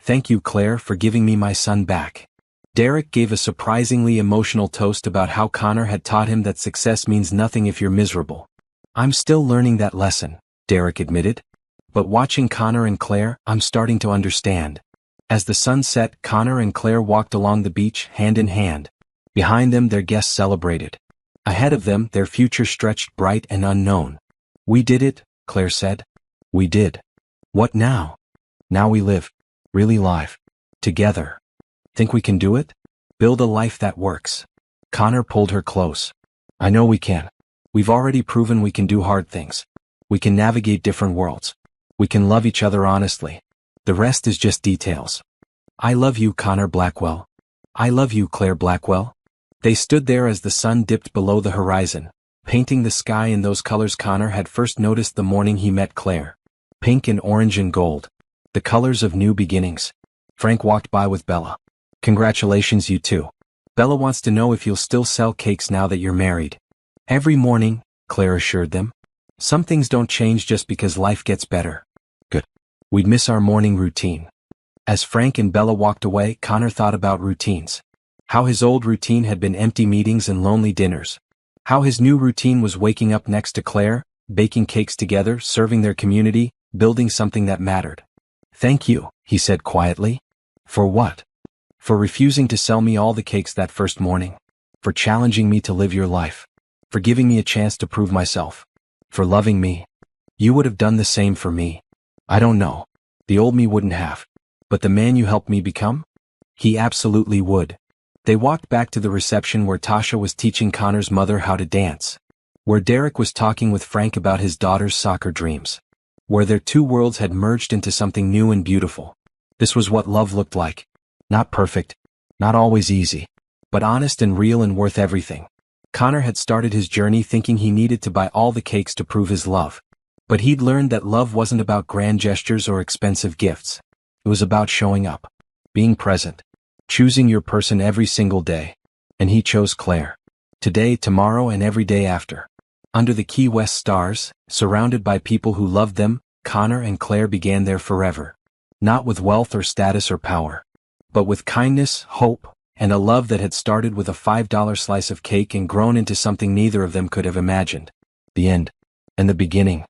Thank you, Claire, for giving me my son back." Derek gave a surprisingly emotional toast about how Connor had taught him that success means nothing if you're miserable. "I'm still learning that lesson," Derek admitted. "But watching Connor and Claire, I'm starting to understand." As the sun set, Connor and Claire walked along the beach, hand in hand. Behind them, their guests celebrated. Ahead of them, their future stretched bright and unknown. "We did it," Claire said. "We did. What now?" "Now we live. Really live. Together. Think we can do it? Build a life that works." Connor pulled her close. "I know we can. We've already proven we can do hard things. We can navigate different worlds. We can love each other honestly. The rest is just details." "I love you, Connor Blackwell." "I love you, Claire Blackwell." They stood there as the sun dipped below the horizon, painting the sky in those colors Connor had first noticed the morning he met Claire. Pink and orange and gold. The colors of new beginnings. Frank walked by with Bella. "Congratulations, you two. Bella wants to know if you'll still sell cakes now that you're married." "Every morning," Claire assured them. "Some things don't change just because life gets better." "Good. We'd miss our morning routine." As Frank and Bella walked away, Connor thought about routines. How his old routine had been empty meetings and lonely dinners. How his new routine was waking up next to Claire, baking cakes together, serving their community, building something that mattered. "Thank you," he said quietly. "For what?" "For refusing to sell me all the cakes that first morning. For challenging me to live your life. For giving me a chance to prove myself. For loving me. You would have done the same for me. I don't know. The old me wouldn't have. But the man you helped me become? He absolutely would." They walked back to the reception where Tasha was teaching Connor's mother how to dance. Where Derek was talking with Frank about his daughter's soccer dreams. Where their two worlds had merged into something new and beautiful. This was what love looked like. Not perfect. Not always easy. But honest and real and worth everything. Connor had started his journey thinking he needed to buy all the cakes to prove his love. But he'd learned that love wasn't about grand gestures or expensive gifts. It was about showing up. Being present. Choosing your person every single day. And he chose Claire. Today, tomorrow, and every day after. Under the Key West stars, surrounded by people who loved them, Connor and Claire began their forever. Not with wealth or status or power. But with kindness, hope, And a love that had started with a $5 slice of cake and grown into something neither of them could have imagined. The end. And the beginning.